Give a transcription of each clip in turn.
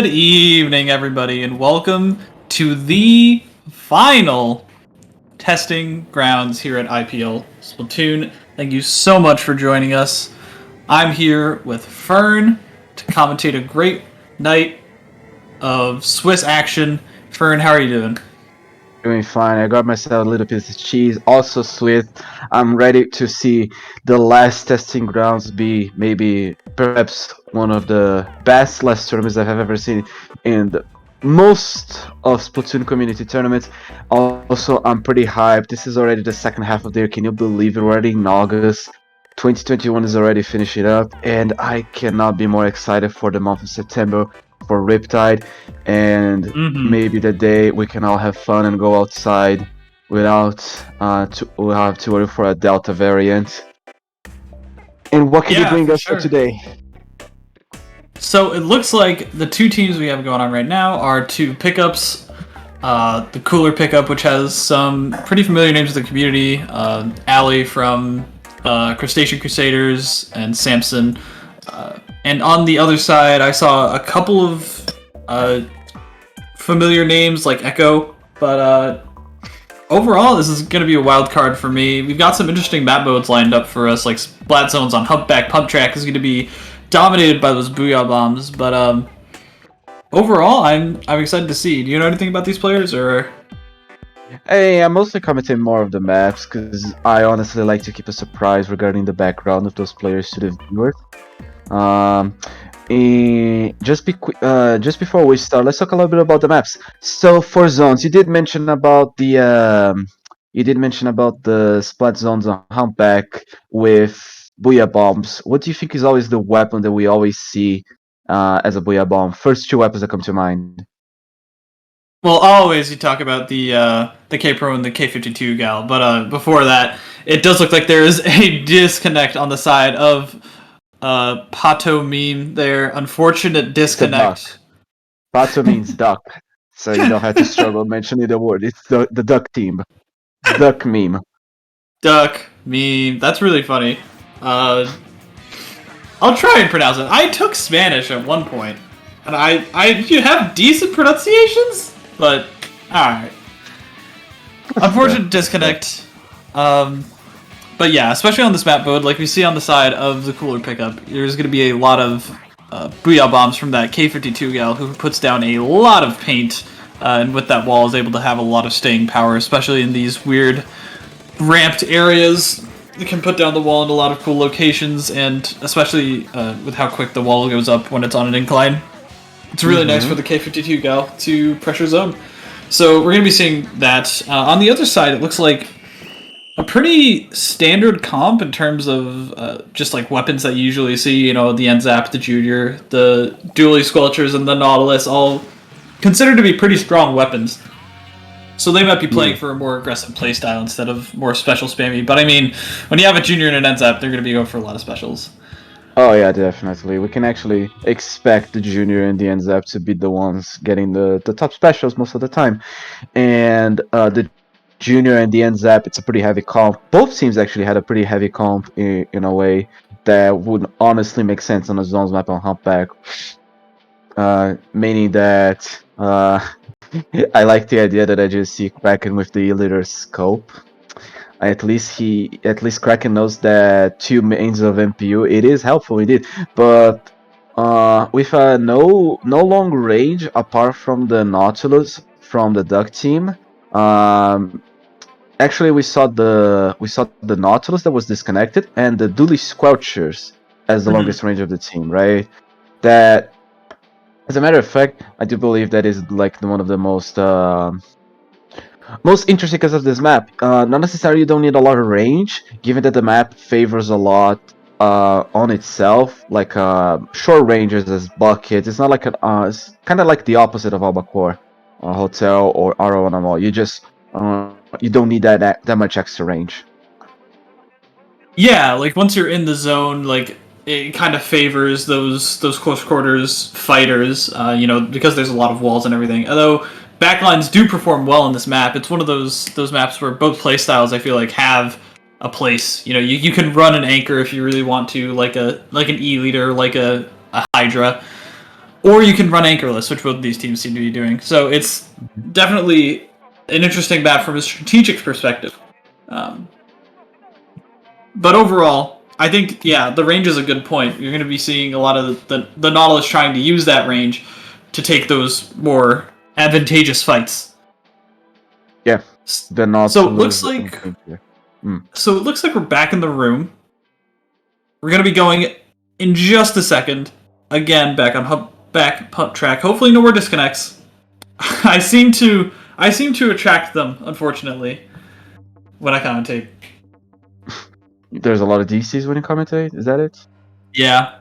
Good evening, everybody, and welcome to the final testing grounds here at IPL Splatoon. Thank you so much for joining us. I'm here with Fern to commentate a great night of Swiss action. Fern, how are you doing? Doing fine. I got myself a little piece of cheese, also sweet. I'm ready to see the last testing grounds be maybe perhaps one of the best last tournaments I've ever seen in most of Splatoon community tournaments. Also, I'm pretty hyped. This is already the second half of the year. Can you believe it? We're already in August. 2021 is already finishing up, and I cannot be more excited for the month of September for Riptide, and maybe the day we can all have fun and go outside without we'll have to worry for a Delta variant. And what can you bring us for today? So it looks like the two teams we have going on right now are two pickups. The Cooler pickup, which has some pretty familiar names of the community, Ali from Crustacean Crusaders and Samson. And on the other side, I saw a couple of familiar names like Echo, but overall, this is going to be a wild card for me. We've got some interesting map modes lined up for us, like Splat Zones on Humpback. Pump Track is going to be dominated by those Booyah Bombs, but overall, I'm excited to see. Do you know anything about these players, or...? Hey, I'm mostly commenting more of the maps, because I honestly like to keep a surprise regarding the background of those players to the viewers. Just before we start, let's talk a little bit about the maps. So for zones, you did mention about the splat zones on Humpback with Booyah Bombs. What do you think is always the weapon that we always see as a Booyah Bomb? First two weapons that come to mind. Well, always you talk about the K-Pro and the K52 gal, but before that, it does look like there is a disconnect on the side of Pato meme there. Unfortunate disconnect. Pato means duck, so you don't have to struggle mentioning the word. It's the duck team. Duck meme. Duck meme. That's really funny. I'll try and pronounce it. I took Spanish at one point, and you have decent pronunciations, but alright. Unfortunate disconnect. But yeah, especially on this map mode, like we see on the side of the Cooler pickup, there's going to be a lot of Booyah Bombs from that K52 gal who puts down a lot of paint, and with that wall is able to have a lot of staying power, especially in these weird ramped areas. You can put down the wall in a lot of cool locations, and especially with how quick the wall goes up when it's on an incline. It's really nice for the K52 gal to pressure zone. So we're going to be seeing that. On the other side, it looks like a pretty standard comp in terms of just like weapons that you usually see. You know, the NZAP, the Junior, the Dually Squelchers, and the Nautilus, all considered to be pretty strong weapons. So they might be playing for a more aggressive playstyle instead of more special spammy. But I mean, when you have a Junior and an NZAP, they're going to be going for a lot of specials. Oh yeah, definitely. We can actually expect the Junior and the NZAP to be the ones getting the top specials most of the time. And the Junior and the NZAP, it's a pretty heavy comp. Both teams actually had a pretty heavy comp in a way that would honestly make sense on a zones map on Humpback. Meaning that I like the idea that I just see Kraken with the leader scope. At least Kraken knows that two mains of MPU, it is helpful indeed. But with no long range apart from the Nautilus from the Duck team, actually we saw the Nautilus that was disconnected and the Dually Squelchers as the longest range of the team, right? That, as a matter of fact, I do believe that is like one of the most interesting because of this map. Not necessarily you don't need a lot of range, given that the map favors a lot on itself, like short ranges as buckets. It's not like it's kind of like the opposite of Albacore, Hotel, or RO1 Mall. You just you don't need that much extra range. Yeah, like once you're in the zone, like it kind of favors those close quarters fighters, you know, because there's a lot of walls and everything. Although backlines do perform well on this map. It's one of those maps where both playstyles I feel like have a place. You know, you can run an anchor if you really want to, like an E leader, like a Hydra, or you can run anchorless, which both of these teams seem to be doing. So it's definitely an interesting map from a strategic perspective. But overall, I think, yeah, the range is a good point. You're going to be seeing a lot of the Nautilus trying to use that range to take those more advantageous fights. Yeah, the Nautilus. So it looks like we're back in the room. We're going to be going in just a second. Again, back on pump track. Hopefully no more disconnects. I seem to attract them, unfortunately, when I commentate. There's a lot of DCs when you commentate. Is that it? Yeah,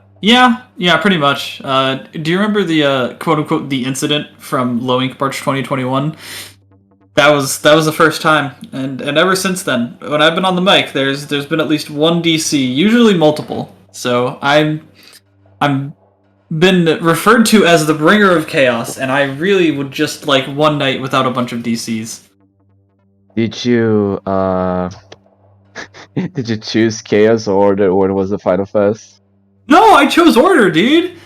pretty much. Do you remember the quote unquote the incident from Low Ink March 2021? That was the first time, and ever since then, when I've been on the mic, there's been at least one DC, usually multiple. So I'm been referred to as the bringer of chaos, and I really would just like one night without a bunch of DCs. Did you did you choose Chaos or Order, or was the final fest? No, I chose Order, dude.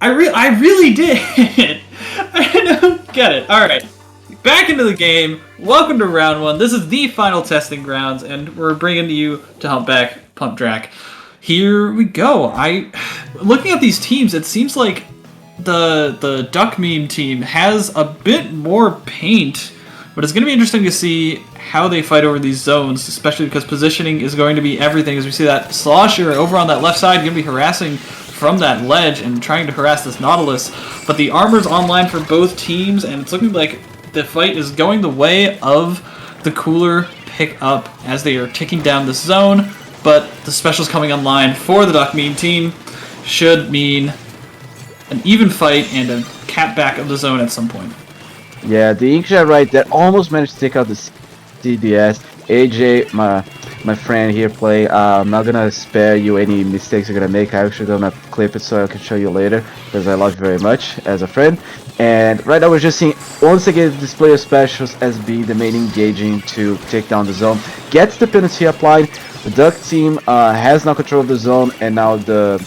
I really did. I don't get it. All right, back into the game. Welcome to round 1. This is the final testing grounds, and we're bringing you to Humpback Pump Track. Here we go. Looking at these teams, it seems like the Duck Meme team has a bit more paint, but it's going to be interesting to see how they fight over these zones, especially because positioning is going to be everything. As we see that Slosher over on that left side going to be harassing from that ledge and trying to harass this Nautilus, but the armor's online for both teams, and it's looking like the fight is going the way of the cooler pickup as they are ticking down this zone. But the specials coming online for the Duck Meme team should mean an even fight and a cap back of the zone at some point. Yeah, the Inkjet right there almost managed to take out the CDS. AJ, my friend here, play. I'm not gonna spare you any mistakes you're gonna make. I actually gonna clip it so I can show you later, because I love you very much as a friend. And right now we're just seeing once again the display of specials as being the main engaging to take down the zone. Gets the penalty applied. The Duck team has now control of the zone, and now the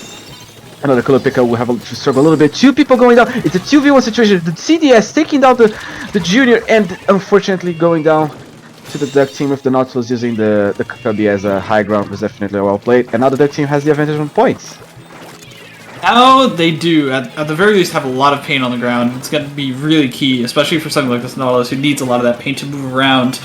color picker will have to struggle a little bit. 2 people going down. It's a 2v1 situation. The CDS taking down the junior, and unfortunately going down to the Duck team with the Nautilus using the Cubby as a high ground was definitely well played. And now the Duck team has the advantage on points. Now they do, at the very least, have a lot of paint on the ground. It's going to be really key, especially for something like this Nautilus, who needs a lot of that paint to move around.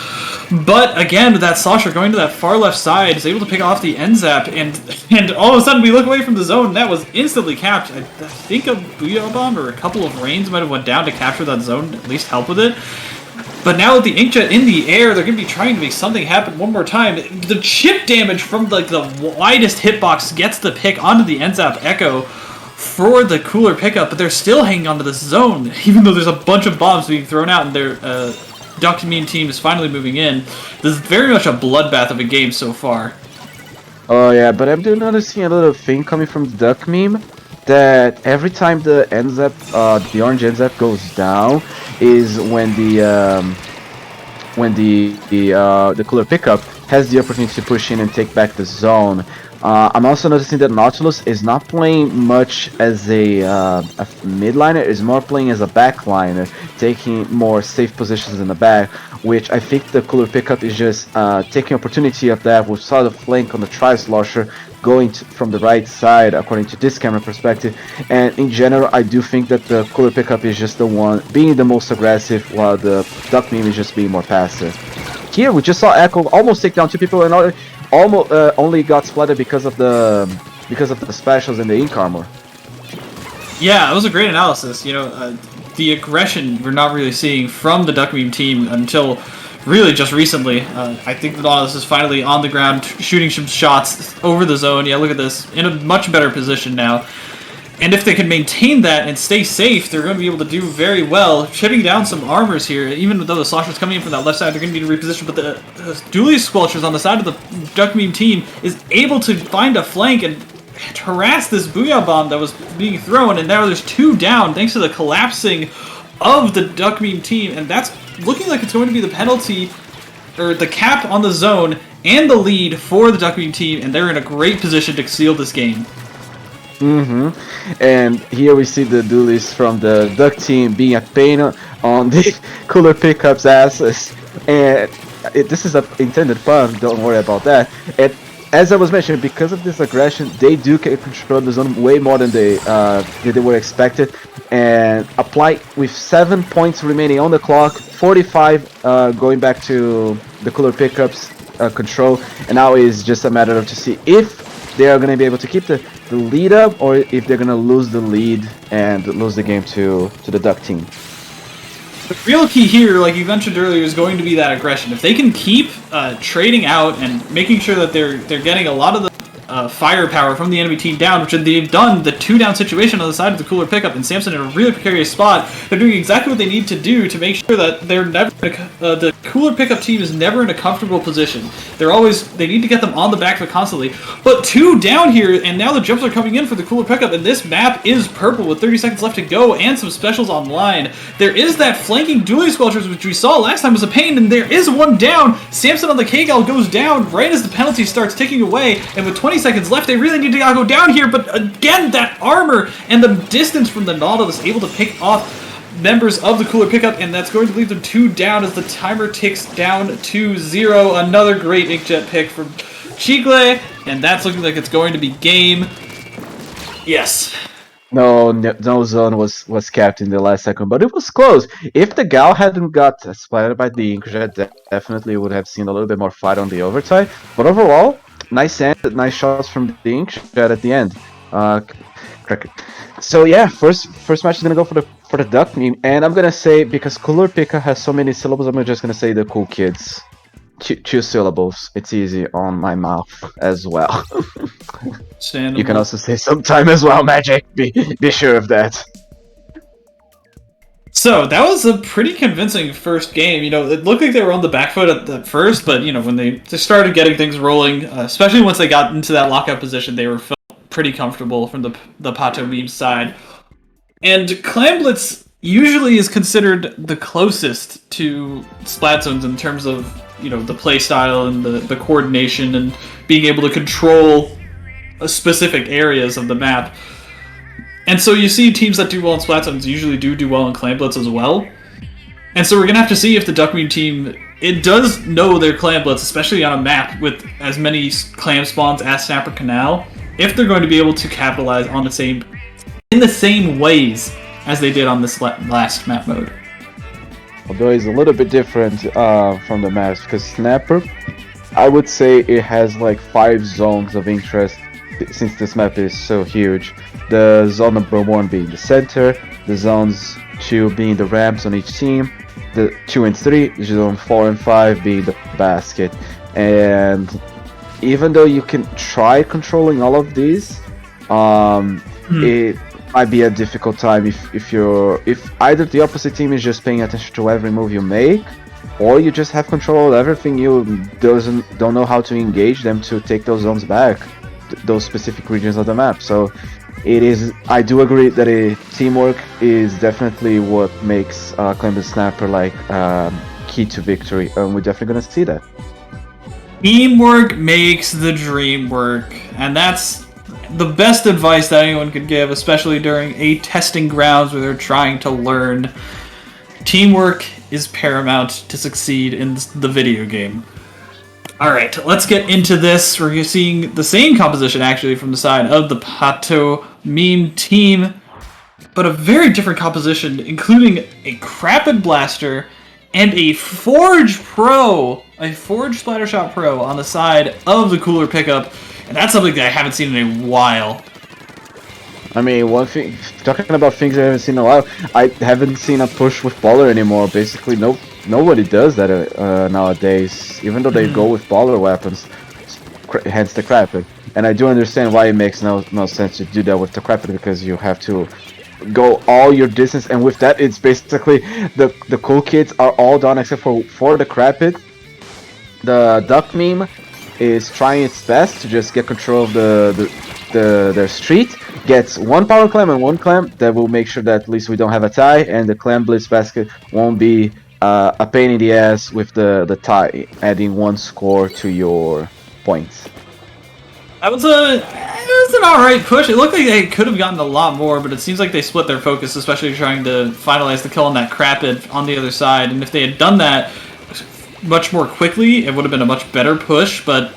But again, with that Slosher going to that far left side, is able to pick off the end zap, and all of a sudden we look away from the zone, and that was instantly capped. I think a Booyah Bomb or a couple of rains might have went down to capture that zone, at least help with it. But now with the Inkjet in the air, they're going to be trying to make something happen one more time. The chip damage from like the widest hitbox gets the pick onto the NZAP Echo for the cooler pickup, but they're still hanging onto this zone, even though there's a bunch of bombs being thrown out and their Duck Meme team is finally moving in. This is very much a bloodbath of a game so far. Oh yeah, but I'm noticing a little thing coming from the Duck Meme, that every time the NZAP, the orange NZAP goes down, is when the cooler pickup has the opportunity to push in and take back the zone. I'm also noticing that Nautilus is not playing much as a midliner, is more playing as a backliner, taking more safe positions in the back, which I think the cooler pickup is just taking opportunity of that. We saw the flank on the Tri-Slosher going from the right side according to this camera perspective, and in general I do think that the cooler pickup is just the one being the most aggressive, while the Duck Meme is just being more passive. Here we just saw Echo almost take down 2 people and almost only got splattered because of the specials and the ink armor. Yeah, it was a great analysis. You know, the aggression we're not really seeing from the Duck Meme team until really just recently. I think the Nautilus is finally on the ground, shooting some shots over the zone. Yeah, look at this, in a much better position now. And if they can maintain that and stay safe, they're going to be able to do very well. Chipping down some armors here, even though the Slosher's coming in from that left side, they're going to be repositioned. But the Dualies Squelchers on the side of the Duck Meme team is able to find a flank and harass this Booyah Bomb that was being thrown. And now there's 2 down thanks to the collapsing of the Duck Meme team. And that's looking like it's going to be the penalty, or the cap on the zone, and the lead for the Duck Meme team. And they're in a great position to seal this game. And here we see the duelists from the Duck team being a pain on the Cooler Pickup's asses. And this is an intended pun, don't worry about that. And as I was mentioning, because of this aggression, they do control the zone way more than they were expected. And apply with 7 points remaining on the clock, 45 going back to the Cooler Pickups control. And now it's just a matter of to see if they are going to be able to keep the lead up, or if they're going to lose the lead and lose the game to the Duck team. The real key here, like you mentioned earlier, is going to be that aggression. If they can keep trading out and making sure that they're getting a lot of the firepower from the enemy team down, which they've done, the 2-down situation on the side of the Cooler Pickup, and Samson in a really precarious spot, they're doing exactly what they need to do to make sure that they're never the Cooler Pickup team is never in a comfortable position. They need to get them on the back foot constantly. But 2 down here, and now the jumps are coming in for the Cooler Pickup, and this map is purple with 30 seconds left to go and some specials online. There is that flanking dueling squelchers, which we saw last time was a pain, and there is one down. Samson on the K-Gal goes down right as the penalty starts ticking away, and with 20 seconds left, they really need to go down here, but again, that armor and the distance from the Nautilus able to pick off members of the Cooler Pickup, and that's going to leave them 2 down as the timer ticks down to 0. Another great Inkjet pick from Chicle, and that's looking like it's going to be game. Yes. No zone was kept in the last second, but it was close. If the Gal hadn't got splattered by the Inkjet, definitely would have seen a little bit more fight on the overtime. But overall, nice shots from the Inkjet at the end. So yeah, first match is gonna go for the Duck meme, and I'm gonna say, because Cooler Pickup has so many syllables, I'm just gonna say the cool kids. 2 syllables. It's easy on my mouth as well. You can also say sometime as well, Magic. Be sure of that. So that was a pretty convincing first game. You know, it looked like they were on the back foot at first, but you know, when they started getting things rolling, especially once they got into that lockout position, they were felt pretty comfortable from the Pato meme side. And Clamblitz usually is considered the closest to Splat Zones in terms of, you know, the play style and the coordination and being able to control specific areas of the map. And so you see teams that do well in Splat Zones usually do well in Clan Blitz as well. And so we're going to have to see if the Duck Meme team, it does know their Clan Blitz, especially on a map with as many clam spawns as Snapper Canal, if they're going to be able to capitalize on in the same ways as they did on this last map mode. Although it's a little bit different from the maps, because Snapper, I would say it has like 5 zones of interest since this map is so huge. The zone number 1 being the center, the zones 2 being the ramps on each team, the 2 and 3, zone 4 and 5 being the basket. And even though you can try controlling all of these, it might be a difficult time if either the opposite team is just paying attention to every move you make, or you just have control of everything, you don't know how to engage them to take those zones back, those specific regions of the map. So I do agree that teamwork is definitely what makes Clemson Snapper like key to victory, and we're definitely gonna see that. Teamwork makes the dream work, and that's the best advice that anyone could give, especially during a testing grounds where they're trying to learn. Teamwork is paramount to succeed in the video game. Alright, let's get into this. We're seeing the same composition, actually, from the side of the Pato meme team, but a very different composition, including a Crapid Blaster and a Forge Splattershot Pro on the side of the Cooler Pickup, and that's something that I haven't seen in a while. I mean, one thing, talking about things I haven't seen in a while, I haven't seen a push with baller anymore. Basically, nobody does that nowadays, even though they go with baller weapons, hence the Crapid. And I do understand why it makes no sense to do that with the Crapid, because you have to go all your distance, and with that, it's basically the cool kids are all done except for the Crapid. The Duck meme is trying its best to just get control of their street, gets 1 power clam and 1 clam that will make sure that at least we don't have a tie, and the clam blitz basket won't be a pain in the ass with the tie, adding 1 score to your points. It was an alright push. It looked like they could have gotten a lot more, but it seems like they split their focus, especially trying to finalize the kill on that Crapid on the other side. And if they had done that much more quickly, it would have been a much better push. But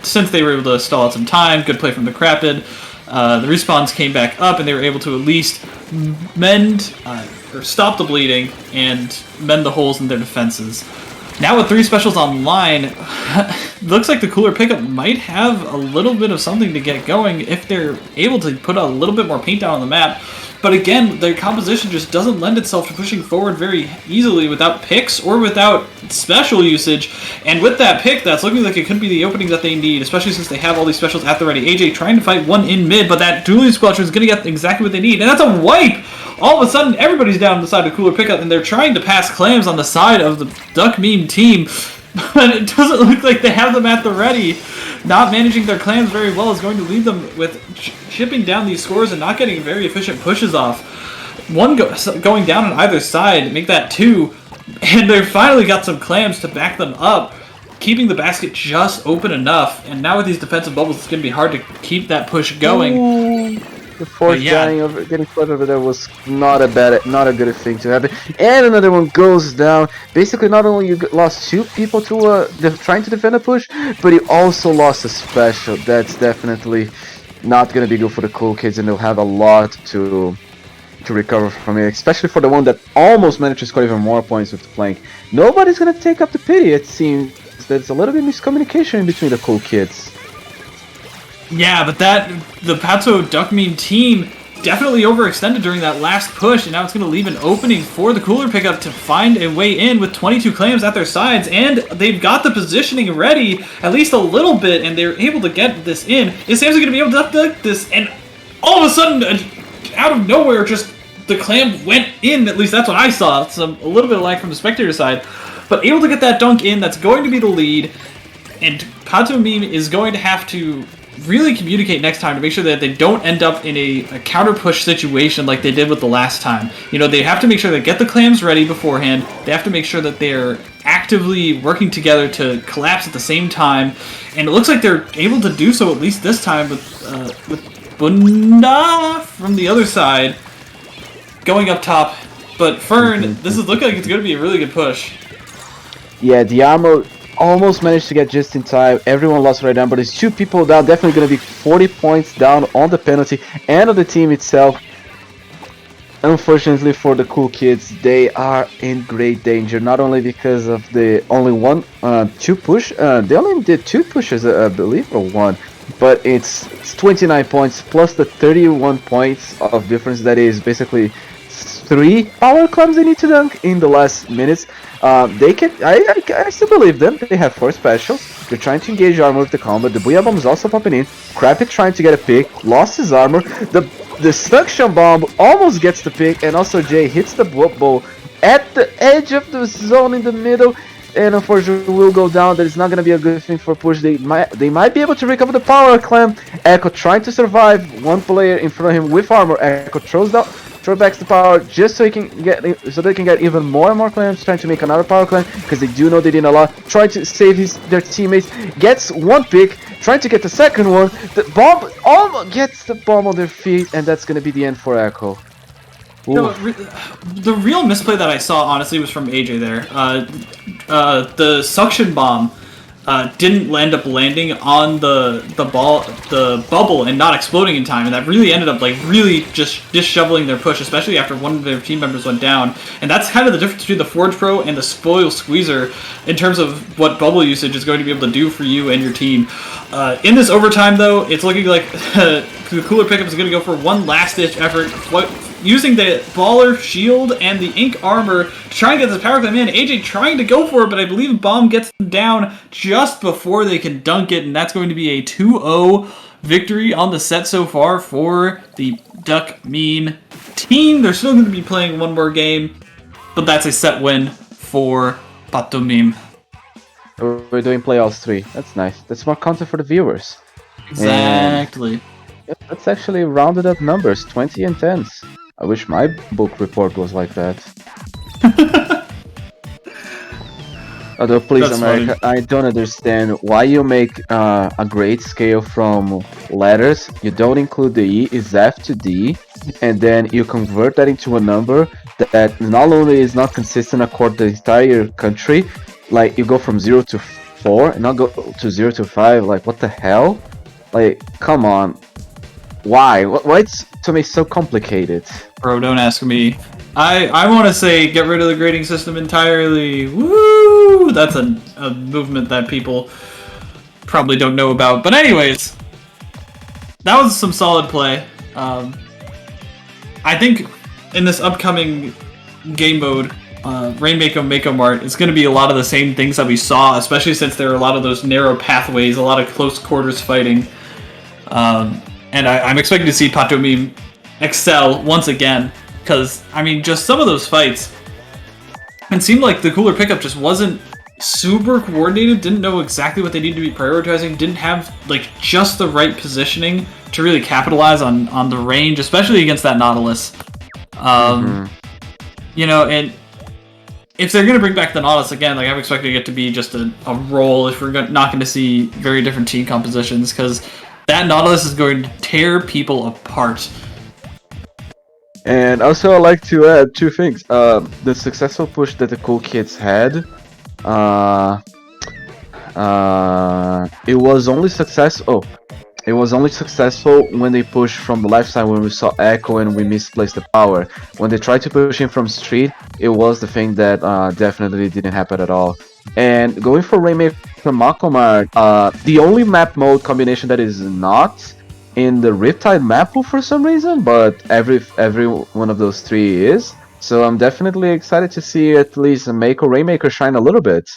since they were able to stall out some time, good play from the Crapid, the respawns came back up, and they were able to at least mend or stop the bleeding and mend the holes in their defenses. Now with 3 specials online, looks like the cooler pickup might have a little bit of something to get going if they're able to put a little bit more paint down on the map. But again, their composition just doesn't lend itself to pushing forward very easily without picks or without special usage. And with that pick, that's looking like it could be the opening that they need, especially since they have all these specials at the ready. AJ trying to fight one in mid, but that dueling squelcher is going to get exactly what they need. And that's a wipe! All of a sudden, everybody's down on the side of cooler pickup, and they're trying to pass clams on the side of the Duck Meme team. But it doesn't look like they have them at the ready. Not managing their clams very well is going to lead them with chipping down these scores and not getting very efficient pushes off. One going down on either side, make that 2, and they've finally got some clams to back them up, keeping the basket just open enough. And now with these defensive bubbles, it's going to be hard to keep that push going. Ooh. The fourth getting flooded over there was not a good thing to happen. And another one goes down. Basically, not only you lost 2 people to trying to defend a push, but you also lost a special. That's definitely not gonna be good for the cool kids, and they'll have a lot to recover from it. Especially for the one that almost managed to score even more points with the flank. Nobody's gonna take up the pity. It seems there's a little bit of miscommunication between the cool kids. Yeah, but the Pato Duck Meme team definitely overextended during that last push, and now it's going to leave an opening for the cooler pickup to find a way in with 22 clams at their sides, and they've got the positioning ready, at least a little bit, and they're able to get this in. Is Samson going to be able to duck this? And all of a sudden, out of nowhere, just the clam went in. At least that's what I saw. It's a little bit of lag from the spectator side, but able to get that dunk in. That's going to be the lead, and Pato Meme is going to have to really communicate next time to make sure that they don't end up in a counter push situation like they did with the last time. You know, they have to make sure they get the clams ready beforehand. They have to make sure that they're actively working together to collapse at the same time. And it looks like they're able to do so at least this time with Bunda from the other side going up top. But Fern, this is looking like it's going to be a really good push. Yeah, the ammo almost managed to get just in time. Everyone lost right now, but there's 2 people down. Definitely going to be 40 points down on the penalty and on the team itself. Unfortunately for the cool kids, they are in great danger. Not only because of the only 2 push. They only did 2 pushes, I believe, or 1. But it's 29 points plus the 31 points of difference. That is basically 3 power clams they need to dunk in the last minutes. They can. I still believe them. They have 4 specials. They're trying to engage armor with the combo. The Booyah Bomb is also popping in. Crapid trying to get a pick. Lost his armor. The suction bomb almost gets the pick, and also Jay hits the ball at the edge of the zone in the middle. And unfortunately will go down. That is not going to be a good thing for push. They might be able to recover the power clam. Echo trying to survive. 1 player in front of him with armor. Echo throws back the power just so they can get even more and more clams. Trying to make another power clam because they do know they did a lot. Trying to save their teammates. Gets 1 pick. Trying to get the second one. The bomb almost gets the bomb on their feet, and that's going to be the end for Echo. No, the real misplay that I saw, honestly, was from AJ there. The suction bomb didn't end up landing on the bubble and not exploding in time, and that really ended up really just shoveling their push, especially after one of their team members went down. And that's kind of the difference between the Forge Pro and the Spoil Squeezer in terms of what bubble usage is going to be able to do for you and your team. In this overtime, though, it's looking like the cooler pickup is going to go for one last-ditch effort, using the Baller Shield and the Ink Armor to try and get this power clam in. AJ trying to go for it, but I believe Bomb gets them down just before they can dunk it, and that's going to be a 2-0 victory on the set so far for the Duck Meme team. They're still going to be playing 1 more game, but that's a set win for Pato Meme. We're doing playoffs 3. That's nice. That's more content for the viewers. Exactly. And that's actually rounded up numbers, 20 and 10s. I wish my book report was like that. Although, please, That's America, I don't understand why you make a grade scale from letters. You don't include the E, it's F to D, and then you convert that into a number that not only is not consistent across the entire country, like you go from 0 to 4 and not go to 0 to 5. Like, what the hell? Like, come on. Why? Why it's to me so complicated? Bro, don't ask me. I want to say get rid of the grading system entirely. Woo! That's a movement that people probably don't know about. But anyways, that was some solid play. I think in this upcoming game mode, Rainmaker Mako Mart, it's going to be a lot of the same things that we saw, especially since there are a lot of those narrow pathways, a lot of close quarters fighting. And I'm expecting to see Pato meme excel once again. Because, I mean, just some of those fights, it seemed like the cooler pickup just wasn't super coordinated, didn't know exactly what they needed to be prioritizing, didn't have, like, just the right positioning to really capitalize on the range, especially against that Nautilus. You know, and if they're going to bring back the Nautilus again, like, I'm expecting it to be just a roll if we're not going to see very different team compositions, because that Nautilus is going to tear people apart. And also, I'd like to add two things. The successful push that the cool kids had, it was only successful. It was only successful when they pushed from the left side when we saw Echo and we misplaced the power. When they tried to push in from street, it was the thing that definitely didn't happen at all. And going for Rainmaker from Makomar, the only map mode combination that is not in the Riptide map pool for some reason, but every one of those three is. So I'm definitely excited to see at least Mako Rainmaker shine a little bit.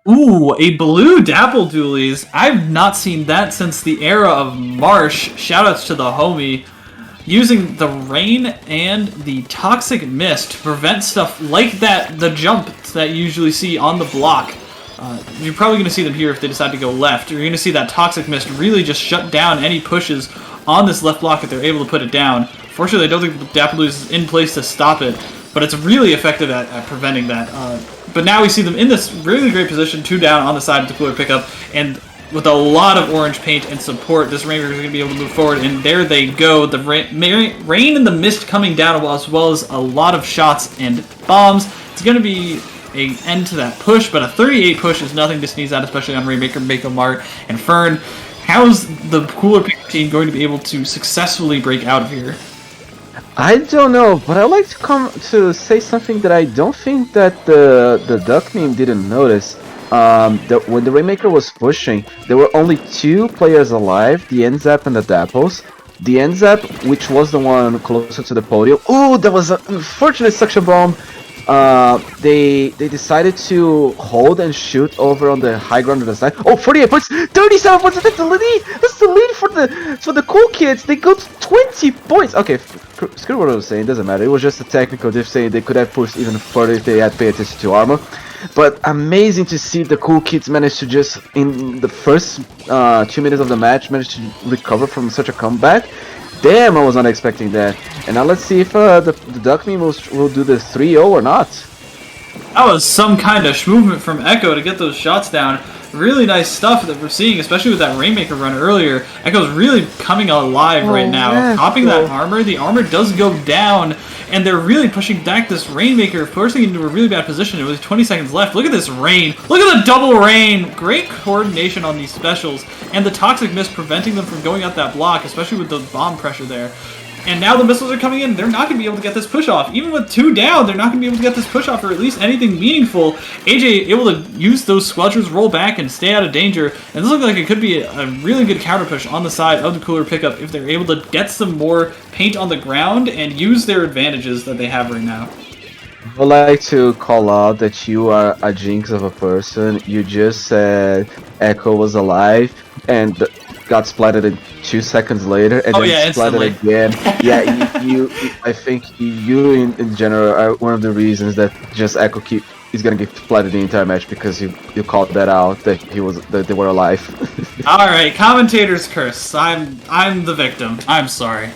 Ooh, a blue Dapple Dualies. I've not seen that since the era of Marsh. Shoutouts to the homie. Using the rain and the toxic mist to prevent stuff like that, the jump that you usually see on the block. You're probably going to see them here if they decide to go left. You're going to see that Toxic Mist really just shut down any pushes on this left block if they're able to put it down. Fortunately, I don't think the Dapple is in place to stop it, but it's really effective at preventing that. But now we see them in this really great position, 2 down on the side of the cooler pickup, and with a lot of orange paint and support, this Rainmaker is going to be able to move forward, and there they go. The rain and the mist coming down, as well as a lot of shots and bombs. It's going to be an end to that push, but a 38 push is nothing to sneeze at, especially on Rainmaker, Mako Mart, and Fern. How's the cooler pickup team going to be able to successfully break out of here? I don't know, but I'd like to come to say something that I don't think that the Duck meme didn't notice. When the Rainmaker was pushing, there were only 2 players alive, the Enzap and the Dapples. The Enzap, which was the one closer to the podium. Ooh, that was an unfortunate suction bomb. They decided to hold and shoot over on the high ground of the side. Oh, 48 points, 37 points. That's the lead. That's the lead for the cool kids. They got 20 points. Okay, screw what I was saying. It doesn't matter. It was just a technical diff saying they could have pushed even further if they had paid attention to armor. But amazing to see the cool kids manage to just in the first 2 minutes of the match manage to recover from such a comeback. Damn, I was not expecting that. And now let's see if the Duck meme will do the 3-0 or not. That was some kind of movement from Echo to get those shots down. Really nice stuff that we're seeing, especially with that Rainmaker run earlier. Echo's really coming alive right now. Yes, Popping that armor, the armor does go down, and they're really pushing back this Rainmaker, forcing it into a really bad position. It was 20 seconds left. Look at this rain. Look at the double rain. Great coordination on these specials, and the Toxic Mist preventing them from going up that block, especially with the bomb pressure there. And now the missiles are coming in. They're not going to be able to get this push off. Even with 2 down, they're not going to be able to get this push off or at least anything meaningful. AJ able to use those squelchers, roll back, and stay out of danger. And this looks like it could be a really good counter push on the side of the cooler pickup if they're able to get some more paint on the ground and use their advantages that they have right now. I would like to call out that you are a jinx of a person. You just said Echo was alive and got splatted in 2 seconds later, and then splatted again. Yeah, you I think you in general are one of the reasons that just Echo is gonna get splatted the entire match because you called that out that they were alive. All right, commentators curse. I'm the victim. I'm sorry.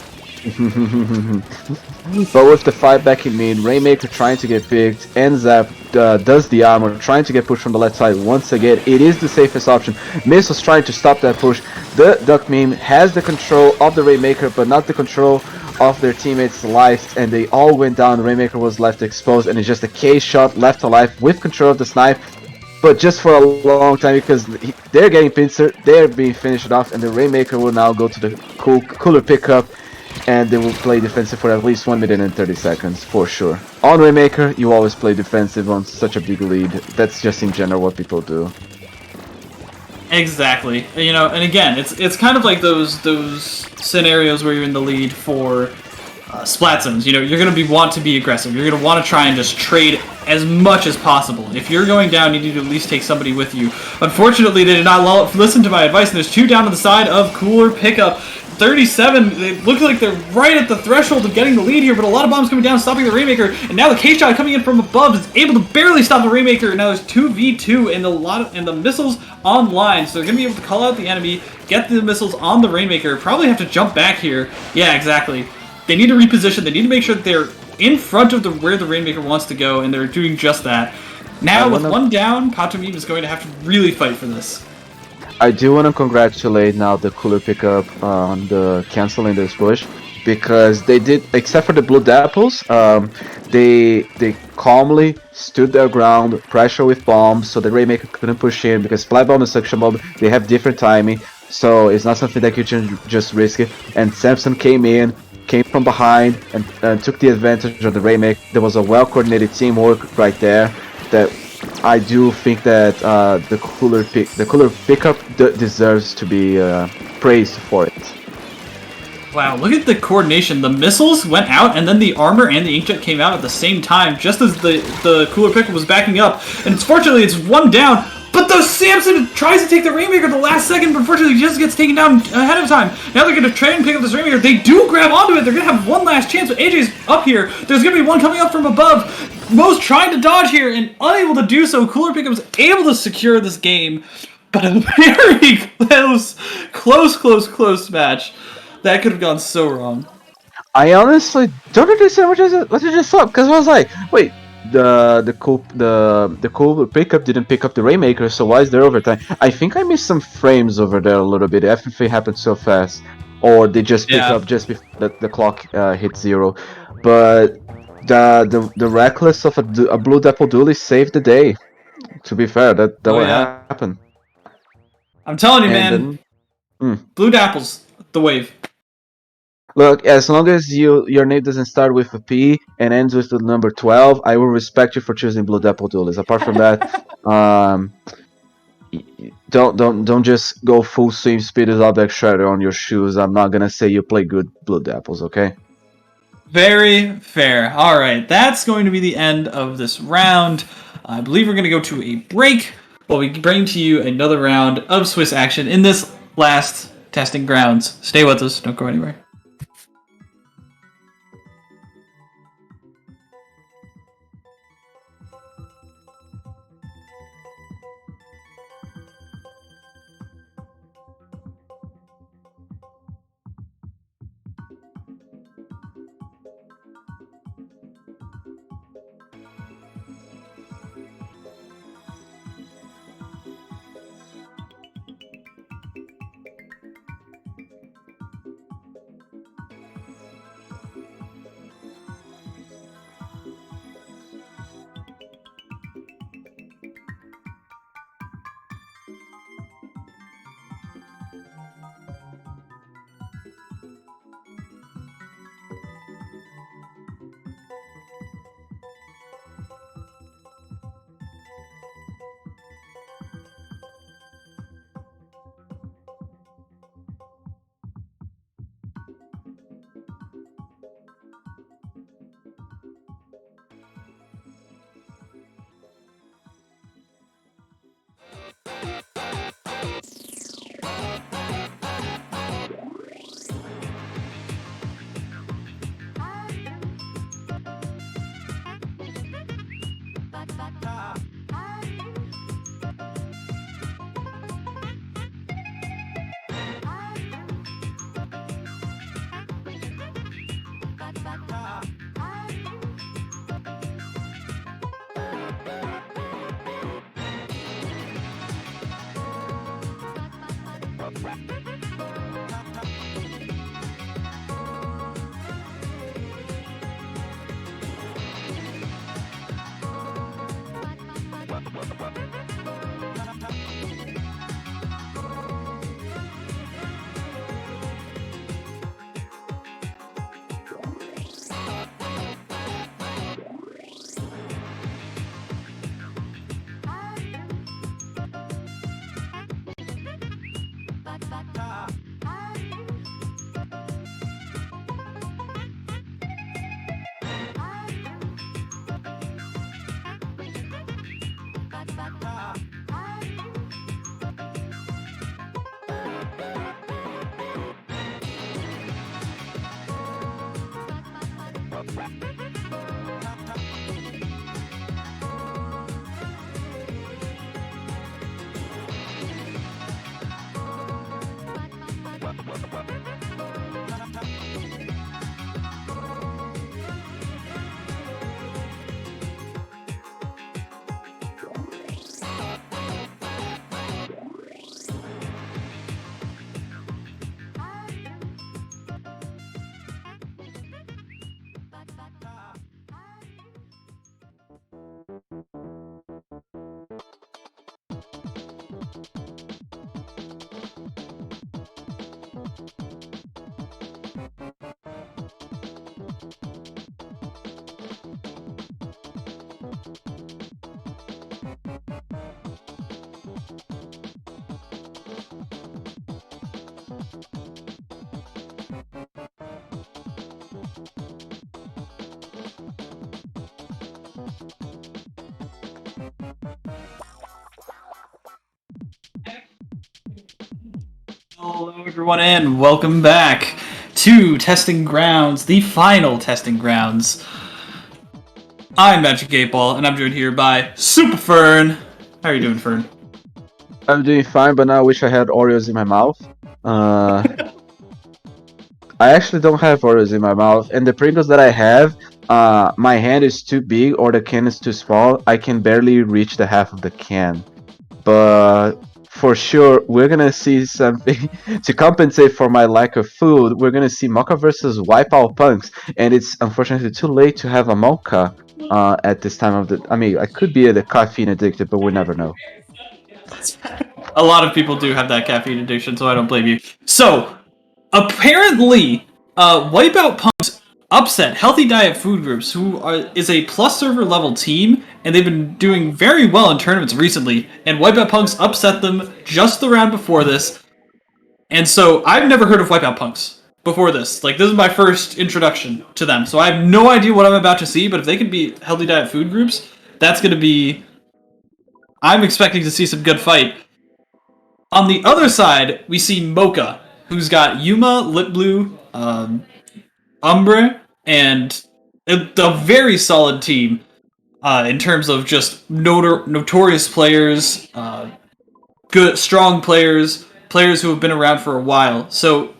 But with the fight back in mid, Rainmaker trying to get picked, ends up, does the armor, trying to get pushed from the left side once again. It is the safest option. Missiles trying to stop that push. The Duck Meme has the control of the Rainmaker, but not the control of their teammates' lives, and they all went down. Rainmaker was left exposed, and it's just a K shot left alive with control of the snipe. But just for a long time, because they're getting pincer, they're being finished off, and the Rainmaker will now go to the cooler pickup, and they will play defensive for at least 1 minute and 30 seconds, for sure. On Rainmaker, you always play defensive on such a big lead. That's just in general what people do. Exactly. You know, and again, it's kind of like those scenarios where you're in the lead for splat zones. You know, you're going to want to be aggressive. You're going to want to try and just trade as much as possible. If you're going down, you need to at least take somebody with you. Unfortunately, they did not listen to my advice, and there's 2 down on the side of cooler pickup. 37, they look like they're right at the threshold of getting the lead here, but a lot of bombs coming down, stopping the Rainmaker, and now the K-Shot coming in from above is able to barely stop the Rainmaker, and now there's 2v2 and the missiles online, so they're going to be able to call out the enemy, get the missiles on the Rainmaker, probably have to jump back here. Yeah, exactly. They need to reposition, they need to make sure that they're in front of where the Rainmaker wants to go, and they're doing just that. Now, with 1 down, Pato is going to have to really fight for this. I do want to congratulate now the cooler pickup on the canceling this push, because they did, except for the blue dapples, they calmly stood their ground, pressure with bombs, so the Rainmaker couldn't push in, because Splat Bomb and Suction Bomb, they have different timing, so it's not something that you can just risk it. And Samson came from behind, and took the advantage of the Rainmaker. There was a well-coordinated teamwork right there that I do think that the cooler pickup deserves to be praised for it. Wow, look at the coordination. The missiles went out, and then the armor and the inkjet came out at the same time, just as the cooler pickup was backing up. And fortunately, it's 1 down. But the Samson tries to take the Rainmaker at the last second, but unfortunately just gets taken down ahead of time. Now they're going to try and pick up this Rainmaker. They do grab onto it. They're going to have one last chance, but AJ's up here. There's going to be one coming up from above. Mo's trying to dodge here and unable to do so. Cooler Pickup was able to secure this game, but a very close match. That could have gone so wrong. I honestly don't understand what you just thought, because I was like, wait, the cool pickup didn't pick up the Rainmaker, so why is there overtime? I think I missed some frames over there a little bit. Everything happened so fast, or they just pick up just before the clock hit 0. But the reckless of a blue dapple duelist saved the day. To be fair, that what happened. I'm telling you, man. Blue dapples, the wave. Look, as long as your name doesn't start with a P and ends with the number 12, I will respect you for choosing Blue Dapple Duelist. Apart from that, don't just go full swing speed with Object Shredder on your shoes. I'm not gonna say you play good Blue Dapples, okay? Very fair. All right, that's going to be the end of this round. I believe we're going to go to a break while we bring to you another round of Swiss action in this last testing grounds. Stay with us. Don't go anywhere. Hello, everyone, and welcome back to Testing Grounds, the final Testing Grounds. I'm Magic 8 Ball, and I'm joined here by Super Fern. How are you doing, Fern? I'm doing fine, but now I wish I had Oreos in my mouth. I actually don't have Oreos in my mouth, and the Pringles that I have, my hand is too big or the can is too small. I can barely reach the half of the can. But for sure, we're gonna see something to compensate for my lack of food. We're gonna see Mocha versus WIPEOUT Punks, and it's unfortunately too late to have a Mocha at this time of the. I mean, I could be the caffeine addicted, but we never know. A lot of people do have that caffeine addiction, so I don't blame you. So, apparently, Wipeout Punks upset Healthy Diet Food Groups, is a plus server level team, and they've been doing very well in tournaments recently, and Wipeout Punks upset them just the round before this, and so I've never heard of Wipeout Punks before this. Like, this is my first introduction to them, so I have no idea what I'm about to see, but if they can beat Healthy Diet Food Groups, that's going to be... I'm expecting to see some good fight. On the other side, we see Mocha, who's got Yuma, Lip Blue, Umbre, and a very solid team in terms of just notorious players, good, strong players, players who have been around for a while. So,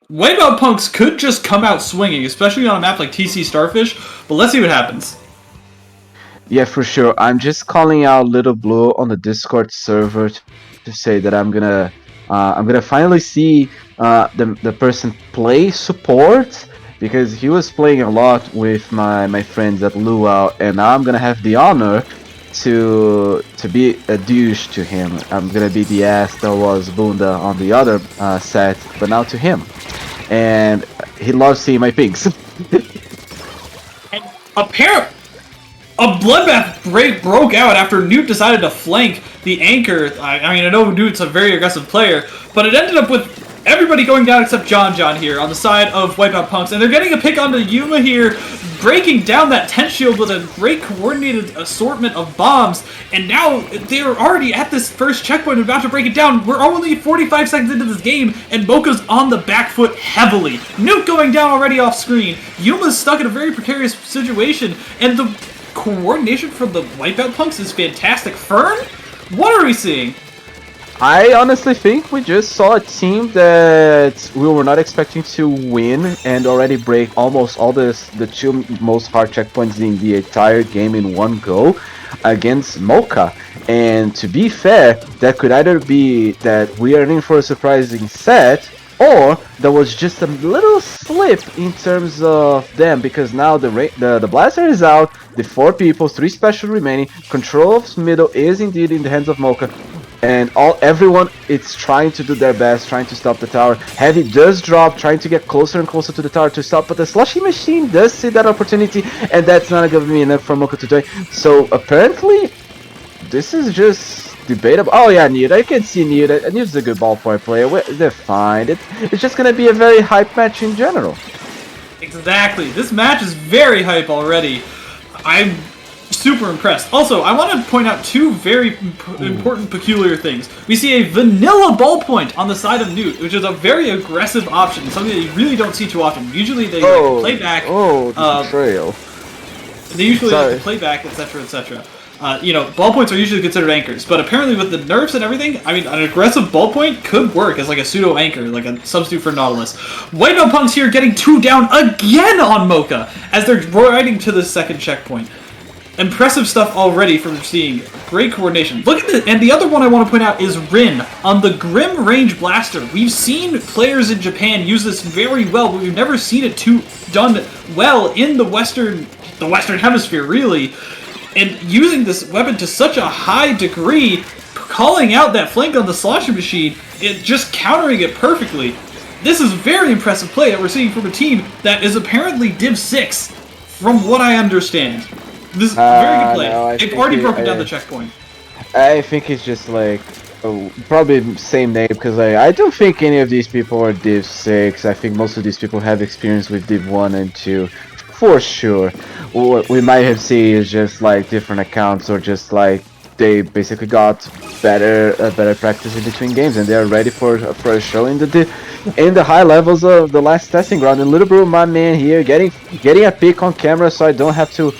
Wipeout Punks could just come out swinging, especially on a map like TC Starfish, but let's see what happens. Yeah, for sure. I'm just calling out Little Blue on the Discord server to say that I'm gonna finally see the person play support, because he was playing a lot with my friends at Luau, and now I'm gonna have the honor to be a douche to him. I'm gonna be the ass that was Bunda on the other set, but now to him, and he loves seeing my pigs. And a bloodbath broke out after Newt decided to flank the anchor. I mean, I know Newt's a very aggressive player, but it ended up with everybody going down except John here on the side of Wipeout Punks, and they're getting a pick onto Yuma here, breaking down that tent shield with a great coordinated assortment of bombs, and now they're already at this first checkpoint and about to break it down. We're only 45 seconds into this game, and Mocha's on the back foot heavily. Newt going down already off screen. Yuma's stuck in a very precarious situation, and the coordination from the Wipeout Punks is fantastic. Fern, what are we seeing? I honestly think we just saw a team that we were not expecting to win and already break almost all the two most hard checkpoints in the entire game in one go against Mocha. And to be fair, that could either be that we are in for a surprising set, or there was just a little slip in terms of them, because now the blaster is out, the 4 people, 3 special remaining, control of middle is indeed in the hands of Mocha, and everyone is trying to do their best, trying to stop the tower. Heavy does drop, trying to get closer and closer to the tower to stop, but the slushy machine does see that opportunity, and that's not going to be enough for Mocha to do it. So apparently, this is just debatable. Oh yeah, Newt, I can see Newt. Newt's a good ballpoint player. They're fine. It's just gonna be a very hype match in general. Exactly. This match is very hype already. I'm super impressed. Also, I want to point out 2 very important peculiar things. We see a vanilla ballpoint on the side of Newt, which is a very aggressive option, something that you really don't see too often. Usually they like play back. Oh, the betrayal. They usually like to play back, etc., etc. Ballpoints are usually considered anchors, but apparently with the nerfs and everything, I mean, an aggressive ballpoint could work as like a pseudo anchor, like a substitute for Nautilus. Wipeout Punks here getting 2 down again on Mocha as they're riding to the second checkpoint. Impressive stuff already from seeing. Great coordination. Look at this, and the other one I want to point out is Rin on the Grim Range Blaster. We've seen players in Japan use this very well, but we've never seen it done well in the Western Hemisphere, really. And using this weapon to such a high degree, calling out that flank on the slosher machine, and just countering it perfectly. This is very impressive play that we're seeing from a team that is apparently Div 6, from what I understand. This is very good play. No, They've already broken down the checkpoint. I think it's just like probably same name, because I don't think any of these people are Div 6. I think most of these people have experience with Div 1 and 2 for sure. What we might have seen is just like different accounts, or just like they basically got better practice in between games, and they are ready for a show in the high levels of the last testing ground. And Little Bro, my man here, getting a pick on camera, so I don't have to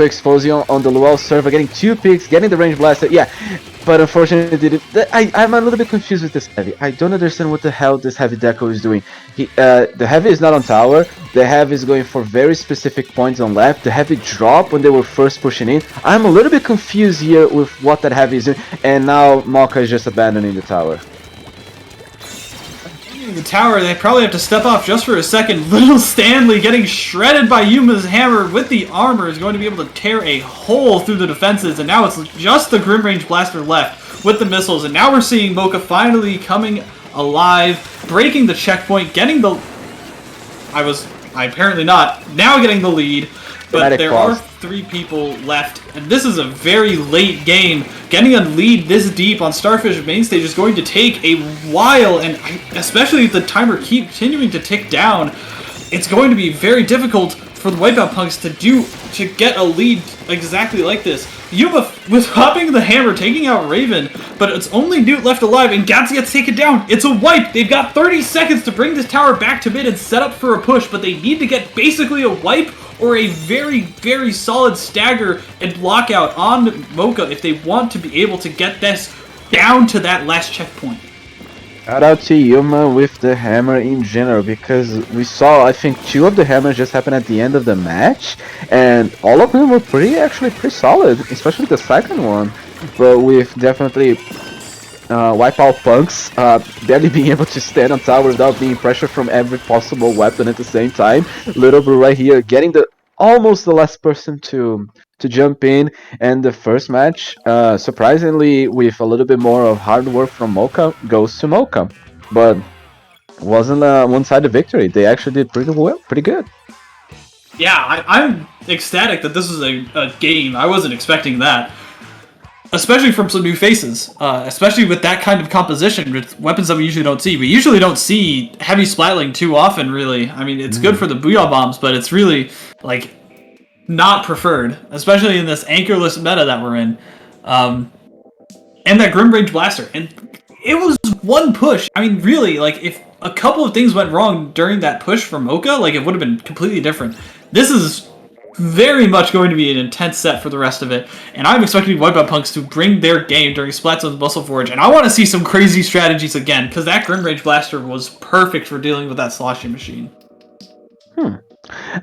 expose you on the Luau server, getting 2 picks, getting the range blaster. Yeah, but unfortunately, I'm a little bit confused with this heavy. I don't understand what the hell this heavy deco is doing. The heavy is not on tower. The heavy is going for very specific points on left. The heavy drop when they were first pushing in. I'm a little bit confused here with what that heavy is doing. And now Mocha is just abandoning the tower. The tower, they probably have to step off just for a second. Little Stanley getting shredded by Yuma's hammer with the armor is going to be able to tear a hole through the defenses, and now it's just the Grim Range Blaster left with the missiles, and now we're seeing Mocha finally coming alive, breaking the checkpoint, getting the... I apparently not, now getting the lead, but there are 3 people left, and this is a very late game. Getting a lead this deep on Starfish main stage is going to take a while, and especially if the timer keeps continuing to tick down, it's going to be very difficult for the Wipeout Punks to get a lead exactly like this. Yuma was hopping the hammer, taking out Raven, but it's only Newt left alive, and Gatsy gets taken down. It's a wipe. They've got 30 seconds to bring this tower back to mid and set up for a push, but they need to get basically a wipe or a very, very solid stagger and lockout on Mocha if they want to be able to get this down to that last checkpoint. Shout out to Yuma with the hammer in general, because we saw, I think, 2 of the hammers just happen at the end of the match, and all of them were actually pretty solid, especially the second one. But with definitely Wipeout Punks barely being able to stand on tower without being pressured from every possible weapon at the same time. Little Bro right here getting almost the last person to jump in, and the first match, surprisingly, with a little bit more of hard work from Mocha, goes to Mocha. But wasn't a one-sided victory. They actually did pretty good. Yeah, I'm ecstatic that this is a game. I wasn't expecting that. Especially from some new faces. Especially with that kind of composition, with weapons that we usually don't see. We usually don't see heavy splatling too often, really. I mean, it's good for the Booyah Bombs, but it's really, like, not preferred. Especially in this anchorless meta that we're in. And that Grim Range Blaster. And it was one push. I mean, really, like, if a couple of things went wrong during that push from Mocha, like, it would have been completely different. This is very much going to be an intense set for the rest of it, and I'm expecting Wipeout Punks to bring their game during Splatoon's Muscle Forge, and I want to see some crazy strategies again, because that Grim Range Blaster was perfect for dealing with that sloshing machine.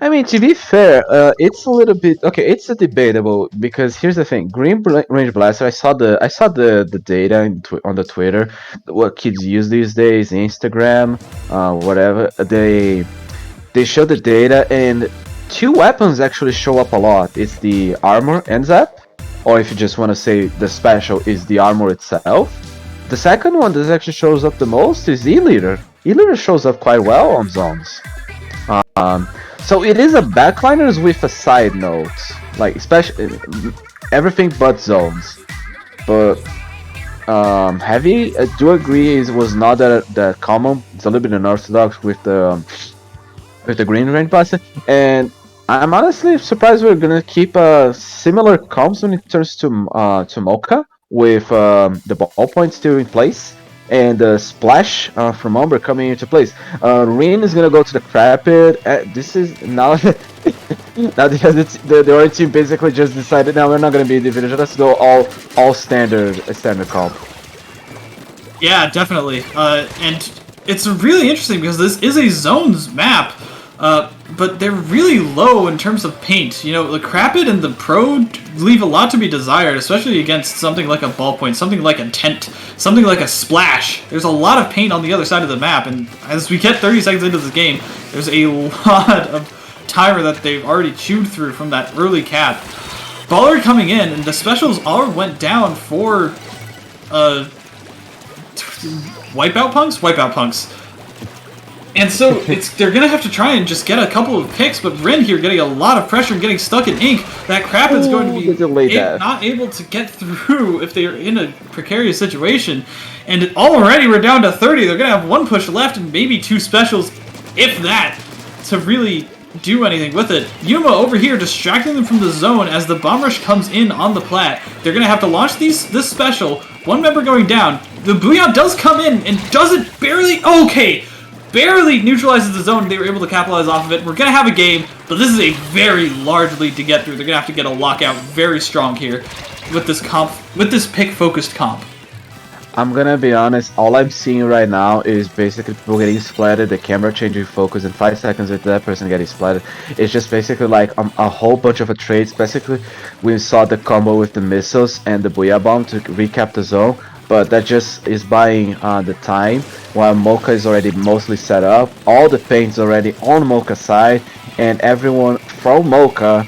I mean, to be fair, it's a little bit okay. It's a debatable, because here's the thing: Grim Range Blaster. I saw the data on the Twitter, what kids use these days, Instagram, whatever. They show the data, and 2 weapons actually show up a lot. It's the armor and Zap, or if you just want to say the special is the armor itself. The second one that actually shows up the most is E-Leader. E-Leader shows up quite well on zones. So it is a backliners with a side note, like especially everything but zones. But heavy, I do agree, it was not that common. It's a little bit unorthodox with the Green Range Blaster, and I'm honestly surprised we're gonna keep a similar comps when it turns to Mocha, with the ballpoint still in place and the splash from Umber coming into place. Rin is gonna go to the Crab Pit. This is now now the orange team basically just decided, now we're not gonna be individual. Let's go all standard comp. Yeah, definitely. And it's really interesting because this is a zones map. But they're really low in terms of paint. You know, the Crapid and the Pro leave a lot to be desired, especially against something like a ballpoint, something like a tent, something like a splash. There's a lot of paint on the other side of the map, and as we get 30 seconds into this game, there's a lot of timer that they've already chewed through from that early cap. Baller coming in, and the specials all went down for Wipeout Punks? Wipeout Punks. And so they're going to have to try and just get a couple of picks, but Rin here getting a lot of pressure and getting stuck in ink. That Crapid's going to be not able to get through if they're in a precarious situation. And already we're down to 30. They're going to have 1 push left and maybe 2 specials, if that, to really do anything with it. Yuma over here distracting them from the zone as the bomb rush comes in on the plat. They're going to have to launch this special. One member going down. The WIPEOUT does come in and does it barely. Okay. Barely neutralizes the zone. They were able to capitalize off of it. We're going to have a game, but this is a very large lead to get through. They're going to have to get a lockout very strong here with this pick-focused comp. I'm gonna be honest, all I'm seeing right now is basically people getting splatted, the camera changing focus, and 5 seconds with that person getting splatted. It's just basically like a whole bunch of trades. Basically, we saw the combo with the missiles and the Booyah Bomb to recap the zone, but that just is buying the time, while Mocha is already mostly set up. All the paint's already on Mocha's side, and everyone from Mocha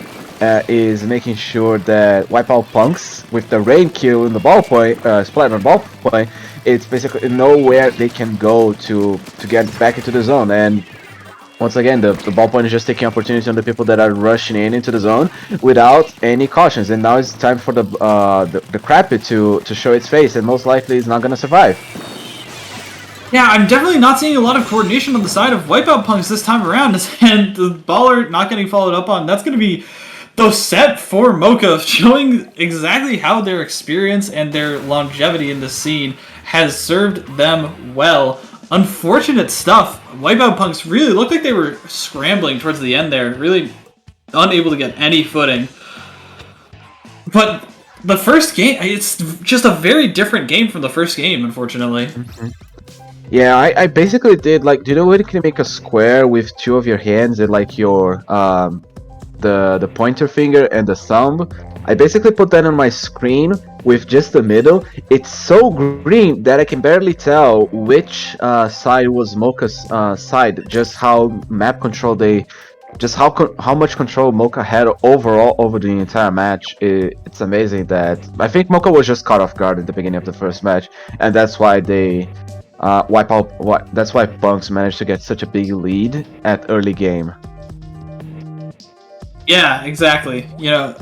is making sure that WIPEOUT punks with the rain kill in the ballpoint, splat on ballpoint, it's basically nowhere they can go to get back into the zone. And once again, the ballpoint is just taking opportunity on the people that are rushing into the zone without any cautions. And now it's time for the Crappy to show its face, and most likely it's not gonna survive. Yeah, I'm definitely not seeing a lot of coordination on the side of WIPEOUT punks this time around, and the baller not getting followed up on. That's gonna be the set for Mocha, showing exactly how their experience and their longevity in the scene has served them well. Unfortunate stuff. WIPEOUT punks really looked like they were scrambling towards the end there, really unable to get any footing. But the first game, it's just a very different game from the first game, unfortunately. Yeah, I basically did, like, do you know when you can make a square with two of your hands and like your the pointer finger and the thumb? I basically put that on my screen with just the middle. It's so green that I can barely tell which side was Mocha's side. Just how map control how much control Mocha had overall over the entire match. It's amazing that I think Mocha was just caught off guard at the beginning of the first match, and that's why they that's why Punks managed to get such a big lead at early game. Yeah, exactly. You know,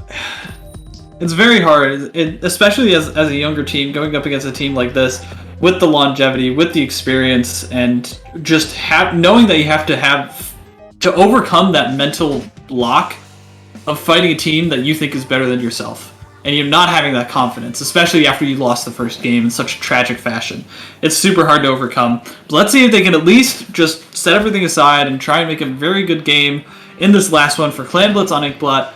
it's very hard, especially as a younger team, going up against a team like this, with the longevity, with the experience, and just knowing that you have to overcome that mental block of fighting a team that you think is better than yourself. And you're not having that confidence, especially after you lost the first game in such a tragic fashion. It's super hard to overcome. But let's see if they can at least just set everything aside and try and make a very good game in this last one for Clan Blitz on Inkblot.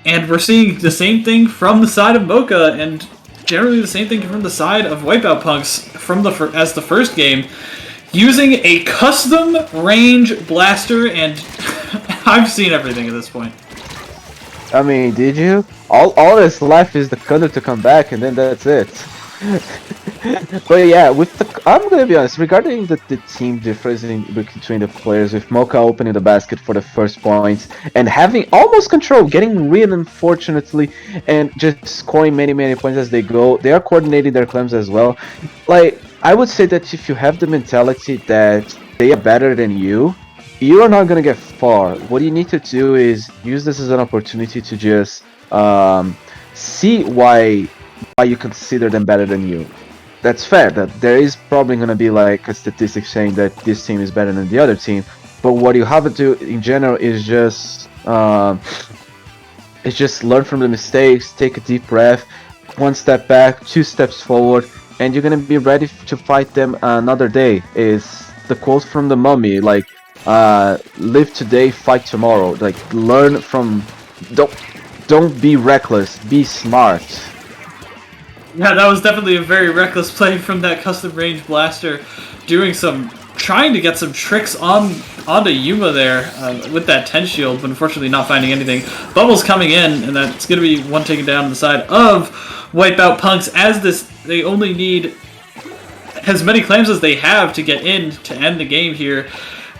And we're seeing the same thing from the side of Mocha, and generally the same thing from the side of WIPEOUT punks from as the first game, using a custom range blaster, and I've seen everything at this point. I mean, did you? All that's left is the Thunder to come back, and then that's it. But yeah, I'm gonna be honest, regarding the team difference between the players, with Mocha opening the basket for the first points and having almost control, getting really unfortunately, and just scoring many points as they go. They are coordinating their claims as well. Like, I would say that if you have the mentality that they are better than you are not gonna get far. What you need to do is use this as an opportunity to just see why you consider them better than you. That's fair. That there is probably gonna be like a statistic saying that this team is better than the other team, but what you have to do in general is just learn from the mistakes, take a deep breath, 1 step back, 2 steps forward, and you're gonna be ready to fight them another day. Is the quote from the Mummy, like, live today, fight tomorrow. Like, learn from, don't be reckless, be smart. Yeah, that was definitely a very reckless play from that custom range blaster, trying to get some tricks onto Yuma there with that 10 shield, but unfortunately not finding anything. Bubbles coming in, and that's going to be one taken down on the side of WIPEOUT punks, as they only need as many claims as they have to get in to end the game here.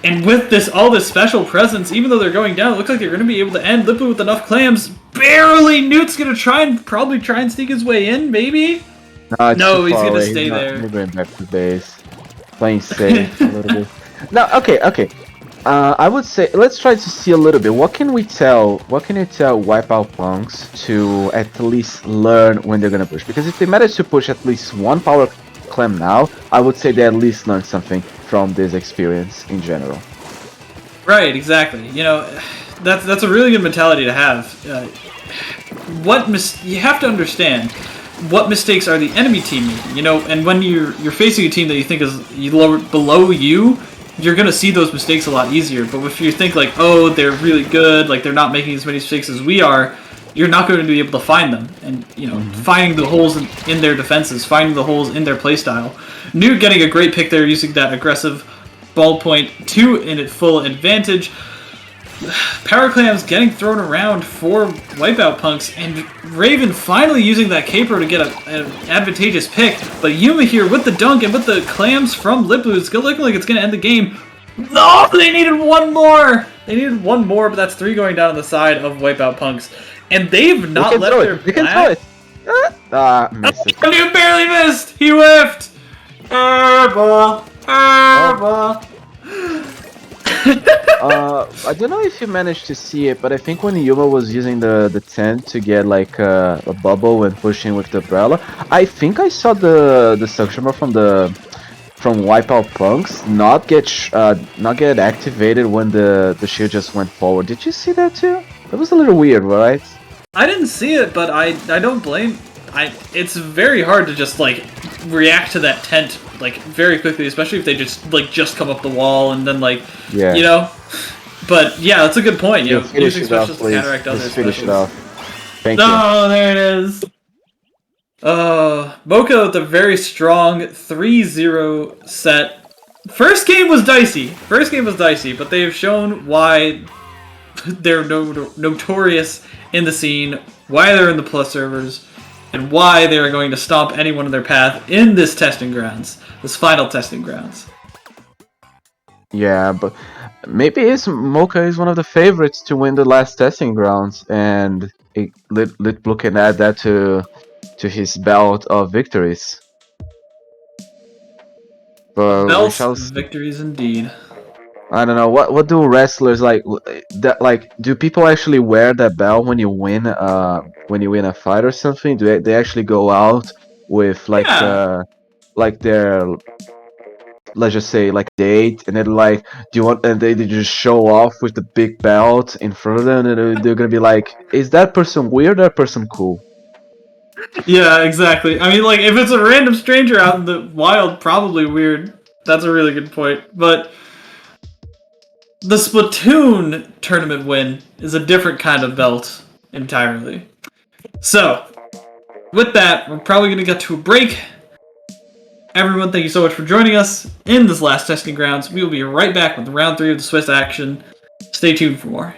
And with all this special presence, even though they're going down, it looks like they're going to be able to end Lipu with enough clams. Barely! Newt's going to probably try and sneak his way in, maybe? No, he's going to stay there. We're going back to base. Playing safe a little bit. Now, okay. I would say, let's try to see a little bit. What can you tell WIPEOUT punks to at least learn when they're going to push? Because if they manage to push at least one power clam now, I would say they at least learned something from this experience in general. Right, exactly. You know, that's a really good mentality to have. You have to understand what mistakes are the enemy team making. You know, and when you're facing a team that you think is below you, you're gonna see those mistakes a lot easier. But if you think like, oh, they're really good, like they're not making as many mistakes as we are, you're not going to be able to find them. And you know, finding the holes in their defenses, finding the holes in their playstyle. Newt getting a great pick there, using that aggressive ballpoint to in its full advantage. Power Clams getting thrown around for Wipeout Punks, and Raven finally using that caper to get an advantageous pick. But Yuma here with the dunk and with the clams from Lip Blue, it's looking like it's going to end the game. No, they needed one more! They needed one more, but that's 3 going down on the side of Wipeout Punks. And they've not left their You can throw it! Missed it. You barely missed! He whiffed! Airball! Airball! I don't know if you managed to see it, but I think when Yuma was using the tent to get like a bubble and pushing with the umbrella, I think I saw the suction bar from Wipeout Punks not get activated when the shield just went forward. Did you see that too? That was a little weird, right? I didn't see it, but I don't blame. It's very hard to just like react to that tent like very quickly, especially if they just come up the wall and then like you know. But yeah, that's a good point. You know, using specials to counteract other finish it specials. off. Thank you. Oh, there it is. Mocha with a very strong 3-0 set. First game was dicey, but they have shown why they're notorious in the scene, why they're in the plus servers, and why they are going to stomp anyone in their path in this testing grounds, this final testing grounds. Yeah, but maybe Mocha is one of the favorites to win the last testing grounds, and Lit can add that to his belt of victories. But we shall see. Victories indeed. I don't know what do wrestlers like that like do people actually wear that belt when you win a fight or something? Do they actually go out with like their, let's just say, like date, and then like do you want, and they just show off with the big belt in front of them, and they're gonna be like, is that person weird or that person cool? Yeah, exactly. I mean, like, if it's a random stranger out in the wild, probably weird. That's a really good point. But the Splatoon tournament win is a different kind of belt entirely. So, with that, we're probably going to get to a break. Everyone, thank you so much for joining us in this last testing grounds. We will be right back with round 3 of the Swiss action. Stay tuned for more.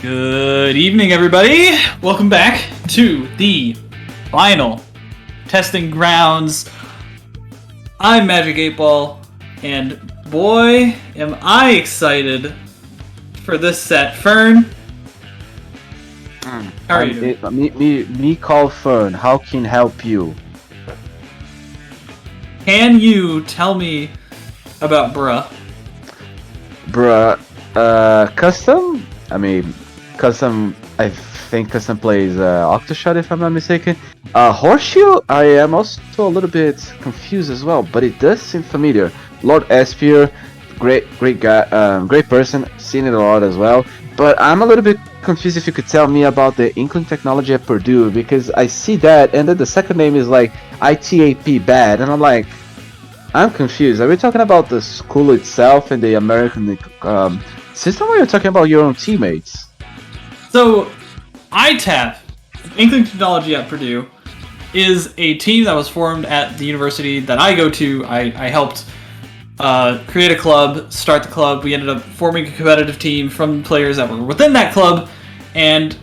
Good evening, everybody. Welcome back to the final testing grounds. I'm Magic 8-Ball, and boy, am I excited for this set. Fern, how are you doing? Me call Fern. How can help you? Can you tell me about Bruh? Bruh, custom? Custom, I think Custom plays Octoshot if I'm not mistaken. Horseshoe, I am also a little bit confused as well, but it does seem familiar. Lord Espier, great guy, great person, seen it a lot as well. But I'm a little bit confused if you could tell me about the Inkling technology at Purdue, because I see that, and then the second name is like ITAP bad, and I'm like, I'm confused. Are we talking about the school itself and the American system, or are you talking about your own teammates? So, ITAP, Inkling Technology at Purdue, is a team that was formed at the university that I go to. I helped create a club, start the club. We ended up forming a competitive team from players that were within that club, and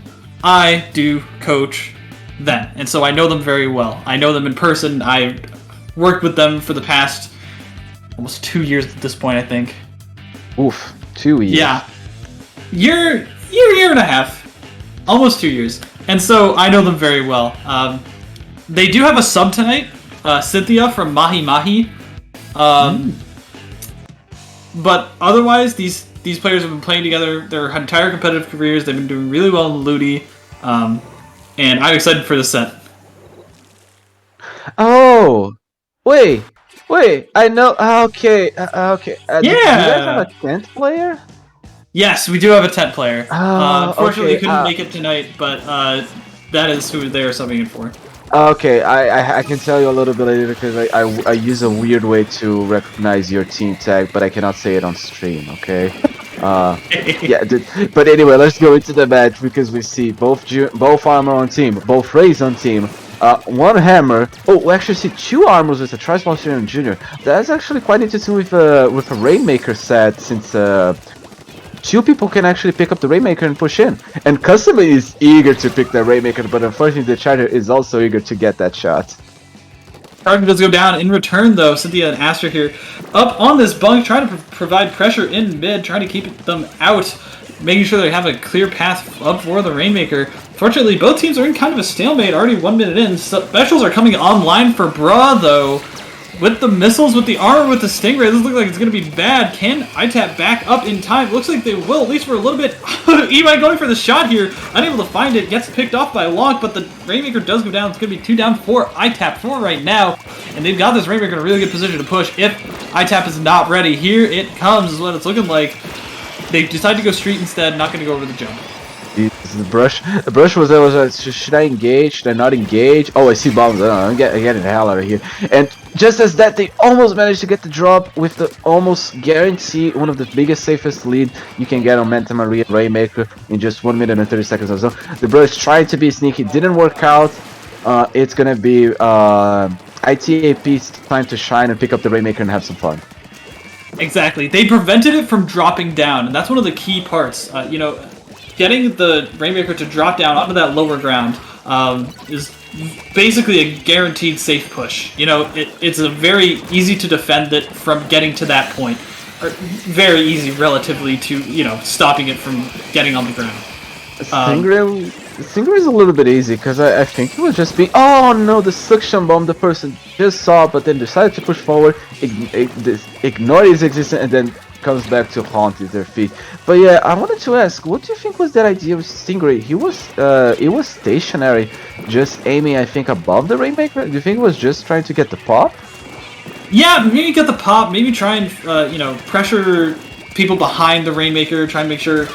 I do coach them. And so I know them very well. I know them in person. I've worked with them for the past almost 2 years at this point, I think. Oof, 2 years. Yeah. Year and a half. Almost 2 years. And so I know them very well. They do have a sub tonight, Cynthia from Mahi Mahi. But otherwise, these players have been playing together their entire competitive careers. They've been doing really well in Ludi. And I'm excited for this set. Oh! Wait, I know. Okay. Yeah! Do you guys have a 10th player? Yes, we do have a 10th player. Unfortunately, okay, couldn't make it tonight, but that is who they are subbing in for. Okay, I can tell you a little bit later because I use a weird way to recognize your team tag, but I cannot say it on stream, okay? But anyway, let's go into the match because we see both armor on team, both rays on team, one hammer. Oh, we actually see two armors with a Tri-Small Syrian Junior. That's actually quite interesting with a Rainmaker set, since two people can actually pick up the Rainmaker and push in. And Custom is eager to pick the Rainmaker, but unfortunately the Charger is also eager to get that shot. Charger does go down. In return, though, Cynthia and Astra here up on this bunk, trying to provide pressure in mid, trying to keep them out, making sure they have a clear path up for the Rainmaker. Fortunately, both teams are in kind of a stalemate, already 1 minute in. Specials are coming online for Bra, though. With the missiles, with the armor, with the Stingray, this looks like it's going to be bad. Can ITAP back up in time? Looks like they will, at least for a little bit. Emi going for the shot here, unable to find it, gets picked off by Lonk, but the Rainmaker does go down. It's going to be 2 down for ITAP for right now, and they've got this Rainmaker in a really good position to push if ITAP is not ready. Here it comes, is what it's looking like. They decide to go street instead, not going to go over the jump. The brush was should I engage? Should I not engage? Oh, I see bombs. I'm getting the hell out of here. And just as that, they almost managed to get the drop with the almost guarantee one of the biggest, safest lead you can get on Manta Maria Rainmaker in just 1 minute and 30 seconds or so. The brush tried to be sneaky, didn't work out. It's gonna be ITAP's time to shine and pick up the Rainmaker and have some fun. Exactly. They prevented it from dropping down, and that's one of the key parts. Getting the Rainmaker to drop down onto that lower ground is basically a guaranteed safe push. It's a very easy to defend it from getting to that point. Or very easy, relatively, to, stopping it from getting on the ground. Stingray is a little bit easy, because I think it was just being... Oh no, the suction bomb the person just saw, but then decided to push forward, ignore his existence, and then comes back to haunt their feet. But yeah, I wanted to ask, what do you think was that idea with Stingray? It was stationary, just aiming, I think, above the Rainmaker. Do you think it was just trying to get the pop? Yeah, maybe get the pop, maybe try and, pressure people behind the Rainmaker, try and make sure,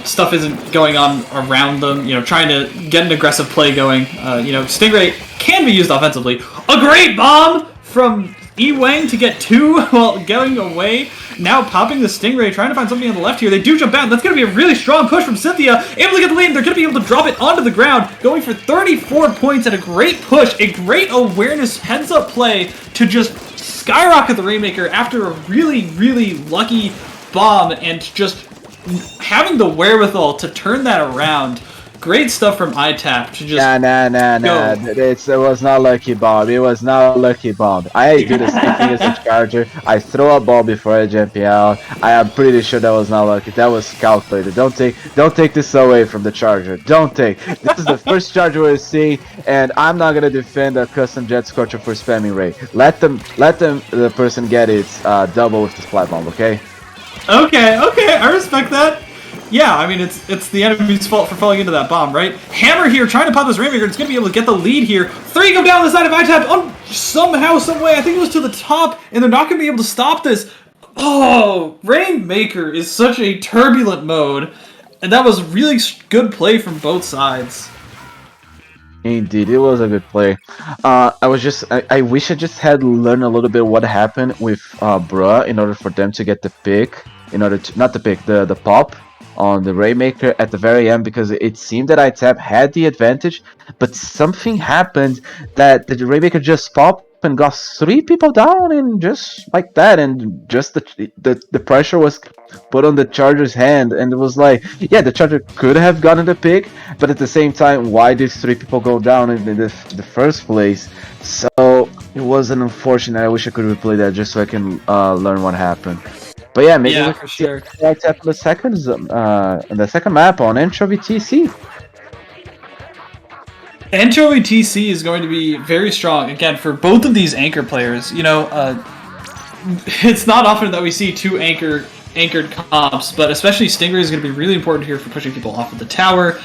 stuff isn't going on around them, trying to get an aggressive play going. Stingray can be used offensively. A great bomb from E-Wang to get 2 while going away. Now popping the Stingray, trying to find something on the left here. They do jump out. That's going to be a really strong push from Cynthia. Able to get the lead. They're going to be able to drop it onto the ground. Going for 34 points and a great push. A great awareness heads-up play to just skyrocket the Rainmaker after a really, really lucky bomb and just having the wherewithal to turn that around. Great stuff from ITAP to just Nah. It was not lucky bomb. It was not lucky bomb. I do the same thing as a charger. I throw a ball before I jump out. I am pretty sure that was not lucky. That was calculated. Don't take this away from the charger. Don't take. This is the first charger we're seeing, and I'm not gonna defend a custom jet scorcher for spamming Ray. Let the person get it double with the splat bomb. Okay. Okay, I respect that. Yeah, I mean, it's the enemy's fault for falling into that bomb, right? Hammer here, trying to pop this Rainmaker. It's going to be able to get the lead here. 3 go down the side of ITAP. Somehow, some way, I think it was to the top, and they're not going to be able to stop this. Oh, Rainmaker is such a turbulent mode, and that was really good play from both sides. Indeed, it was a good play. I wish I just had learned a little bit what happened with Bruh in order for them to get the pick, not the pick, the pop on the Rainmaker at the very end, because it seemed that ITAP had the advantage, but something happened that the Rainmaker just popped and got 3 people down, and just like that, and just the pressure was put on the Charger's hand, and it was like, yeah, the Charger could have gotten the pick, but at the same time, why did 3 people go down in the first place? So it was an unfortunate. I wish I could replay that just so I can learn what happened. But yeah, maybe we for sure. ITAP in the second map on Anchovy TC. Anchovy TC is going to be very strong, again, for both of these anchor players. You know, it's not often that we see 2 anchored comps, but especially Stingray is going to be really important here for pushing people off of the tower.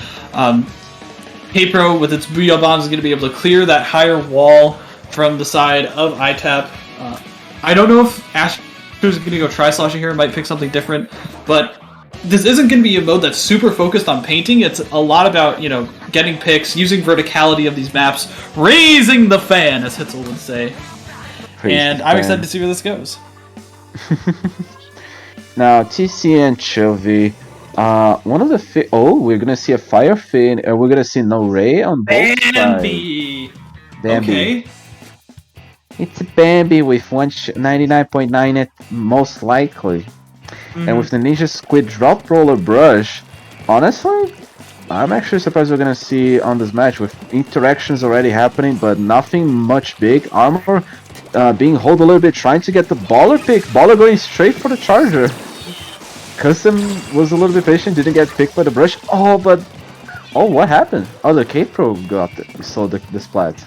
K-Pro, with its Booyah Bombs, is going to be able to clear that higher wall from the side of ITAP. I don't know if Asher's going to go tri-sloshing here, might pick something different, but this isn't going to be a mode that's super focused on painting. It's a lot about, you know, getting picks, using verticality of these maps, raising the fan, as Hitzel would say. And I'm excited to see where this goes. Now, TC Anchovy, one of the we're gonna see a Fire Fin, and we're gonna see no Ray on both Bambi. Bambi. Okay. It's a Bambi with 99.9 at most likely. And with the Ninja Squid Drop Roller Brush, honestly, I'm actually surprised we're gonna see on this match with interactions already happening, but nothing much big. Armor being held a little bit, trying to get the Baller pick. Baller going straight for the Charger. Custom was a little bit patient, didn't get picked by the Brush. Oh, what happened? Oh, the K-Pro got the splat.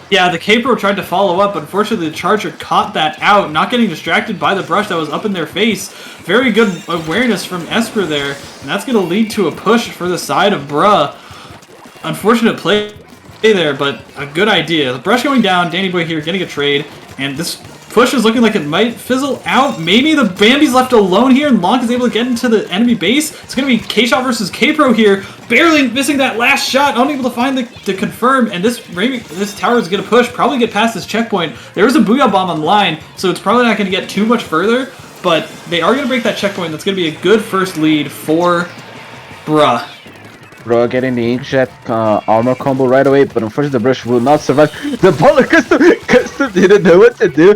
Yeah, the K-Pro tried to follow up, but unfortunately the Charger caught that out, not getting distracted by the brush that was up in their face. Very good awareness from Esper there, and that's going to lead to a push for the side of Bruh. Unfortunate play there, but a good idea. The brush going down, Danny Boy here getting a trade, and this push is looking like it might fizzle out. Maybe the Bambi's left alone here, and Lonk is able to get into the enemy base. It's going to be K-Shot versus K-Pro here, barely missing that last shot, unable to find the confirm, and this tower is going to push, probably get past this checkpoint. There is a Booyah Bomb on the line, so it's probably not going to get too much further, but they are going to break that checkpoint. That's going to be a good first lead for Bruh. Bruh getting the Inkjet armor combo right away, but unfortunately the brush will not survive. The Baller custom didn't know what to do.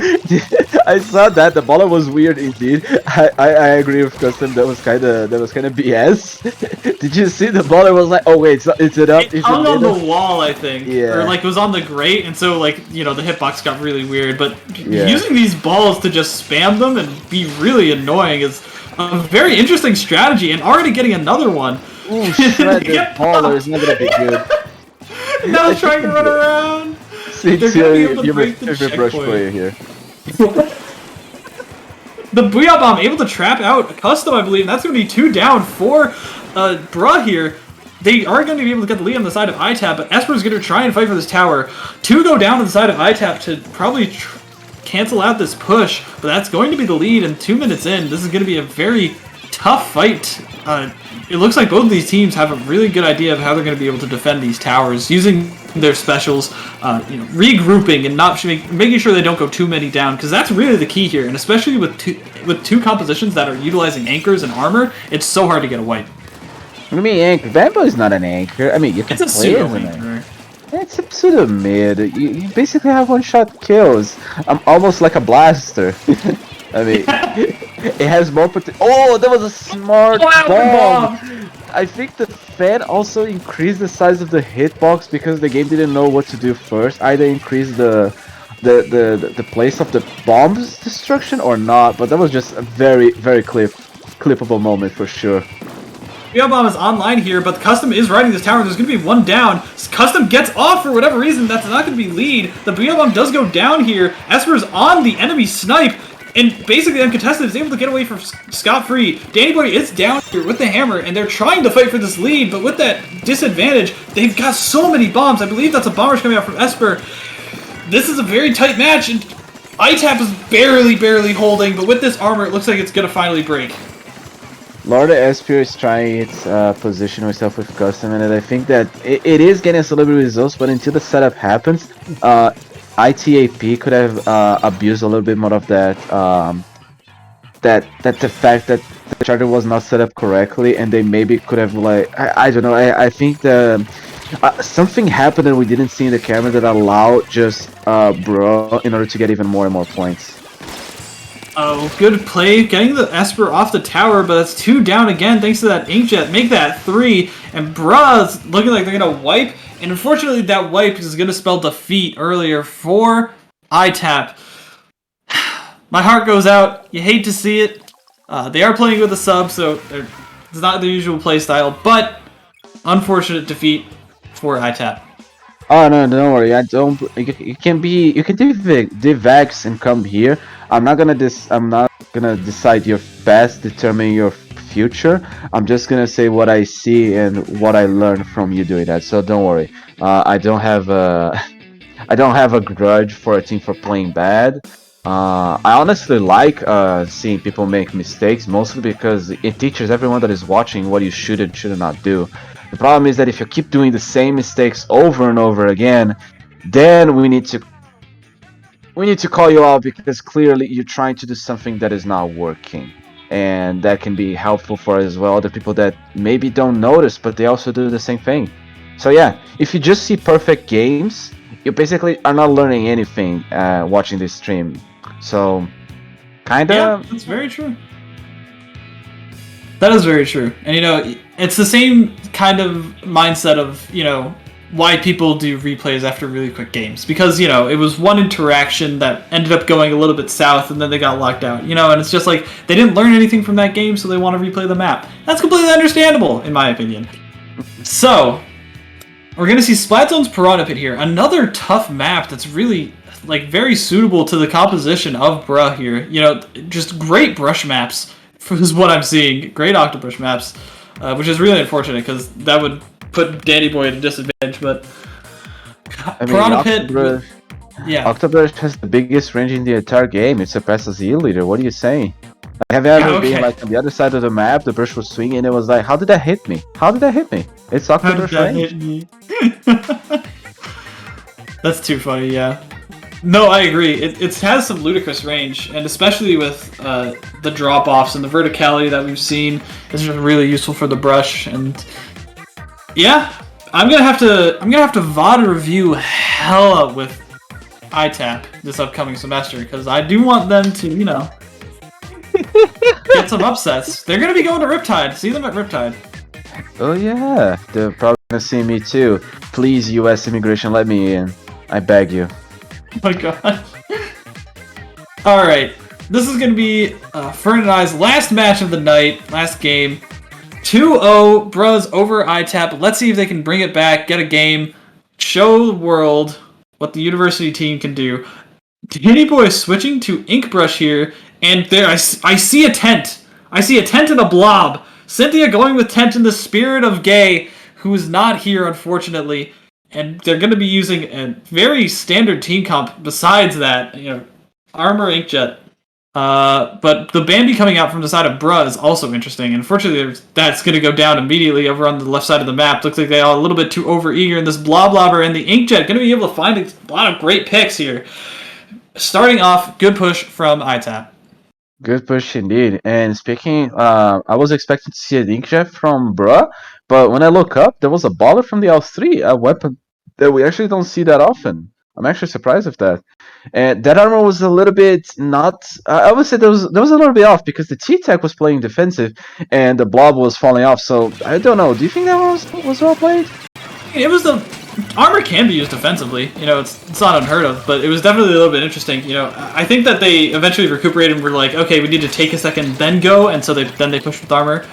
I saw that the Baller was weird indeed. I agree with custom. That was kind of BS. Did you see the Baller was like, oh wait, is it up? It hung on the wall, I think. Yeah. Or like it was on the grate, and so like, you know, the hitbox got really weird. But using these balls to just spam them and be really annoying is a very interesting strategy, and already getting another one. Ooh, shred the Baller is not gonna be good. Now trying to run around. Since you're my favorite brush player here. The Booyah Bomb able to trap out Custom, I believe, and that's going to be 2 down for Bruh here. They are going to be able to get the lead on the side of ITAP, but Esper's going to try and fight for this tower. 2 go down on the side of ITAP to probably cancel out this push, but that's going to be the lead, and 2 minutes in, this is going to be a very tough fight. It looks like both of these teams have a really good idea of how they're going to be able to defend these towers, using their specials, you know, regrouping and not making sure they don't go too many down, because that's really the key here, and especially with two compositions that are utilizing anchors and armor, it's so hard to get a wipe. What do you mean anchor? Vampo is not an anchor. I mean, you can It's a play as pseudo an anchor. anchor. It's a pseudo mid. You basically have one-shot kills. I'm almost like a blaster. I mean, it has more potential. Oh, that was a smart bomb. I think the fan also increased the size of the hitbox because the game didn't know what to do first. Either increase the place of the bomb's destruction or not. But that was just a very clippable moment for sure. WIPEOUT bomb is online here, but Custom is riding this tower. There's going to be one down. Custom gets off for whatever reason. That's not going to be lead. The WIPEOUT bomb does go down here. Esper's on the enemy snipe, and basically Uncontested is able to get away from scot-free. Danny Boy is down here with the hammer, and they're trying to fight for this lead, but with that disadvantage, they've got so many bombs. I believe that's a bomber coming out from Esper. This is a very tight match, and ITAP is barely holding, but with this armor, it looks like it's going to finally break. Lord Esper is trying its position itself with Custom, and I think that it is getting us a little bit of results, but until the setup happens, ITAP could have abused a little bit more of that, the fact that the charter was not set up correctly, and they maybe could have, like, I don't know, I think something happened that we didn't see in the camera that allowed just Bro in order to get even more and more points. Oh, good play, getting the Esper off the tower, but that's 2 down again thanks to that Inkjet. Make that 3, and Bruh's looking like they're going to wipe, and unfortunately that wipe is going to spell defeat earlier for ITAP. My heart goes out, you hate to see it. They are playing with a sub, so it's not their usual play style, but unfortunate defeat for ITAP. Oh no, don't worry. I don't. You can do Vex and come here. I'm not gonna decide your past, determine your future. I'm just gonna say what I see and what I learned from you doing that. So don't worry. I don't have a grudge for a team for playing bad. I honestly like seeing people make mistakes, mostly because it teaches everyone that is watching what you should and should not do. The problem is that if you keep doing the same mistakes over and over again, then we need to call you out because clearly you're trying to do something that is not working. And that can be helpful for as well other people that maybe don't notice, but they also do the same thing. So yeah, if you just see perfect games, you basically are not learning anything watching this stream. So, kinda. Yeah, that's very true. That is very true. And, you know, it's the same kind of mindset of, you know, why people do replays after really quick games. Because, you know, it was one interaction that ended up going a little bit south and then they got locked out. You know, and it's just like, they didn't learn anything from that game, so they want to replay the map. That's completely understandable, in my opinion. So, we're going to see Splatoon's Piranha Pit here. Another tough map that's really, like, very suitable to the composition of Bruh here. You know, just great brush maps. Is what I'm seeing. Great Octobrush maps, which is really unfortunate because that would put Danny Boy at a disadvantage. But Piranha Pit, yeah, Octobrush has the biggest range in the entire game. It surpasses the E-Leader. What are you saying? Like, have you ever been like on the other side of the map? The brush was swinging, and it was like, how did that hit me? How did that hit me? It's Octobrush range. That's too funny. Yeah. No, I agree. It has some ludicrous range, and especially with the drop-offs and the verticality that we've seen, is really useful for the brush. And yeah, I'm gonna have to VOD review hella with ITAP this upcoming semester because I do want them to, you know, get some upsets. They're gonna be going to Riptide. See them at Riptide. Oh yeah, they're probably gonna see me too. Please, U.S. immigration, let me in. I beg you. Oh my god. Alright, this is going to be Fern and I's last match of the night, last game. 2-0, Bros over ITAP. Let's see if they can bring it back, get a game, show the world what the university team can do. Danny Boy is switching to Inkbrush here, and there I see a tent. I see a tent and a blob. Cynthia going with tent in the spirit of Gay, who is not here, unfortunately. And they're going to be using a very standard team comp besides that, you know, Armor Inkjet. But the Bambi coming out from the side of Bruh is also interesting. Unfortunately, that's going to go down immediately over on the left side of the map. Looks like they are a little bit too over-eager in this Bloblobber, and the Inkjet going to be able to find a lot of great picks here. Starting off, good push from ITAP. Good push indeed. And speaking, I was expecting to see an Inkjet from Bruh, but when I look up, there was a baller from the L3, a weapon that we actually don't see that often. I'm actually surprised with that. And that armor was a little bit not. I would say there was a little bit off because the T-Tech was playing defensive and the Blob was falling off. So I don't know. Do you think that was well played? It was the armor can be used defensively. You know, it's not unheard of, but it was definitely a little bit interesting. You know, I think that they eventually recuperated and were like, okay, we need to take a second, then go, and so then they pushed with armor.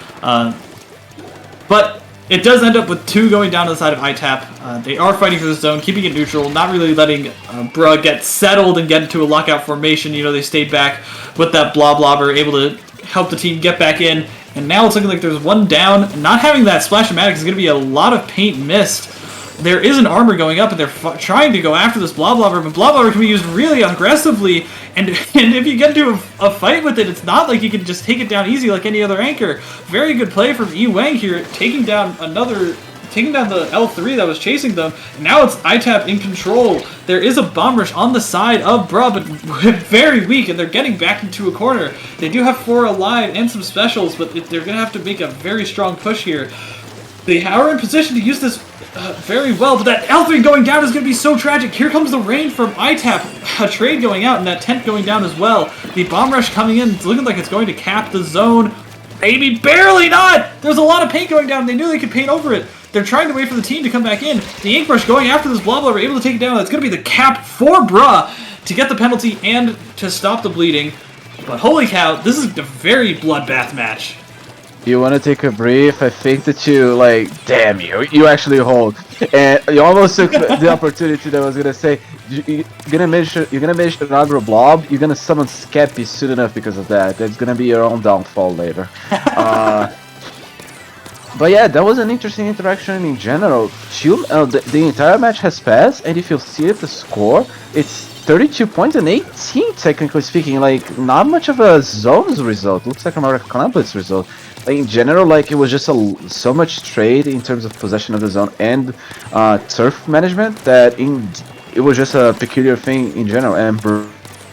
But it does end up with 2 going down to the side of ITAP. They are fighting for the zone, keeping it neutral, not really letting Bruh get settled and get into a lockout formation. You know, they stayed back with that Blobber, able to help the team get back in. And now it's looking like there's 1 down. Not having that Splash-O-Matic is going to be a lot of paint missed. There is an armor going up, and they're trying to go after this Blobber, but Blobber can be used really aggressively, and if you get into a fight with it, it's not like you can just take it down easy like any other anchor. Very good play from Wang here, taking down the L3 that was chasing them. Now it's ITAP in control. There is a bomb rush on the side of Bruh, but very weak, and they're getting back into a corner. They do have 4 alive and some specials, but they're going to have to make a very strong push here. They are in position to use this very well, but that L3 going down is going to be so tragic. Here comes the rain from ITAP. A trade going out and that tent going down as well. The bomb rush coming in. It's looking like it's going to cap the zone. Maybe barely not! There's a lot of paint going down. They knew they could paint over it. They're trying to wait for the team to come back in. The ink rush going after this Blobber, able to take it down. That's going to be the cap for Bruh to get the penalty and to stop the bleeding. But holy cow, this is a very bloodbath match. You want to take a brief? I think that you, damn you actually hold. And you almost took the opportunity that I was going to say, you're going to mention an aggro Blob, you're going to summon Skeppy soon enough because of that. That's going to be your own downfall later. But yeah, that was an interesting interaction in general. The entire match has passed, and if you see the score, it's 32 points and 18, technically speaking. Not much of a zones result. Looks like a more complex result. In general, it was just so much trade in terms of possession of the zone and turf management that it was just a peculiar thing in general. And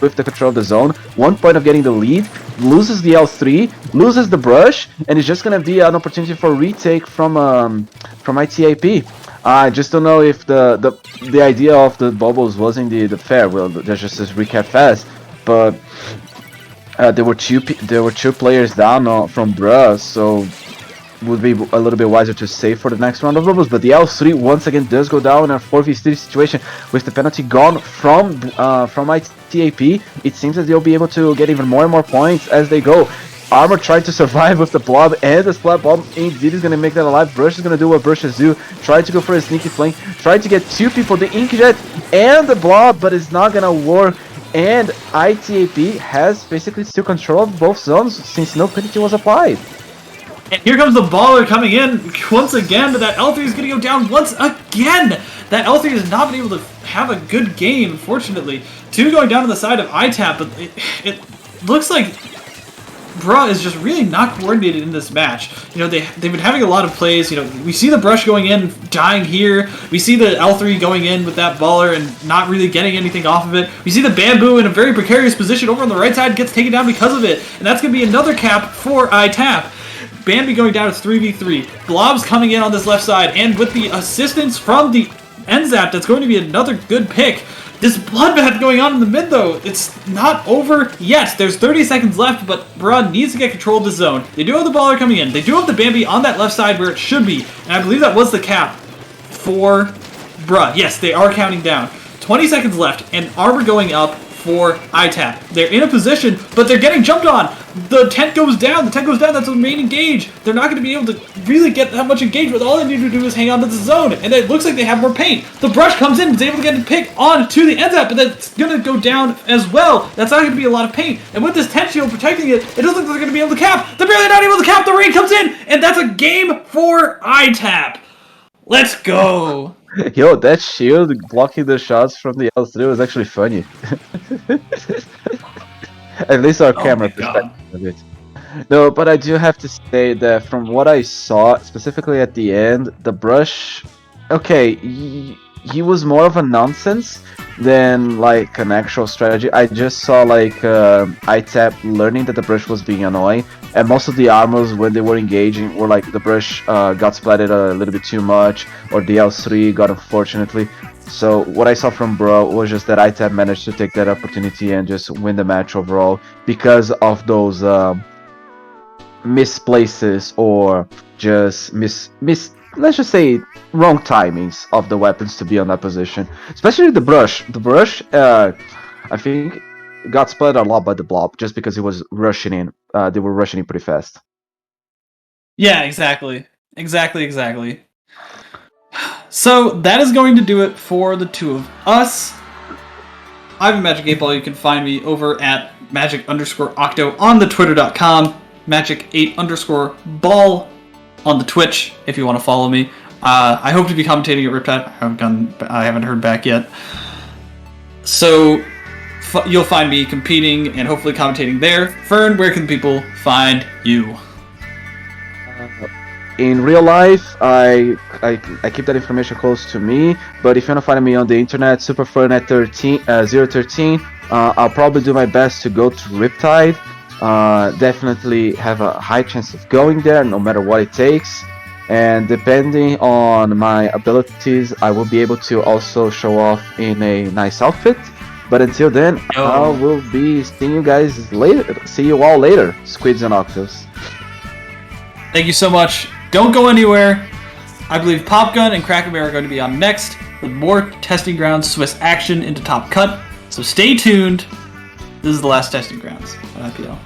with the control of the zone, 1 point of getting the lead, loses the L3, loses the brush, and it's just gonna be an opportunity for retake from ITAP. I just don't know if the idea of the bubbles was in the fair. Well, there's just this recap fast, but there were two players down from Bruh, so would be a little bit wiser to save for the next round of bubbles. But the L3 once again does go down in a 4v3 situation with the penalty gone from ITAP. It seems that they'll be able to get even more and more points as they go. Armor trying to survive with the Blob, and the Splat Bomb indeed is going to make that alive. Brush is going to do what brushes do, try to go for a sneaky flank, try to get 2 people, the Inkjet and the Blob, but it's not going to work. And ITAP has basically still control of both zones since no penalty was applied. And here comes the baller coming in once again, but that L3 is going to go down once again. That L3 has not been able to have a good game, unfortunately. 2 going down to the side of ITAP, but it looks like Bruh is just really not coordinated in this match. You know, they've been having a lot of plays. You know, we see the brush going in, dying here. We see the L3 going in with that baller and not really getting anything off of it. We see the bamboo in a very precarious position over on the right side, gets taken down because of it. And that's going to be another cap for ITAP. Bambi going down to 3v3. Blob's coming in on this left side, and with the assistance from the NZAP, that's going to be another good pick. This bloodbath going on in the mid, though, it's not over yet. There's 30 seconds left, but Bruh needs to get control of the zone. They do have the baller coming in. They do have the Bambi on that left side where it should be, and I believe that was the cap for Bruh. Yes, they are counting down. 20 seconds left, and armor going up for ITAP. They're in a position, but they're getting jumped on. The tent goes down. The tent goes down. That's the main engage. They're not going to be able to really get that much engagement. All they need to do is hang on to the zone, and it looks like they have more paint. The brush comes in, is able to get a pick on to the NZAP, but that's going to go down as well. That's not going to be a lot of paint. And with this tent shield protecting it, it doesn't look like they're going to be able to cap. They're barely not able to cap. The rain comes in, and that's a game for ITAP. Let's go. Yo, that shield blocking the shots from the L3 was actually funny. At least our camera perspective of it. No, but I do have to say that from what I saw, specifically at the end, the brush, okay, he was more of a nonsense than like an actual strategy. I just saw like ITAP learning that the brush was being annoying, and most of the armors when they were engaging were like the brush got splatted a little bit too much, or the L3 got unfortunately. So what I saw from Bro was just that ITAB managed to take that opportunity and just win the match overall because of those misplaces or just let's just say wrong timings of the weapons to be on that position. Especially the brush. The brush, I think, got split a lot by the blob just because it was rushing in. They were rushing in pretty fast. Yeah, exactly. Exactly. So that is going to do it for the two of us. I'm Magic 8-Ball. You can find me over at magic_octo on the twitter.com, magic8_ball on the Twitch if you want to follow me. I hope to be commentating at WIPEOUT. I haven't heard back yet. So you'll find me competing and hopefully commentating there. Fern, where can people find you? In real life, I keep that information close to me. But if you want to find me on the internet, superfern@013, I'll probably do my best to go to Riptide. Definitely have a high chance of going there, no matter what it takes. And depending on my abilities, I will be able to also show off in a nice outfit. But until then, I will be seeing you guys later. See you all later, Squids and Octos. Thank you so much. Don't go anywhere. I believe Popgun and Crackamere are going to be on next with more Testing Grounds Swiss action into Top Cut. So stay tuned. This is the last Testing Grounds on IPL.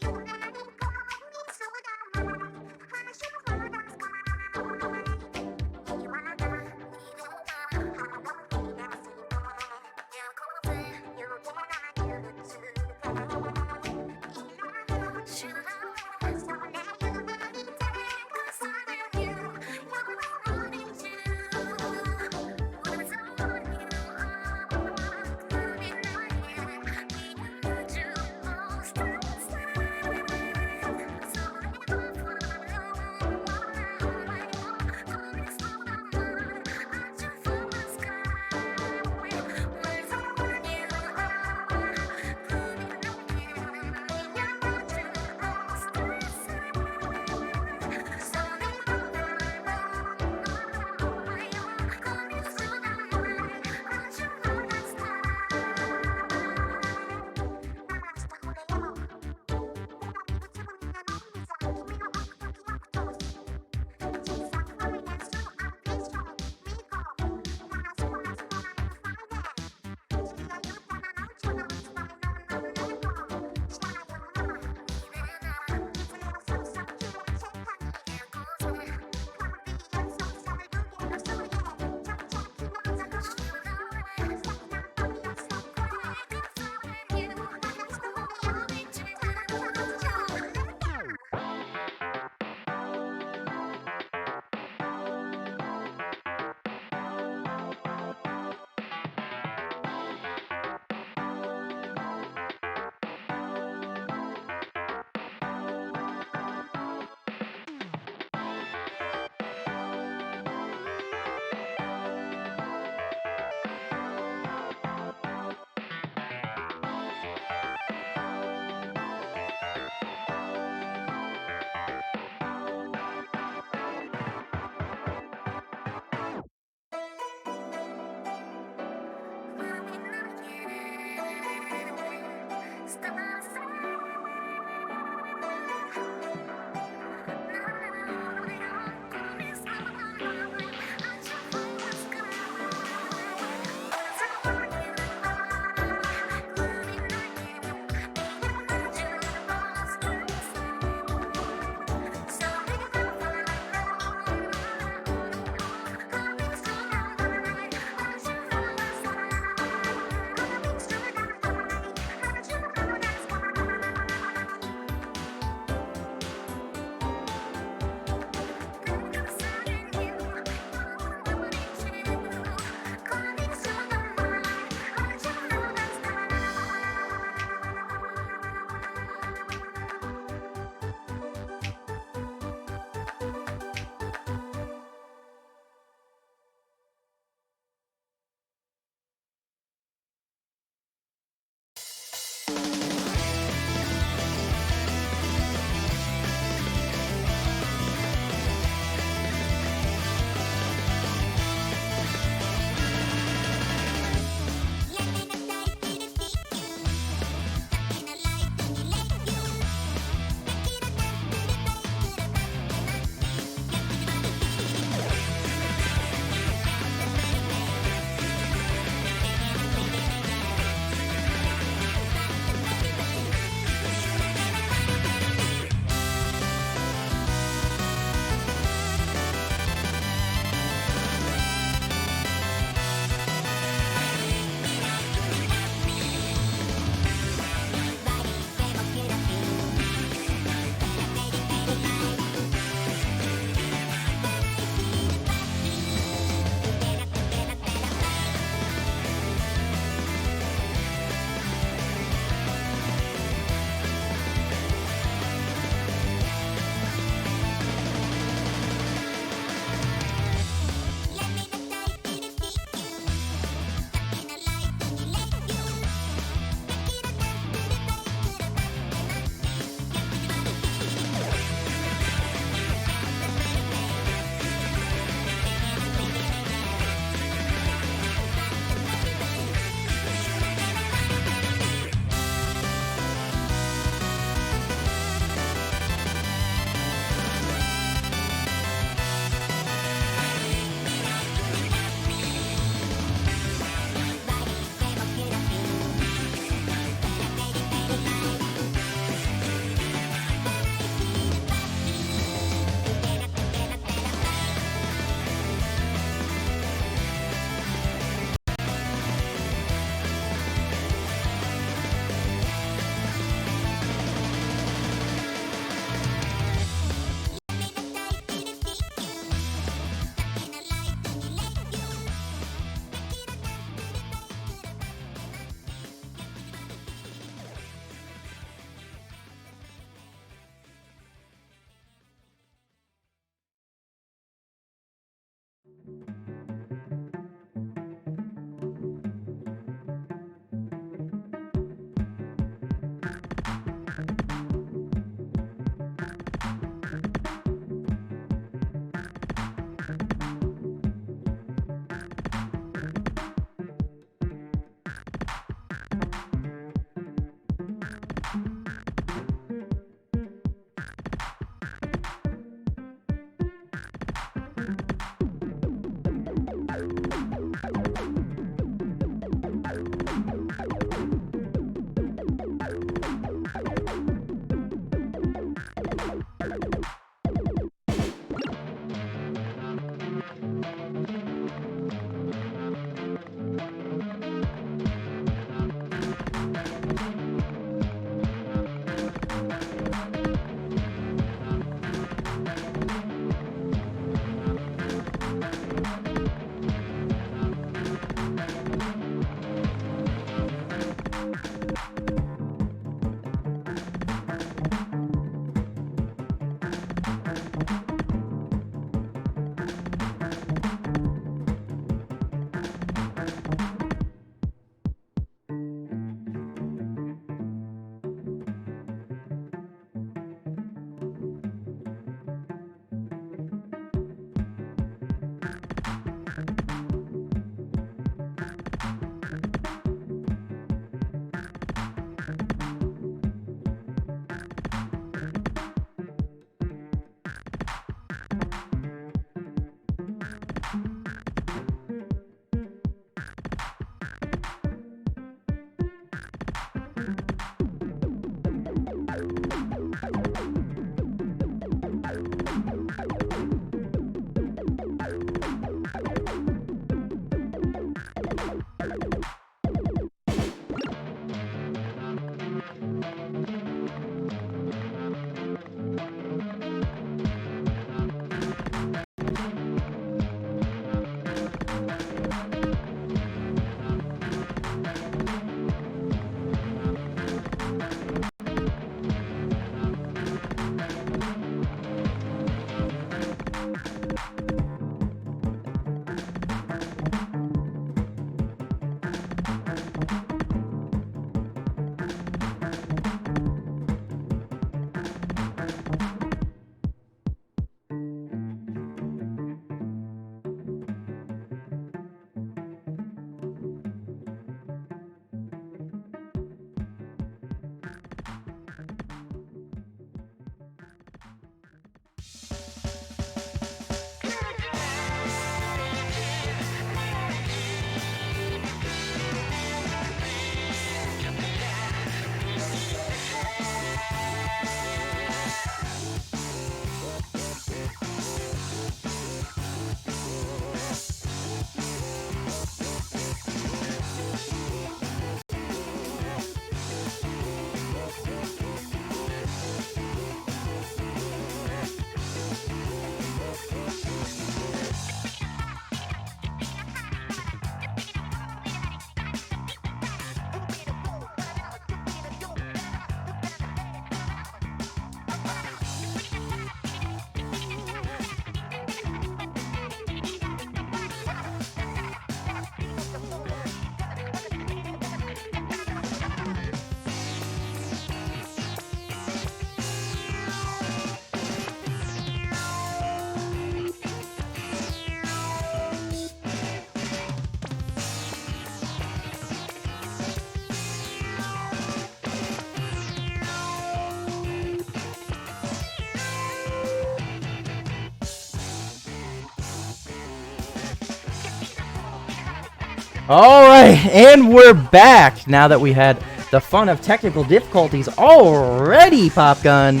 All right, and we're back now that we had the fun of technical difficulties already, Popgun.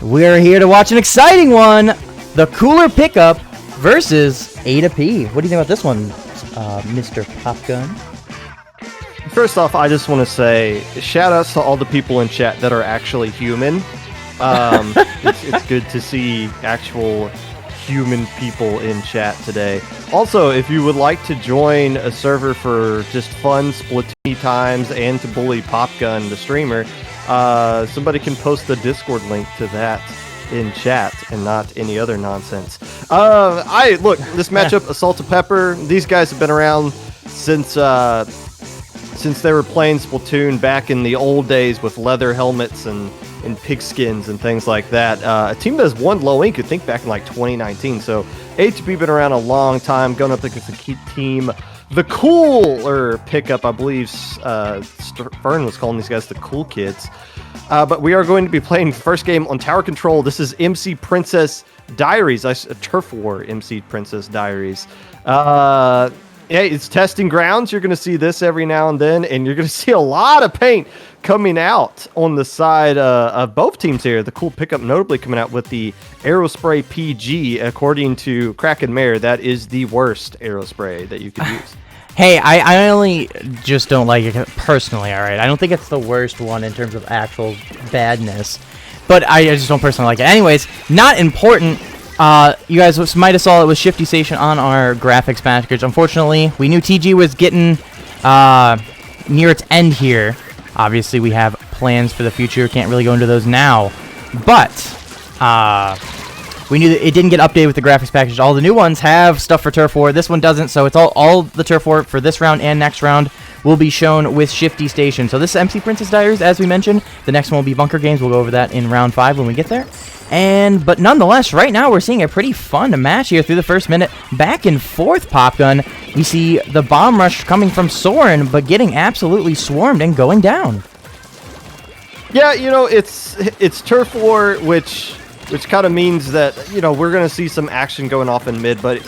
We're here to watch an exciting one, the Cooler Pickup versus A to P. What do you think about this one, Mr. Popgun? First off, I just want to say shout outs to all the people in chat that are actually human. It's good to see actual human people in chat today. Also, if you would like to join a server for just fun Splatoon times and to bully Popgun, the streamer, somebody can post the Discord link to that in chat and not any other nonsense. Look, this matchup, Assault to Pepper, these guys have been around since they were playing Splatoon back in the old days with leather helmets and pigskins and things like that. A team that has won low ink, I think, back in like 2019. So A2P been around a long time, going up against the key team. The Cooler Pickup, I believe Fern was calling these guys the Cool Kids. But we are going to be playing first game on Tower Control. This is MC Princess Diaries, Turf War MC Princess Diaries. Yeah, it's testing grounds. You're going to see this every now and then, and you're going to see a lot of paint coming out on the side of both teams here. The Cool Pickup notably coming out with the Aerospray PG. According to Kraken Mayor, that is the worst Aerospray that you could use. Hey, I only just don't like it personally, all right? I don't think it's the worst one in terms of actual badness, but I just don't personally like it. Anyways, not important. You guys might have saw it was Shifty Station on our graphics package. Unfortunately, we knew TG was getting near its end here. Obviously, we have plans for the future. Can't really go into those now. But we knew that it didn't get updated with the graphics package. All the new ones have stuff for Turf War. This one doesn't, so it's all the Turf War for this round and next round will be shown with Shifty Station. So this is MC Princess Diaries, as we mentioned. The next one will be Bunker Games. We'll go over that in round 5 when we get there. But nonetheless, right now we're seeing a pretty fun match here through the first minute. Back and forth, Popgun. We see the bomb rush coming from Soren, but getting absolutely swarmed and going down. Yeah, it's Turf War, which kind of means that, we're going to see some action going off in mid, but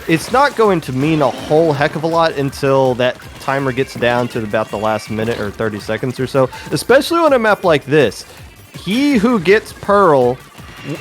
it's not going to mean a whole heck of a lot until that timer gets down to about the last minute or 30 seconds or so, especially on a map like this. He who gets Pearl,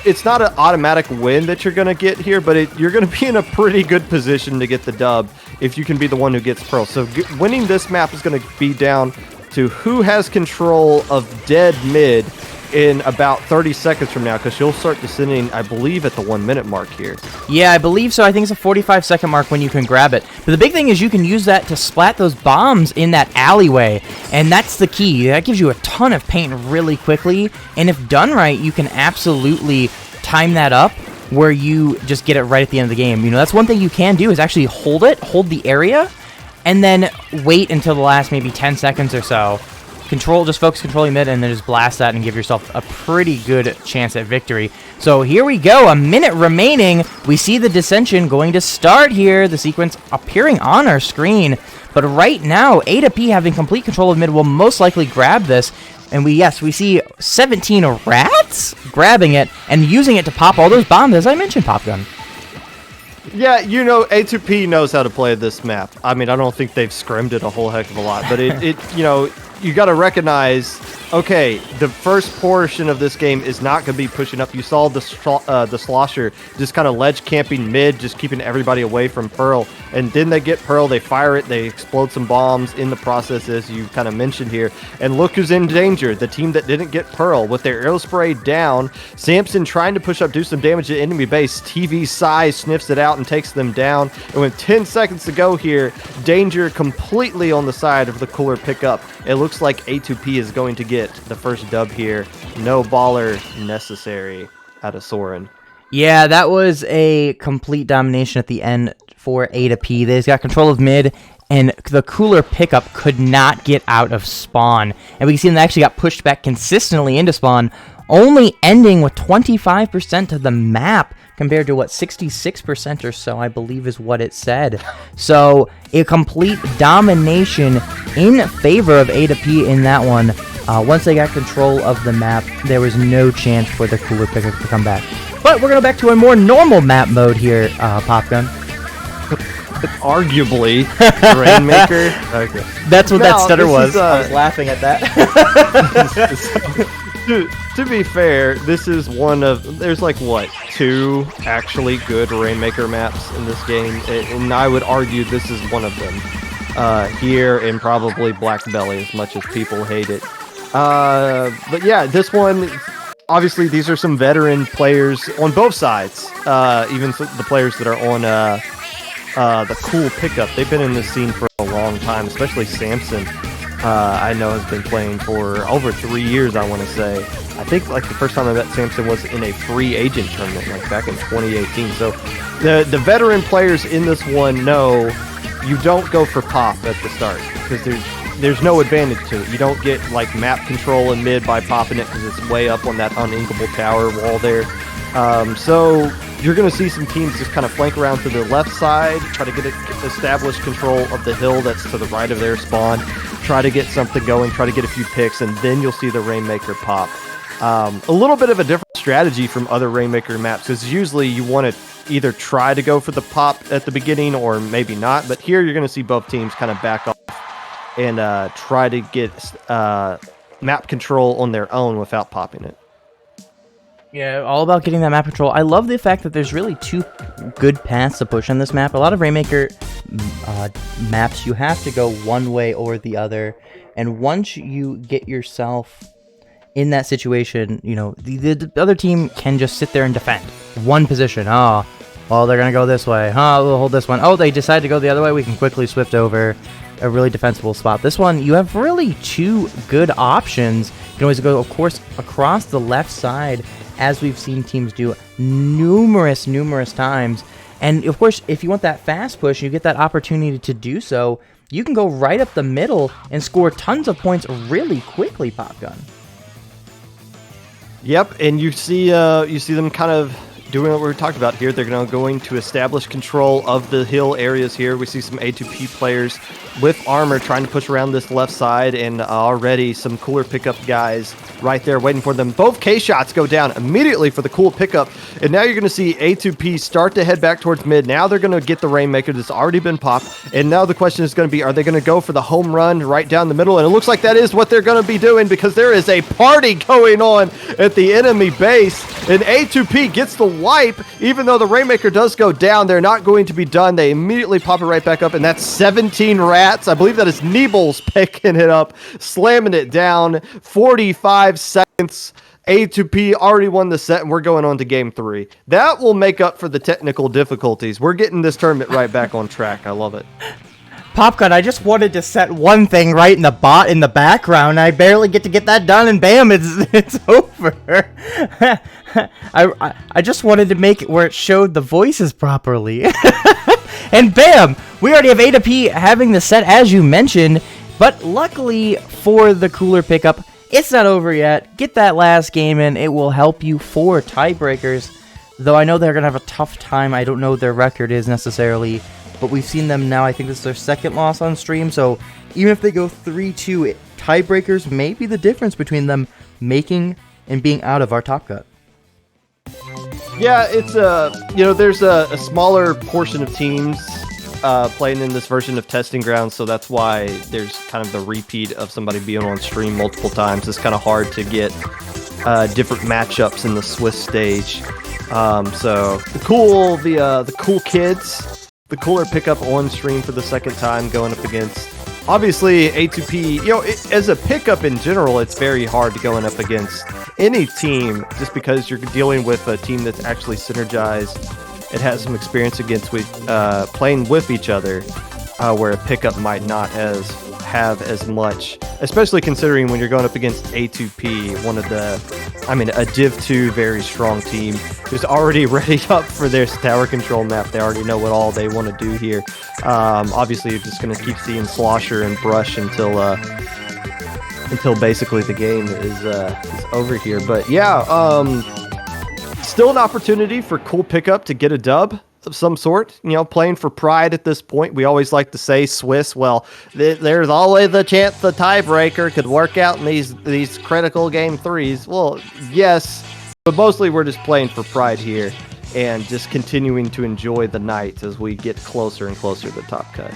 it's not an automatic win that you're going to get here, but you're going to be in a pretty good position to get the dub if you can be the one who gets Pearl. So winning this map is going to be down to who has control of dead mid in about 30 seconds from now, because you'll start descending, I believe, at the 1 minute mark here. Yeah, I believe so. I think it's a 45-second mark when you can grab it. But the big thing is you can use that to splat those bombs in that alleyway, and that's the key. That gives you a ton of paint really quickly, and if done right, you can absolutely time that up where you just get it right at the end of the game. That's one thing you can do is actually hold the area, and then wait until the last maybe 10 seconds or so. Just focus controlling mid and then just blast that and give yourself a pretty good chance at victory. So here we go, a minute remaining. We see the dissension going to start here, the sequence appearing on our screen. But right now, A to P having complete control of mid will most likely grab this. And we see 17 rats grabbing it and using it to pop all those bombs, as I mentioned, Popgun. Yeah, A2P knows how to play this map. I mean, I don't think they've scrimmed it a whole heck of a lot, but you got to recognize, okay, the first portion of this game is not going to be pushing up. You saw the Slosher just kind of ledge camping mid, just keeping everybody away from Pearl. And then they get Pearl, they fire it, they explode some bombs in the process, as you kind of mentioned here. And look who's in danger, the team that didn't get Pearl with their Aerospray down. Samson trying to push up, do some damage to enemy base. TV Sai sniffs it out and takes them down. And with 10 seconds to go here, danger completely on the side of the Cooler Pickup. It looks like A2P is going to get the first dub here. No baller necessary out of Soren. Yeah, that was a complete domination at the end for A to P. They've got control of mid, and the Cooler Pickup could not get out of spawn. And we can see them actually got pushed back consistently into spawn, only ending with 25% of the map compared to, 66% or so, I believe is what it said. So, a complete domination in favor of A to P in that one. Once they got control of the map, there was no chance for the Cooler Pickup to come back. But we're going to go back to a more normal map mode here, Popgun. arguably Rainmaker. Okay. That's what that Now, stutter this was. is, I was laughing at that. to be fair, this is one of there's like what 2 actually good Rainmaker maps in this game, and I would argue this is one of them. Here and probably Black Belly, as much as people hate it. But yeah, this one. Obviously, these are some veteran players on both sides. Even the players that are on the cool pickup. They've been in this scene for a long time, especially Samson. I know has been playing for over 3 years, I want to say. I think like the first time I met Samson was in a free agent tournament, like back in 2018. So the veteran players in this one know you don't go for pop at the start because there's no advantage to it. You don't get like map control in mid by popping it because it's way up on that uninkable tower wall there. So you're going to see some teams just kind of flank around to the left side, try to get established control of the hill that's to the right of their spawn, try to get something going, try to get a few picks, and then you'll see the Rainmaker pop. A little bit of a different strategy from other Rainmaker maps because usually you want to either try to go for the pop at the beginning or maybe not, but here you're going to see both teams kind of back off and try to get map control on their own without popping it. Yeah, all about getting that map control. I love the fact that there's really 2 good paths to push on this map. A lot of Rainmaker maps, you have to go one way or the other. And once you get yourself in that situation, you know, the other team can just sit there and defend one position. Oh, well, they're going to go this way. Oh, we'll hold this one. Oh, they decide to go the other way. We can quickly swift over a really defensible spot. This one, you have really 2 good options. You can always go, of course, across the left side, as we've seen teams do numerous times. And, of course, if you want that fast push, you get that opportunity to do so, you can go right up the middle and score tons of points really quickly, Popgun. Yep, and you see them kind of doing what we talked about here. They're going to establish control of the hill areas here. We see some A2P players with armor trying to push around this left side, and already some cooler pickup guys right there waiting for them. Both K-shots go down immediately for the cool pickup, and now you're going to see A2P start to head back towards mid. Now they're going to get the Rainmaker that's already been popped, and now the question is going to be, are they going to go for the home run right down the middle? And it looks like that is what they're going to be doing because there is a party going on at the enemy base, and A2P gets the wipe. Even though the Rainmaker does go down, they're not going to be done. They immediately pop it right back up, and that's 17 rats. I believe that is Neebles picking it up, slamming it down. 45 seconds. A2P already won the set, and we're going on to game 3. That will make up for the technical difficulties. We're getting this tournament right back on track. I love it. Popgun, I just wanted to set one thing right in the bot in the background. I barely get to get that done, and bam, it's over. I just wanted to make it where it showed the voices properly. And bam, we already have A to P having the set as you mentioned, but luckily for the cooler pickup, it's not over yet. Get that last game in. It will help you for tiebreakers, though I know they're going to have a tough time. I don't know what their record is necessarily, but we've seen them now. I think this is their second loss on stream, so even if they go 3-2, tiebreakers may be the difference between them making and being out of our top cut. Yeah, it's there's a smaller portion of teams playing in this version of Testing Grounds, so that's why there's kind of the repeat of somebody being on stream multiple times. It's kind of hard to get different matchups in the Swiss stage. So the cool kids, the cooler pickup on stream for the second time going up against. Obviously, A2P, as a pickup in general, it's very hard to going up against any team just because you're dealing with a team that's actually synergized. It has some experience against playing with each other, where a pickup might not have as much, especially considering when you're going up against A2P, a Div 2 very strong team who's already ready up for their tower control map. They already know what all they want to do here. Obviously, you're just going to keep seeing Slosher and Brush until basically the game is over here. But yeah, still an opportunity for cool pickup to get a dub of some sort, playing for pride at this point. We always like to say Swiss, well, there's always the chance the tiebreaker could work out in these critical game 3s. Well, yes, but mostly we're just playing for pride here. and just continuing to enjoy the night as we get closer and closer to the top cut.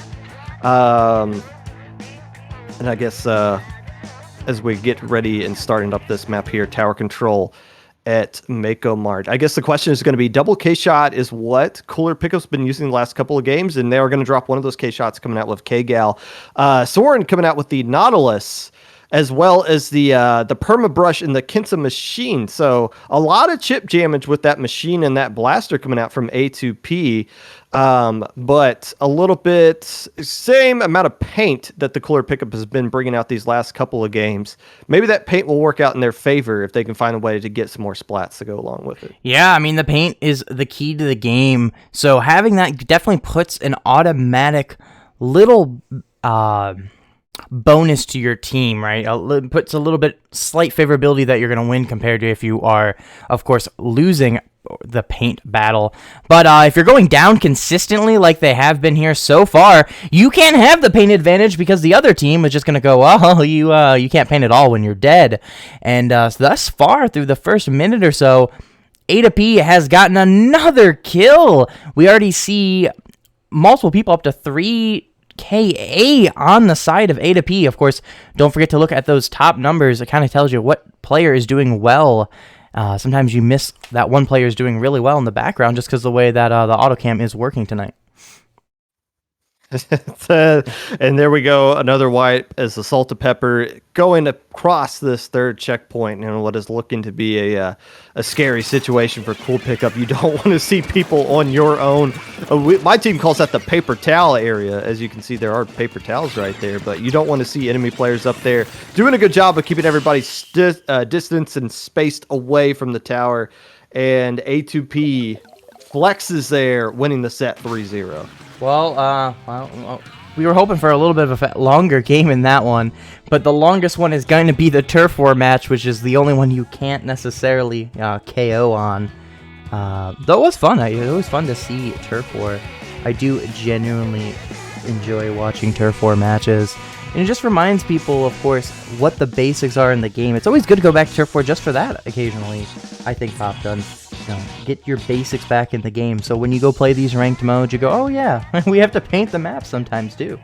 And I guess as we get ready and starting up this map here, tower control at Mako Mart. I guess the question is going to be double K-Shot is what Cooler Pickup's been using the last couple of games, and they are going to drop one of those K-Shots coming out with K-Gal. Soren coming out with the Nautilus, as well as the Permabrush and the Kinsa machine. So a lot of chip damage with that machine and that blaster coming out from A2P. But a little bit same amount of paint that the Cooler Pickup has been bringing out these last couple of games. Maybe that paint will work out in their favor if they can find a way to get some more splats to go along with it. Yeah, I mean, the paint is the key to the game. So having that definitely puts an automatic little bonus to your team, right? Puts a little bit slight favorability that you're going to win compared to if you are, of course, losing the paint battle. But if you're going down consistently like they have been here so far, you can't have the paint advantage because the other team is just going to go, well, you can't paint at all when you're dead. And thus far, through the first minute or so, A2P has gotten another kill. We already see multiple people, up to 3 KA on the side of A2P. Of course, don't forget to look at those top numbers. It kind of tells you what player is doing well. Sometimes you miss that one player is doing really well in the background just because the way that the autocam is working tonight. And there we go, another wipe as the Salt of Pepper going across this third checkpoint in what is looking to be a scary situation for Cool Pickup. You don't want to see people on your own. My team calls that the paper towel area. As you can see, there are paper towels right there, but you don't want to see enemy players up there doing a good job of keeping everybody distance and spaced away from the tower. And A2P flexes there, winning the set 3-0. Well, we were hoping for a little bit of a longer game in that one, but the longest one is going to be the Turf War match, which is the only one you can't necessarily KO on. Though it was fun. It was fun to see Turf War. I do genuinely enjoy watching Turf War matches. And it just reminds people, of course, what the basics are in the game. It's always good to go back to Turf War just for that occasionally, I think, Pop Done. Get your basics back in the game. So when you go play these ranked modes, you go, oh yeah, we have to paint the map sometimes too.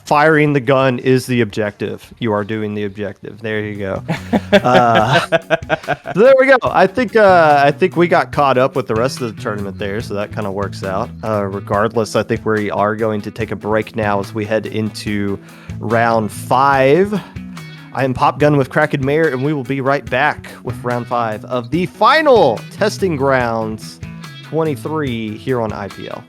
Firing the gun is the objective. You are doing the objective. There you go. So there we go. I think we got caught up with the rest of the tournament there, so that kind of works out. Regardless, I think we are going to take a break now as we head into round 5. I am Pop Gun with Kraken Mayor, and we will be right back with round 5 of the final Testing Grounds 23 here on IPL.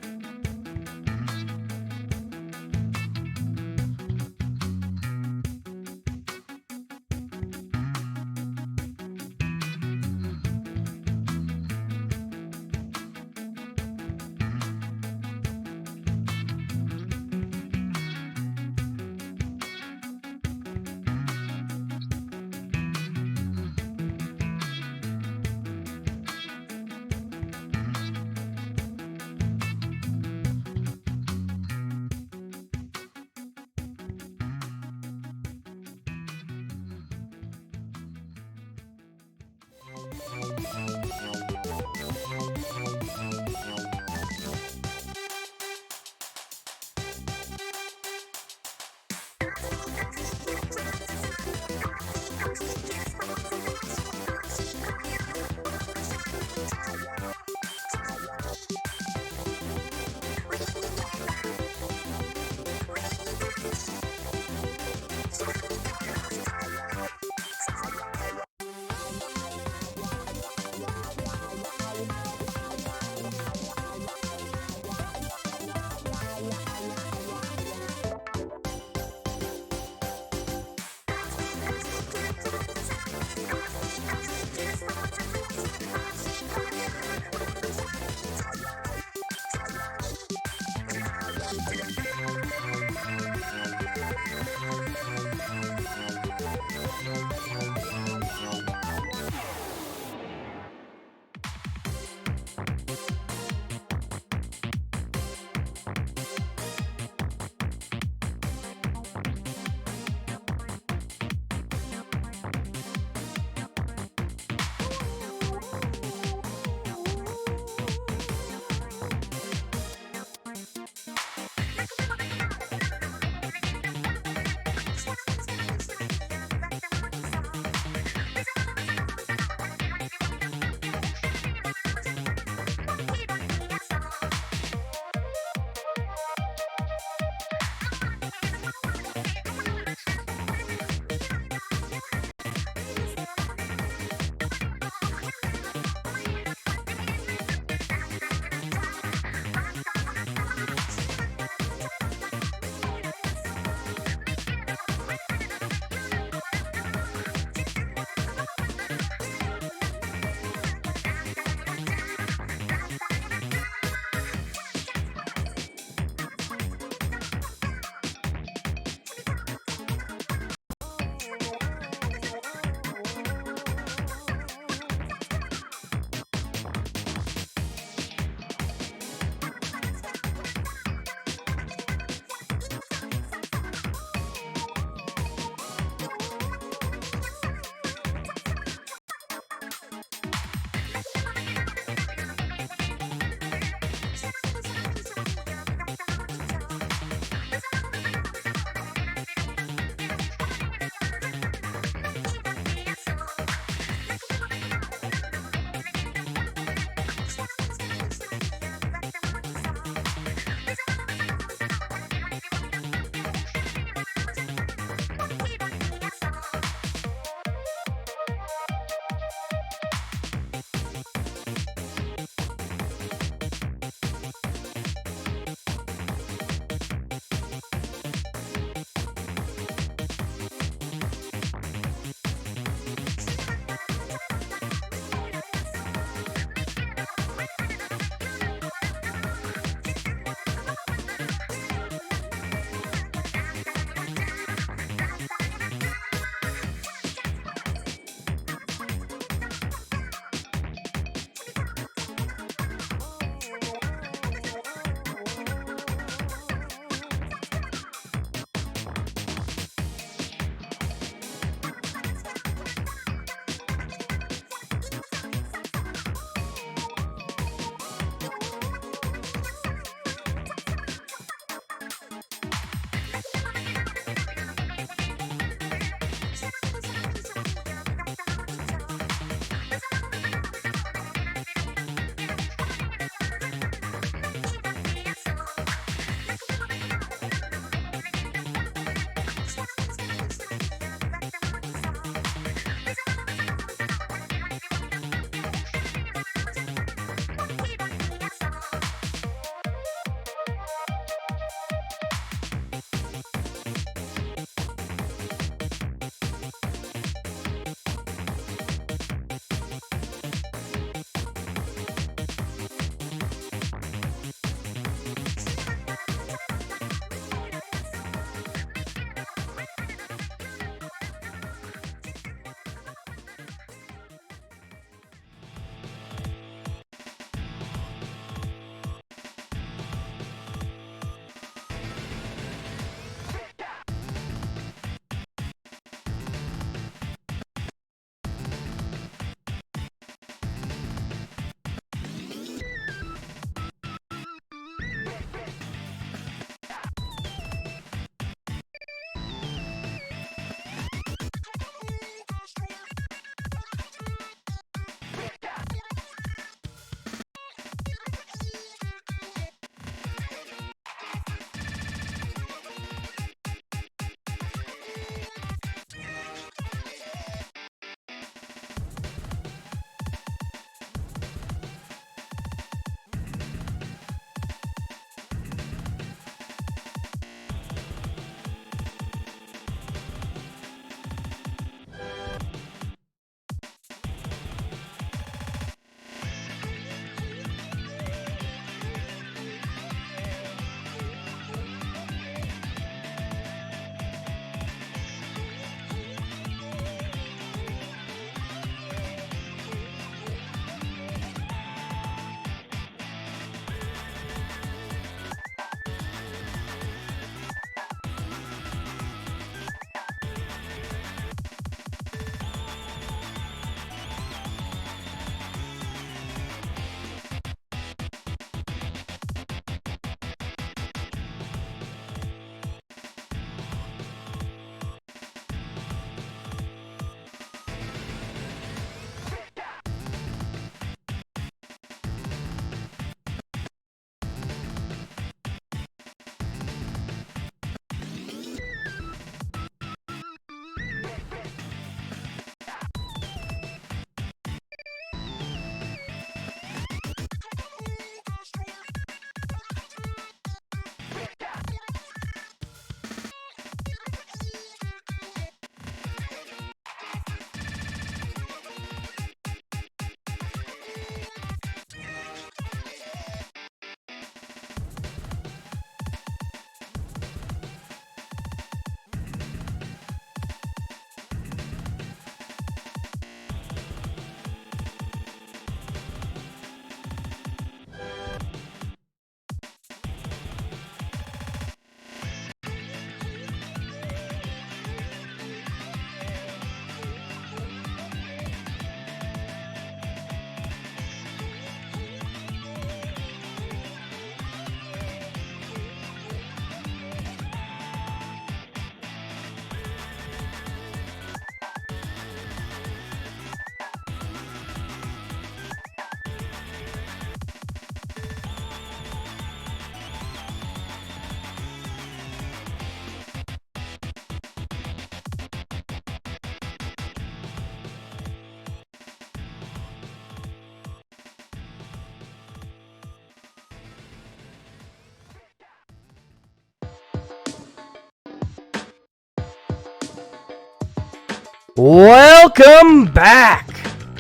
Welcome back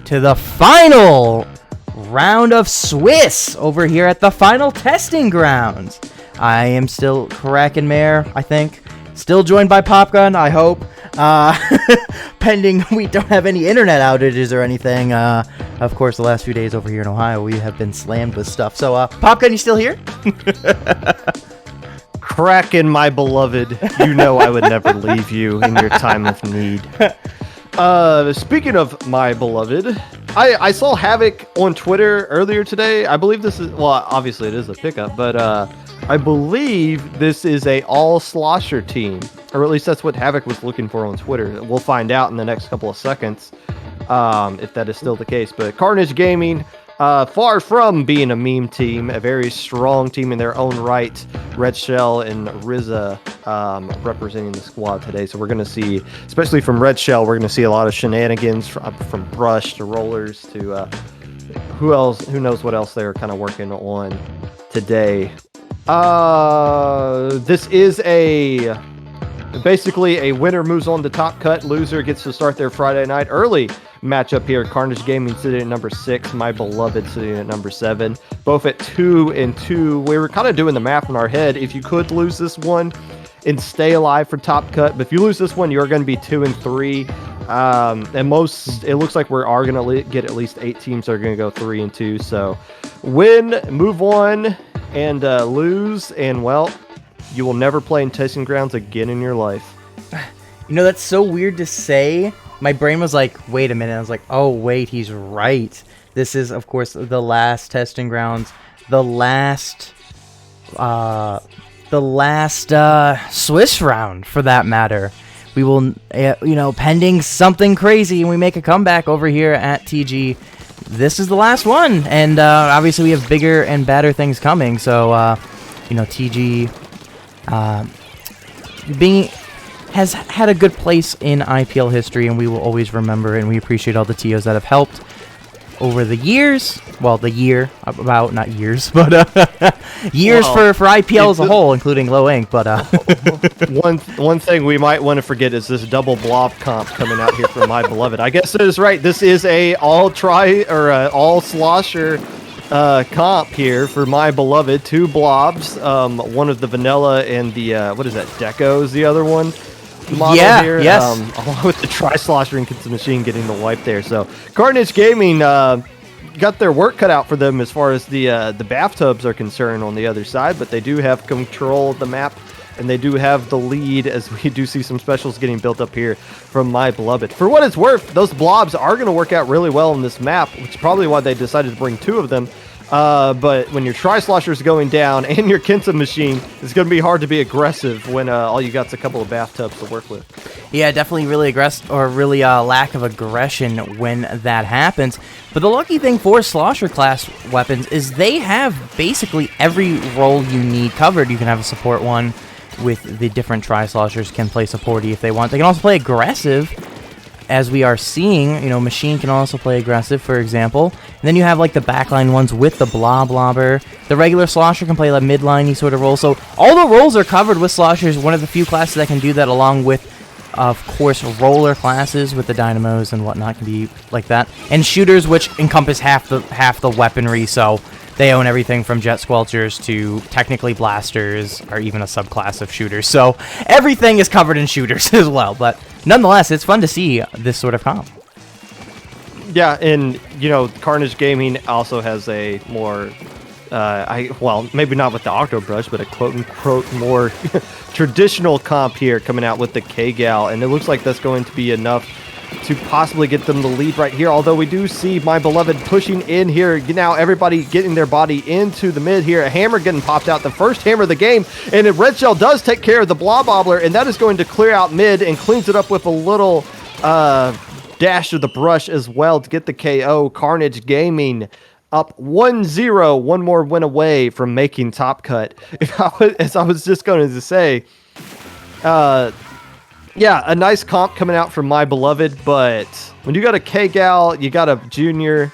to the final round of Swiss over here at the final testing grounds. I am still Kraken Mayor, I think. Still joined by Popgun, I hope. Pending we don't have any internet outages or anything. Of course, the last few days over here in Ohio, we have been slammed with stuff. So, Popgun, you still here? Kraken, my beloved, you know I would never leave you in your time of need. Speaking of my beloved, I saw Havoc on Twitter earlier today. I believe this is, well, obviously it is a pickup, but I believe this is a all-slosher team, or at least that's what Havoc was looking for on Twitter. We'll find out in the next couple of seconds if that is still the case. But Carnage Gaming, far from being a meme team, a very strong team in their own right. Red Shell and Rizza representing the squad today. So we're going to see, especially from Red Shell, we're going to see a lot of shenanigans from Brush to Rollers to who knows what else they're kind of working on today. This is basically a winner moves on to top cut, loser gets to start their Friday night early matchup here. Carnage Gaming sitting at number 6, my beloved sitting at number 7, both at 2-2. We were kind of doing the math in our head. If you could lose this one and stay alive for top cut, but if you lose this one, you're going to be 2-3. And it looks like we are going to get at least 8 teams that are going to go 3-2. So win, move on, and lose, and well, you will never play in testing grounds again in your life. You know, that's so weird to say. My brain was like, wait a minute. I was like, oh, wait, he's right. This is, of course, the last testing grounds. The last Swiss round, for that matter. We will, pending something crazy, and we make a comeback over here at TG. This is the last one. And obviously, we have bigger and badder things coming. So, TG has had a good place in IPL history, and we will always remember, and we appreciate all the TOs that have helped over the years. Well, the year, about, not years, but years for IPL as a whole, including Low Ink. But one thing we might want to forget is this double blob comp coming out here from my beloved. I guess it is right. This is a all slosher comp here for my beloved. 2 blobs, one of the vanilla and the what is that, Deco is the other one model here. Yes. Along with the tri-slosher and the machine getting the wipe there. So Carnage Gaming got their work cut out for them as far as the bathtubs are concerned on the other side, but they do have control of the map, and they do have the lead, as we do see some specials getting built up here from my beloved. For what it's worth, those blobs are going to work out really well in this map, which is probably why they decided to bring 2 of them. But when your tri-slosher is going down and your Kenta machine, it's going to be hard to be aggressive when all you got is a couple of bathtubs to work with. Yeah, definitely really aggressive, or really lack of aggression when that happens. But the lucky thing for Slosher class weapons is they have basically every role you need covered. You can have a support one with the different tri-sloshers, can play supporty if they want. They can also play aggressive, as we are seeing. Machine can also play aggressive, for example. And then you have like the backline ones with the blobber. The regular slosher can play like midline-y sort of role. So all the roles are covered with sloshers. One of the few classes that can do that, along with, of course, roller classes with the dynamos and whatnot, can be like that. And shooters, which encompass half the weaponry. So they own everything from jet squelchers to technically blasters, or even a subclass of shooters. So everything is covered in shooters as well. But nonetheless, it's fun to see this sort of comp. Yeah, and Carnage Gaming also has a more, maybe not with the Octo Brush, but a quote-unquote more traditional comp here coming out with the K-Gal, and it looks like that's going to be enough to possibly get them the lead right here. Although we do see my beloved pushing in here. Now everybody getting their body into the mid here. A hammer getting popped out, the first hammer of the game, and Red Shell does take care of the Blobobbler, and that is going to clear out mid and cleans it up with a little dash of the brush as well to get the KO. Carnage Gaming up 1-0, one more win away from making top cut. As I was just going to say, yeah, a nice comp coming out from my beloved, but when you got a K-Gal, you got a junior,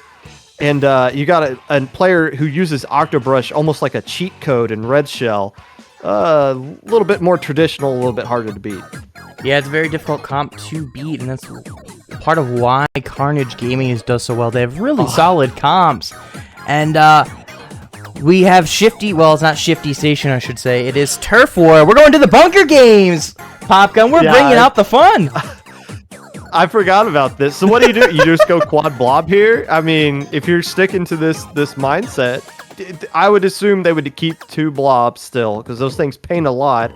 and you got a player who uses Octobrush almost like a cheat code in Red Shell, a little bit more traditional, a little bit harder to beat. Yeah, it's a very difficult comp to beat, and that's part of why Carnage Gaming does so well. They have really solid comps. And we have Shifty, well, it's not Shifty Station, I should say. It is Turf War. We're going to the bunker games, Popgun. We're bringing out the fun. I forgot about this. So what do? You just go quad blob here? I mean, if you're sticking to this mindset, I would assume they would keep 2 blobs still, because those things paint a lot.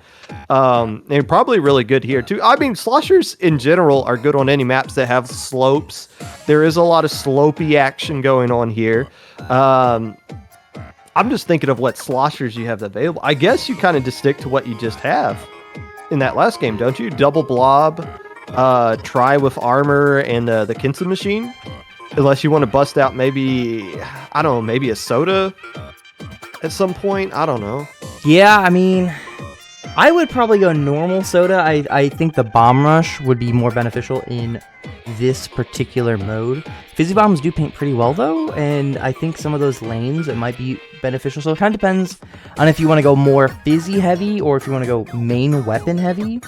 They're probably really good here too. I mean, sloshers in general are good on any maps that have slopes. There is a lot of slopey action going on here. I'm just thinking of what sloshers you have available. I guess you kind of just stick to what you just have in that last game, don't you? Double blob, try with armor and the Kinsa machine. Unless you want to bust out maybe, I don't know, maybe a soda at some point. I don't know. Yeah, I mean, I would probably go normal soda. I think the bomb rush would be more beneficial in this particular mode. Fizzy bombs do paint pretty well though, and I think some of those lanes it might be beneficial. So it kind of depends on if you want to go more fizzy heavy or if you want to go main weapon heavy.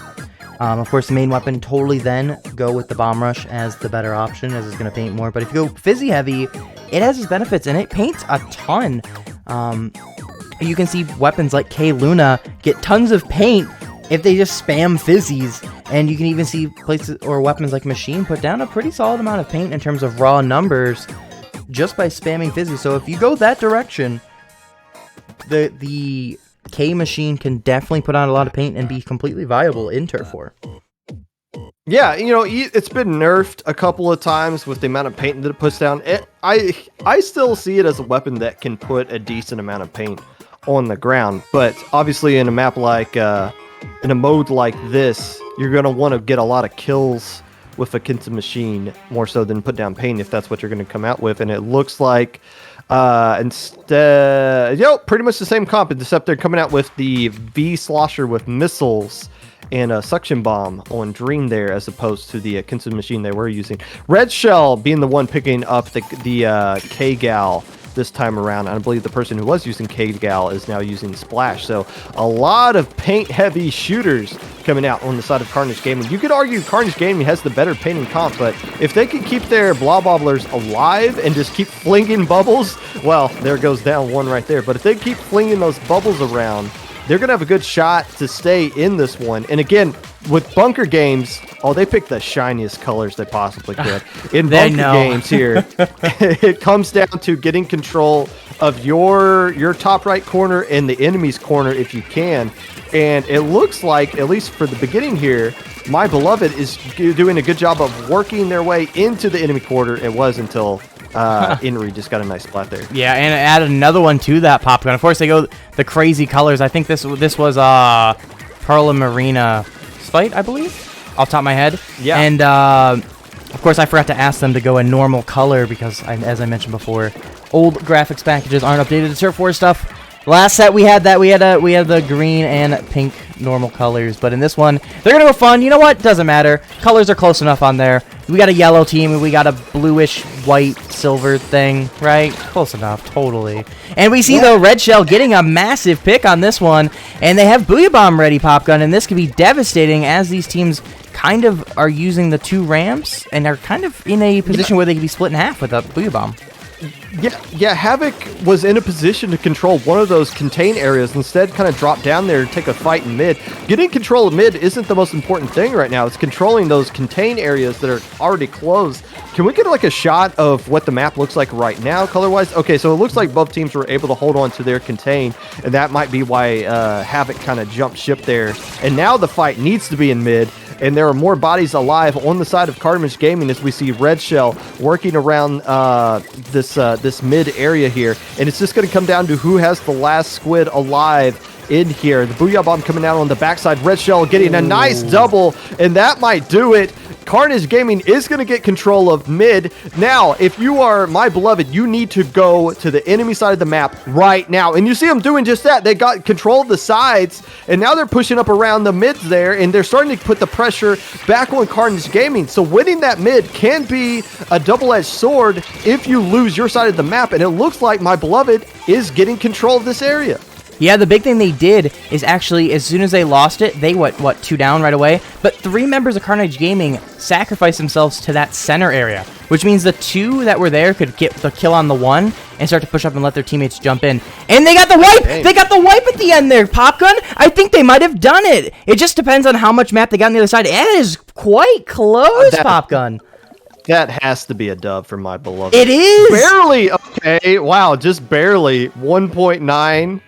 Of course, the main weapon, totally then go with the Bomb Rush as the better option, as it's going to paint more. But if you go Fizzy Heavy, it has its benefits, and it paints a ton. You can see weapons like K-Luna get tons of paint if they just spam Fizzies. And you can even see places or weapons like Machine put down a pretty solid amount of paint in terms of raw numbers just by spamming Fizzies. So if you go that direction, the K-Machine can definitely put on a lot of paint and be completely viable in Turf War. Yeah, you know, it's been nerfed a couple of times with the amount of paint that it puts down. I still see it as a weapon that can put a decent amount of paint on the ground, but obviously in a map like, in a mode like this, you're going to want to get a lot of kills with a Kinsa machine more so than put down paint if that's what you're going to come out with, and it looks like instead, pretty much the same comp, except they're coming out with the V Slosher with missiles and a suction bomb on Dream there, as opposed to the Kinsa machine they were using. Red Shell being the one picking up the K-Gal this time around. I believe the person who was using K-Gal is now using Splash. So a lot of paint-heavy shooters coming out on the side of Carnage Gaming. You could argue Carnage Gaming has the better painting comp, but if they can keep their Blob Bobblers alive and just keep flinging bubbles, well, there goes down one right there. But if they keep flinging those bubbles around, they're going to have a good shot to stay in this one. And again, with bunker games, they picked the shiniest colors they possibly could. In bunker games here, it comes down to getting control of your top right corner and the enemy's corner if you can. And it looks like, at least for the beginning here, My Beloved is doing a good job of working their way into the enemy quarter. It was until Inri just got a nice splat there. Yeah, and add another one to that Popgun. Of course, they go the crazy colors. I think this was Pearl and Marina fight, I believe, off the top of my head. Yeah. And of course, I forgot to ask them to go in normal color because, as I mentioned before, old graphics packages aren't updated to Turf War stuff. Last set we had that we had the green and pink normal colors, but in this one they're gonna go fun. You know what? Doesn't matter. Colors are close enough on there. We got a yellow team and we got a bluish white silver thing, right? Close enough, totally. And we see though Red Shell getting a massive pick on this one, and they have Booyah Bomb ready, Popgun, and this could be devastating as these teams kind of are using the 2 ramps and are kind of in a position where they can be split in half with a Booyah Bomb. Yeah, Havoc was in a position to control one of those contain areas, instead kind of drop down there and take a fight in mid. Getting control of mid isn't the most important thing right now. It's controlling those contain areas that are already closed. Can we get like a shot of what the map looks like right now color-wise? Okay, so it looks like both teams were able to hold on to their contain, and that might be why Havoc kind of jumped ship there. And now the fight needs to be in mid, and there are more bodies alive on the side of Carnage Gaming as we see Red Shell working around this mid area here, and it's just going to come down to who has the last squid alive in here. The Booyah Bomb coming out on the backside. Red Shell getting a nice double, and that might do it. Carnage Gaming is going to get control of mid. Now, if you are My Beloved, you need to go to the enemy side of the map right now. And you see them doing just that. They got control of the sides, and now they're pushing up around the mids there, and they're starting to put the pressure back on Carnage Gaming. So winning that mid can be a double-edged sword if you lose your side of the map, and it looks like My Beloved is getting control of this area. Yeah, the big thing they did is actually, as soon as they lost it, they, what, 2 down right away? But 3 members of Carnage Gaming sacrificed themselves to that center area, which means the 2 that were there could get the kill on the 1 and start to push up and let their teammates jump in. And they got the wipe! Dang. They got the wipe at the end there, Popgun! I think they might have done it! It just depends on how much map they got on the other side. It is quite close, Popgun. That has to be a dub for my beloved. It is! Barely! Okay, wow, just barely. 1.9.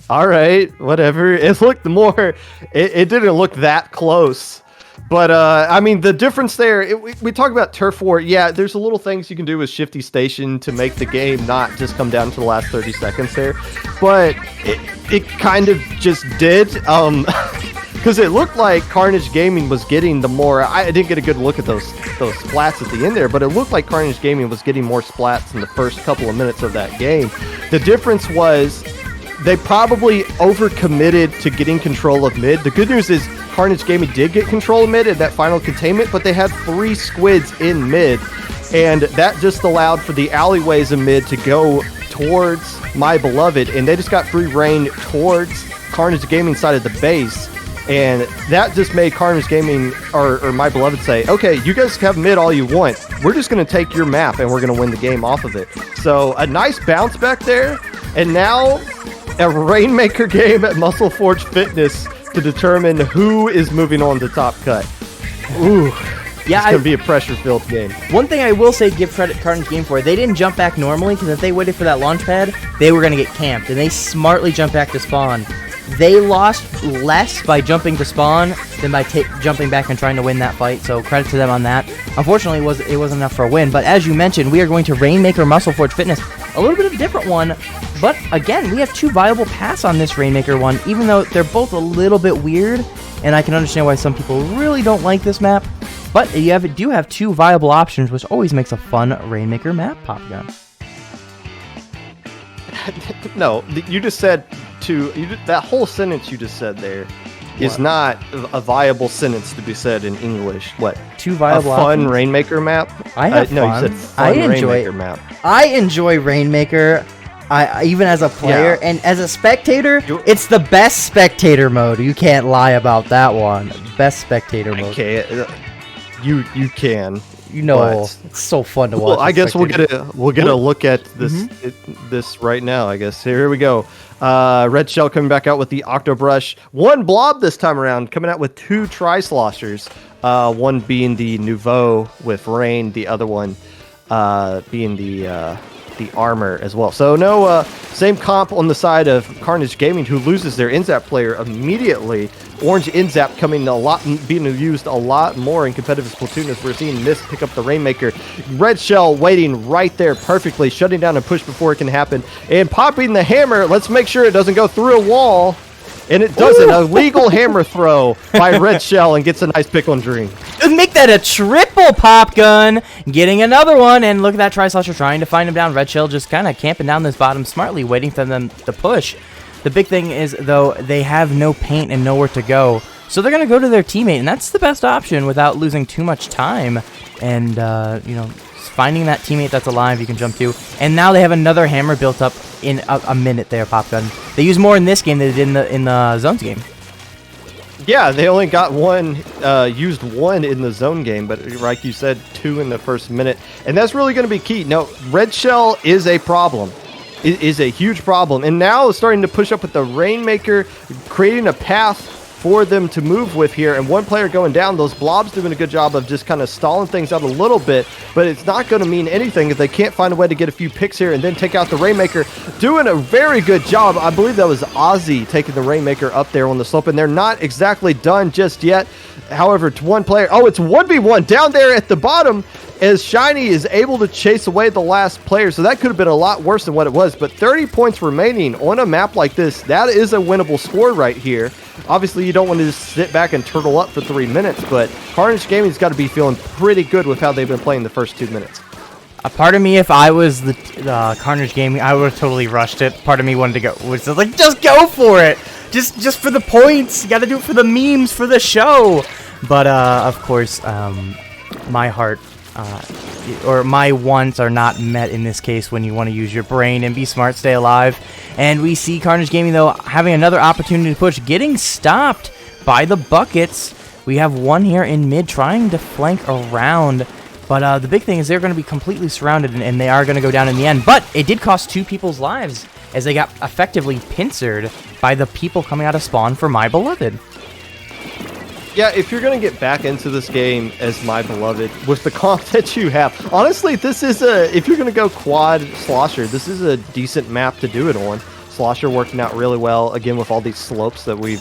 All right, whatever. It looked more... It didn't look that close. But, I mean, the difference there... we talk about Turf War. Yeah, there's a little things you can do with Shifty Station to make the game not just come down to the last 30 seconds there. But it kind of just did. Because it looked like Carnage Gaming was getting the more... I didn't get a good look at those splats at the end there, but it looked like Carnage Gaming was getting more splats in the first couple of minutes of that game. The difference was they probably overcommitted to getting control of mid. The good news is Carnage Gaming did get control of mid at that final containment, but they had 3 squids in mid, and that just allowed for the alleyways in mid to go towards My Beloved, and they just got free reign towards Carnage Gaming side of the base. And that just made Carnage Gaming, or My Beloved, say, okay, you guys have mid all you want. We're just going to take your map, and we're going to win the game off of it. So, a nice bounce back there. And now, a Rainmaker game at Muscle Forge Fitness to determine who is moving on to Top Cut. Ooh. Yeah, it's going to be a pressure-filled game. One thing I will say, give credit Carnage Game for, they didn't jump back normally, because if they waited for that launch pad, they were going to get camped, and they smartly jumped back to spawn. They lost less by jumping to spawn than by jumping back and trying to win that fight, so credit to them on that. Unfortunately, it wasn't enough for a win, but as you mentioned, we are going to Rainmaker Muscle Forge Fitness. A little bit of a different one, but again, we have 2 viable paths on this Rainmaker one, even though they're both a little bit weird, and I can understand why some people really don't like this map. But you do have 2 viable options, which always makes a fun Rainmaker map, Popgun. No, you just said that whole sentence you just said there is not a viable sentence to be said in English. What? 2 viable a fun options? Rainmaker map? I have no, fun. you said fun Rainmaker map. I enjoy Rainmaker. I even as a player, Yeah. and as a spectator, it's the best spectator mode. You can't lie about that one. Best spectator mode. Okay, you can. You know, but- it's so fun to watch. Well, I the guess we'll spectator. get a look at this Mm-hmm. this right now. I guess here we go. Red Shell coming back out with the Octobrush. 1 blob this time around, coming out with 2 Tri-Sloshers. One being the Nouveau with Rain, the other one being the armor as well. So no same comp on the side of Carnage Gaming, who loses their Inzap player immediately. Orange Inzap being used a lot more in competitive Splatoon, as we're seeing Mist pick up the Rainmaker. Red Shell waiting right there perfectly, shutting down a push before it can happen, and popping the hammer. Let's make sure it doesn't go through a wall. And it doesn't. A legal hammer throw by Red Shell, and gets a nice pick on Dream. Make that a triple pop gun, getting another one, and look at that Tri-Slosher trying to find him down. Red Shell just kind of camping down this bottom smartly, waiting for them to push. The big thing is, though, they have no paint and nowhere to go, so they're going to go to their teammate, and that's the best option without losing too much time, and, finding that teammate that's alive you can jump to. And now they have another hammer built up in a minute there, Popgun. They use more in this game than they did in the Zones game. Yeah, they only got used 1 in the Zone game, but like you said, 2 in the first minute. And that's really going to be key. Now, Red Shell is a problem. It is a huge problem. And now it's starting to push up with the Rainmaker, creating a path for them to move with here, and 1 player going down. Those blobs doing a good job of just kind of stalling things out a little bit, but it's not going to mean anything if they can't find a way to get a few picks here and then take out the Rainmaker. Doing a very good job. I believe that was Ozzy taking the Rainmaker up there on the slope, and they're not exactly done just yet. However, to 1 player, it's 1v1 down there at the bottom, as Shiny is able to chase away the last player, so that could have been a lot worse than what it was. But 30 points remaining on a map like this, that is a winnable score right here. Obviously, you don't want to just sit back and turtle up for 3 minutes, but Carnage Gaming's got to be feeling pretty good with how they've been playing the first 2 minutes. A part of me, if I was the Carnage Gaming, I would have totally rushed it. Part of me wanted to go, was like, just go for it! Just for the points! You gotta do it for the memes, for the show! But, of course, my heart or my wants are not met in this case when you want to use your brain and be smart, stay alive. And we see Carnage Gaming, though, having another opportunity to push, getting stopped by the buckets. We have one here in mid trying to flank around. But the big thing is they're going to be completely surrounded, and they are going to go down in the end. But it did cost 2 people's lives as they got effectively pincered by the people coming out of spawn for My Beloved. Yeah, if you're going to get back into this game as My Beloved with the comp that you have, honestly, this is if you're going to go quad Slosher, this is a decent map to do it on. Slosher working out really well, again, with all these slopes that we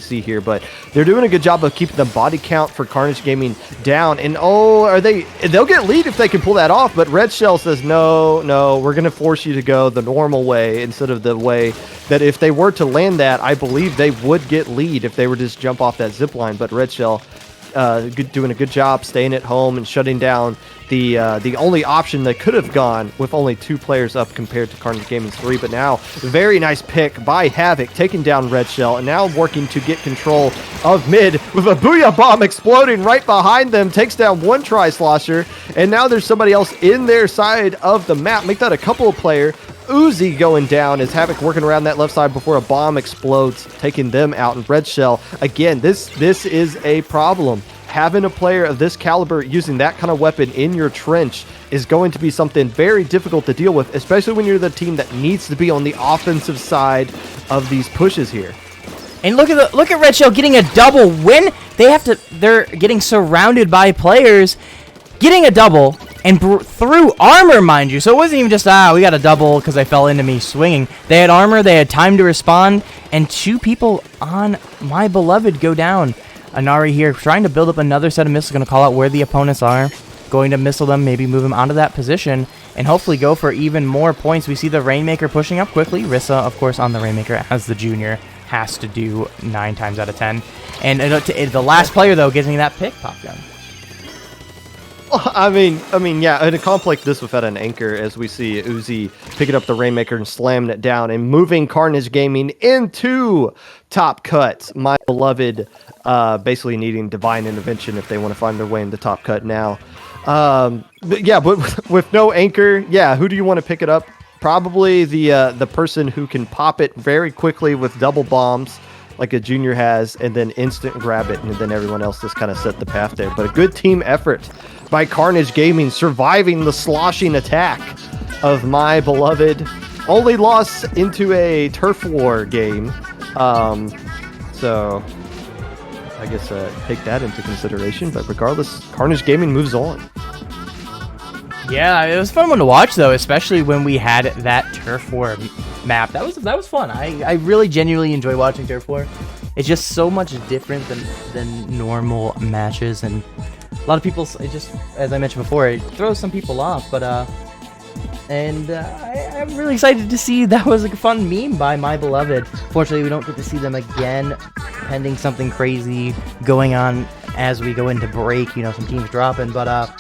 see here, but they're doing a good job of keeping the body count for Carnage Gaming down, and they'll get lead if they can pull that off, but Red Shell says, no, we're going to force you to go the normal way instead of the way that if they were to land that, I believe they would get lead if they were to just jump off that zip line, but Red Shell doing a good job staying at home and shutting down the only option that could have gone with only 2 players up compared to Carnage Gaming's 3. But now, very nice pick by Havoc, taking down Red Shell, and now working to get control of mid with a Booyah Bomb exploding right behind them. Takes down one Tri-Slosher, and now there's somebody else in their side of the map. Make that a couple of player. Uzi going down as Havoc working around that left side before a bomb explodes, taking them out. And Red Shell, again, this is a problem. Having a player of this caliber using that kind of weapon in your trench is going to be something very difficult to deal with, especially when you're the team that needs to be on the offensive side of these pushes here. And look at Red Shell getting a double when they're getting surrounded by players, getting a double and through armor, mind you. So it wasn't even just we got a double because I fell into me swinging. They had armor, they had time to respond, and 2 people on My Beloved go down. Anari here trying to build up another set of missiles, going to call out where the opponents are, going to missile them, maybe move them onto that position, and hopefully go for even more points. We see the Rainmaker pushing up quickly. Rissa, of course, on the Rainmaker, as the junior has to do 9 times out of 10. And the last player, though, getting that pick, Pop Gun. I mean, yeah, in a comp like this without an anchor, as we see Uzi picking up the Rainmaker and slamming it down and moving Carnage Gaming into top cut. My Beloved basically needing divine intervention if they want to find their way into top cut now. But with no anchor, yeah, who do you want to pick it up? Probably the person who can pop it very quickly with double bombs, like a junior has, and then instant grab it, and then everyone else just kind of set the path there. But a good team effort by Carnage Gaming, surviving the sloshing attack of My Beloved. Only loss into a turf war game. So I guess take that into consideration. But regardless, Carnage Gaming moves on. Yeah, it was a fun one to watch, though, especially when we had that turf war map. That was fun. I really genuinely enjoy watching turf war. It's just so much different than normal matches, and a lot of people, it just, as I mentioned before, it throws some people off. But I'm really excited to see that was a fun meme by My Beloved. Fortunately, we don't get to see them again, pending something crazy going on as we go into break. Some teams dropping, but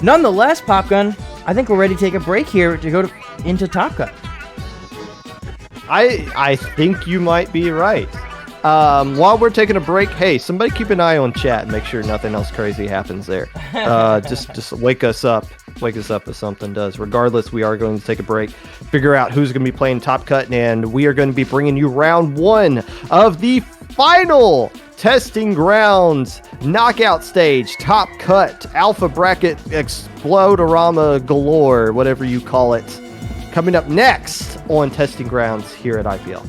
nonetheless, Popgun, I think we're ready to take a break here to go into Top Cut. I think you might be right. While we're taking a break, hey, somebody keep an eye on chat and make sure nothing else crazy happens there. Just wake us up. Wake us up if something does. Regardless, we are going to take a break, figure out who's going to be playing Top Cut, and we are going to be bringing you round 1 of the final Testing Grounds knockout stage, Top Cut, Alpha Bracket, Explodorama galore, whatever you call it. Coming up next on Testing Grounds here at IPL.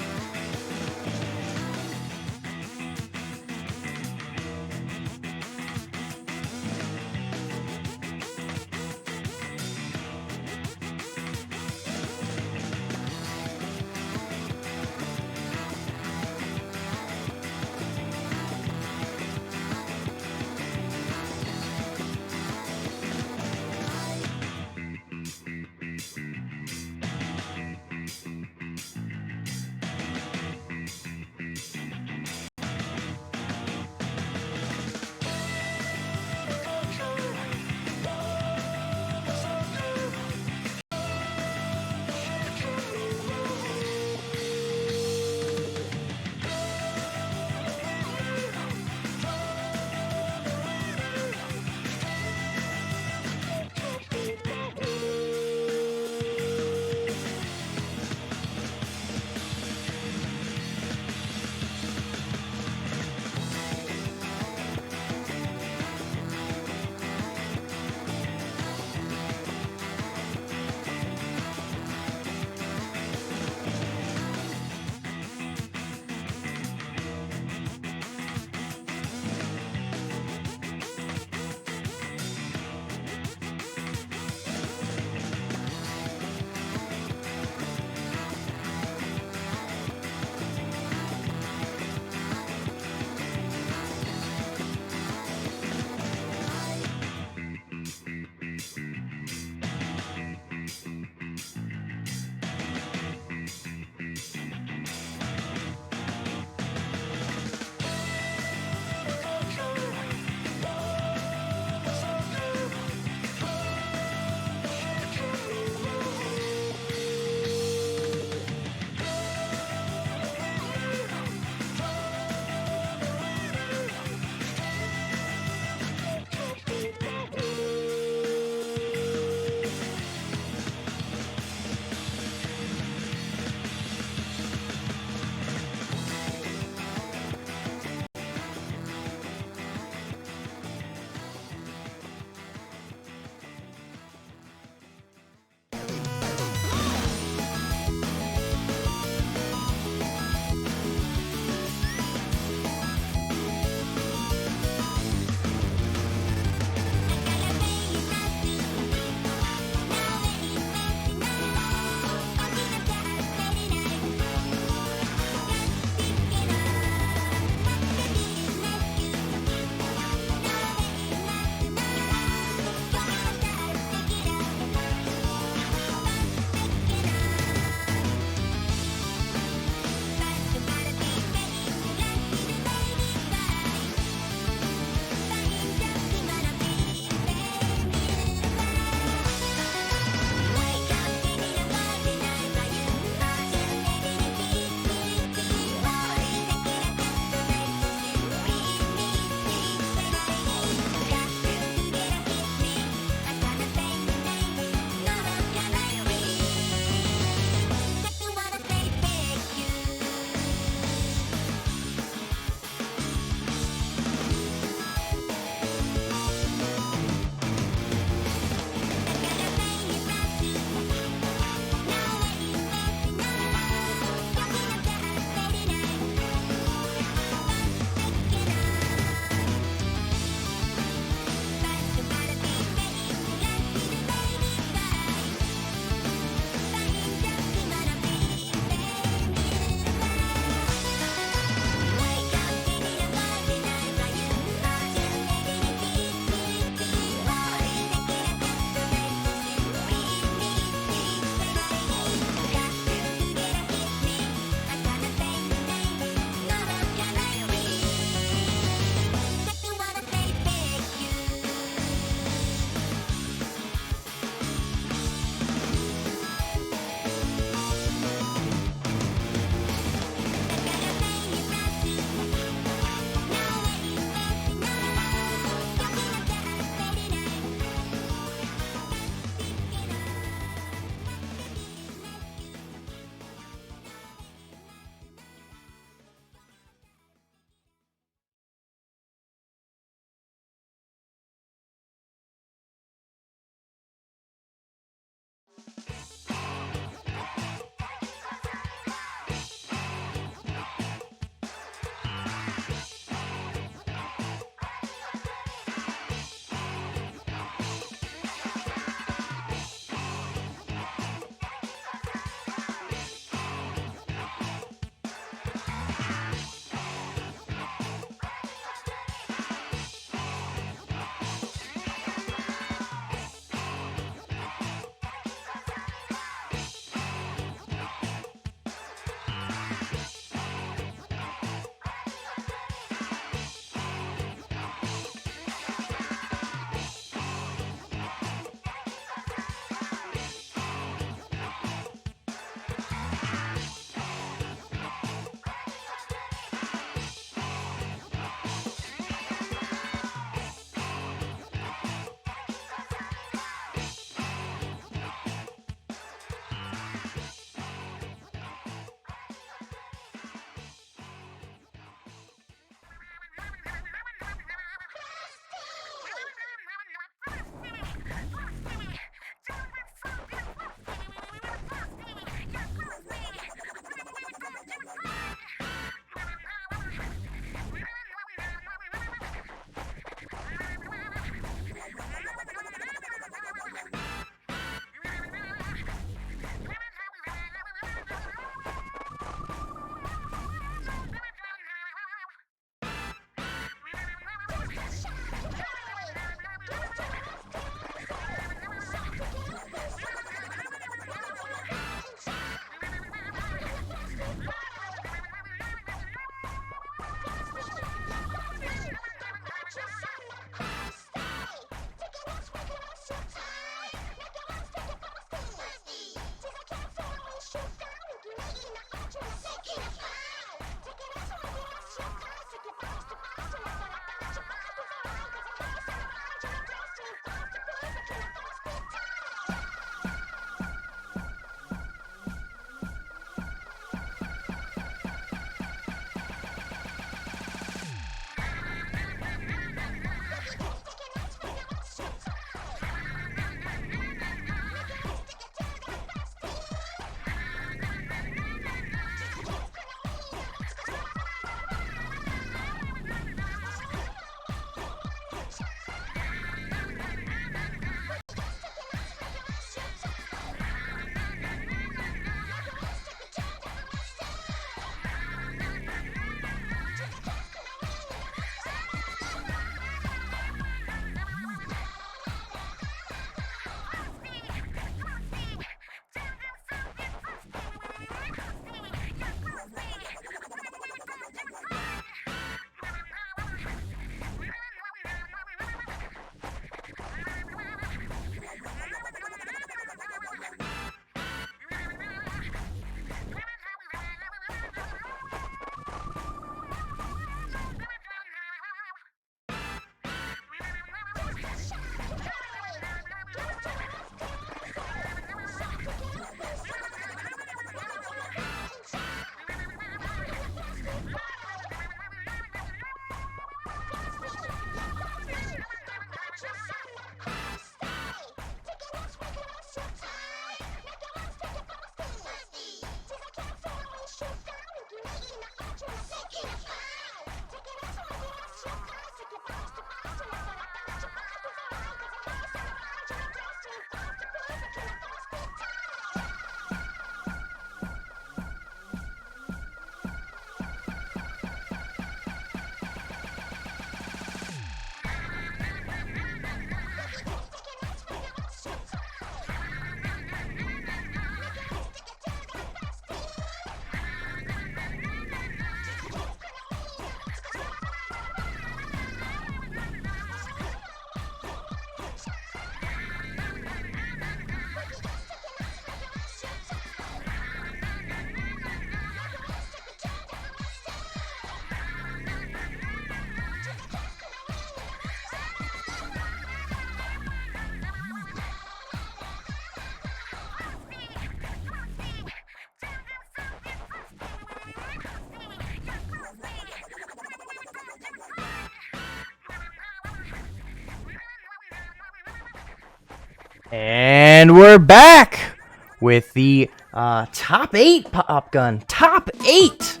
And we're back with the top 8 Pop Gun. Top 8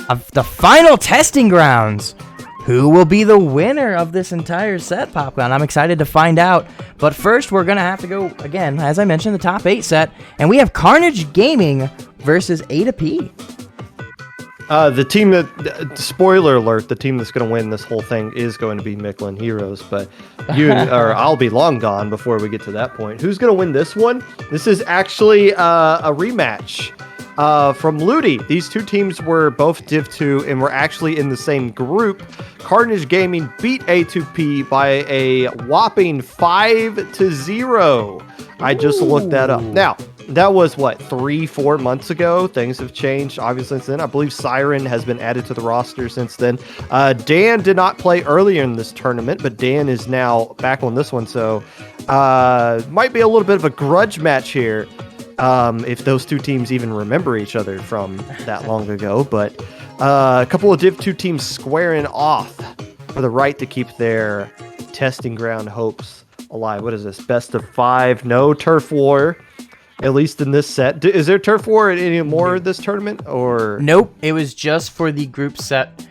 of the final testing grounds. Who will be the winner of this entire set, Pop Gun? I'm excited to find out. But first, we're going to have to go, again, as I mentioned, the top 8 set. And we have Carnage Gaming versus A2P. The team that, spoiler alert, the team that's going to win this whole thing is going to be Mictlan Heroes, but or I'll be long gone before we get to that point. Who's going to win this one? This is actually a rematch from Ludi. These two teams were both Div 2 and were actually in the same group. Carnage Gaming beat A2P by a whopping 5-0. I just looked that up. Now, that was, what, 3-4 months ago? Things have changed, obviously, since then. I believe Siren has been added to the roster since then. Dan did not play earlier in this tournament, but Dan is now back on this one, so might be a little bit of a grudge match here if those two teams even remember each other from that long ago. But a couple of Div 2 teams squaring off for the right to keep their testing ground hopes alive. What is this? Best of 5? No turf war. At least in this set. Is there turf war in any more of this tournament, or? Nope. It was just for the group set.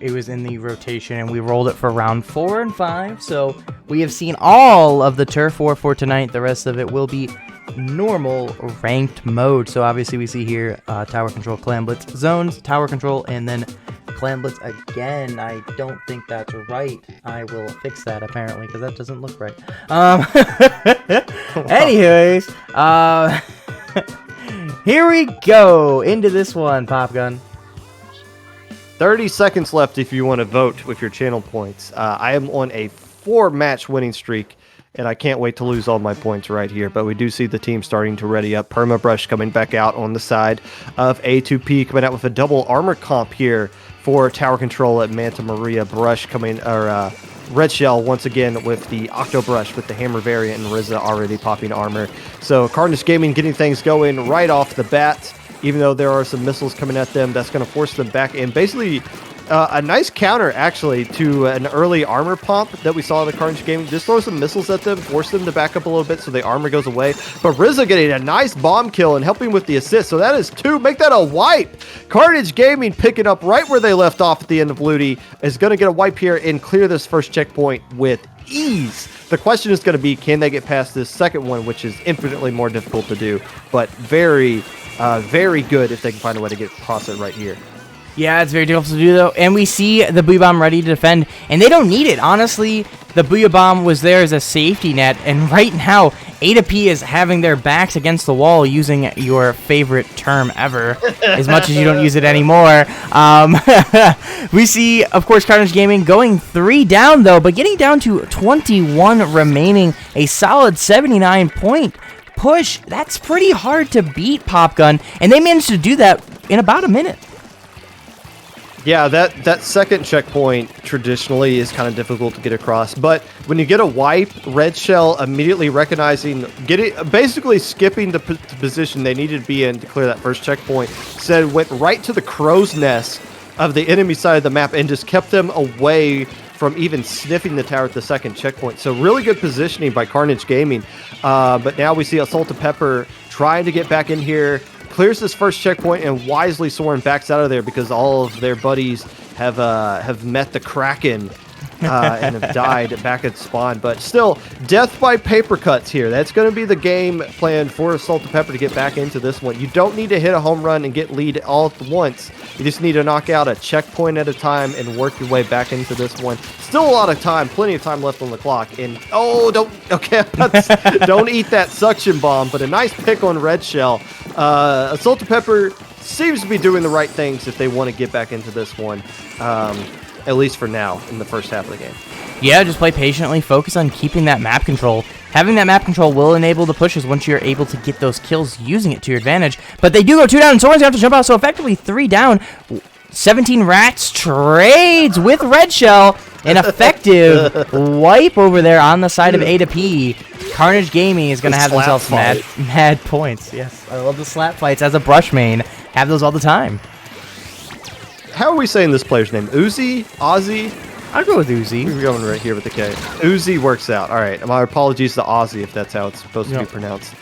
It was in the rotation, and we rolled it for round 4 and 5. So we have seen all of the turf war for tonight. The rest of it will be normal ranked mode. So obviously we see here tower control, clan blitz, zones, tower control, and then clan blitz again. I don't think that's right. I will fix that apparently because that doesn't look right. Anyways, here we go into this one, Pop Gun. 30 seconds left if you want to vote with your channel points. I am on a 4-match winning streak, and I can't wait to lose all my points right here. But we do see the team starting to ready up. Permabrush coming back out on the side of A2P, coming out with a double armor comp here for tower control at Manta Maria. Brush coming, or Red Shell once again with the Octo Brush with the Hammer variant, and Rizza already popping armor. So Carnage Gaming getting things going right off the bat. Even though there are some missiles coming at them, that's going to force them back in. Basically, a nice counter, actually, to an early armor pump that we saw in the Carnage Gaming. Just throw some missiles at them, force them to back up a little bit so the armor goes away. But Rizza getting a nice bomb kill and helping with the assist. So that is 2. Make that a wipe. Carnage Gaming picking up right where they left off at the end of Ludi is going to get a wipe here and clear this first checkpoint with ease. The question is going to be, can they get past this second one, which is infinitely more difficult to do, but very good if they can find a way to get across it right here. Yeah, it's very difficult to do, though. And we see the Booyah Bomb ready to defend, and they don't need it. Honestly, the Booyah Bomb was there as a safety net, and right now, A2P is having their backs against the wall, using your favorite term ever, as much as you don't use it anymore. We see, of course, Carnage Gaming going 3 down, though, but getting down to 21 remaining, a solid 79-point push. That's pretty hard to beat, Pop Gun, and they managed to do that in about a minute. Yeah, that second checkpoint traditionally is kind of difficult to get across, but when you get a wipe, Red Shell immediately recognizing, basically skipping the position they needed to be in to clear that first checkpoint, went right to the crow's nest of the enemy side of the map and just kept them away from even sniffing the tower at the second checkpoint. So really good positioning by Carnage Gaming, but now we see Assault of Pepper trying to get back in here, clears this first checkpoint, and wisely Soren backs out of there because all of their buddies have met the Kraken and have died back at spawn. But still, death by paper cuts here. That's going to be the game plan for Assault of Pepper to get back into this one. You don't need to hit a home run and get lead all at once. You just need to knock out a checkpoint at a time and work your way back into this one. Still a lot of time, plenty of time left on the clock. And don't eat that suction bomb, but a nice pick on Red Shell. Assault of Pepper seems to be doing the right things if they want to get back into this one, at least for now in the first half of the game. Yeah, just play patiently, focus on keeping that map control. Having that map control will enable the pushes once you're able to get those kills using it to your advantage. But they do go 2 down, and Soren's going to have to jump out, so effectively 3 down. 17 Rats trades with Red Shell. An effective wipe over there on the side of A2P. Carnage Gaming is going to have themselves mad points. Yes, I love the slap fights. As a brush main, have those all the time. How are we saying this player's name? Uzi? Ozzy? I'll go with Uzi. We're going right here with the K. Uzi works out. All right. My apologies to Ozzy if that's how it's supposed to be pronounced.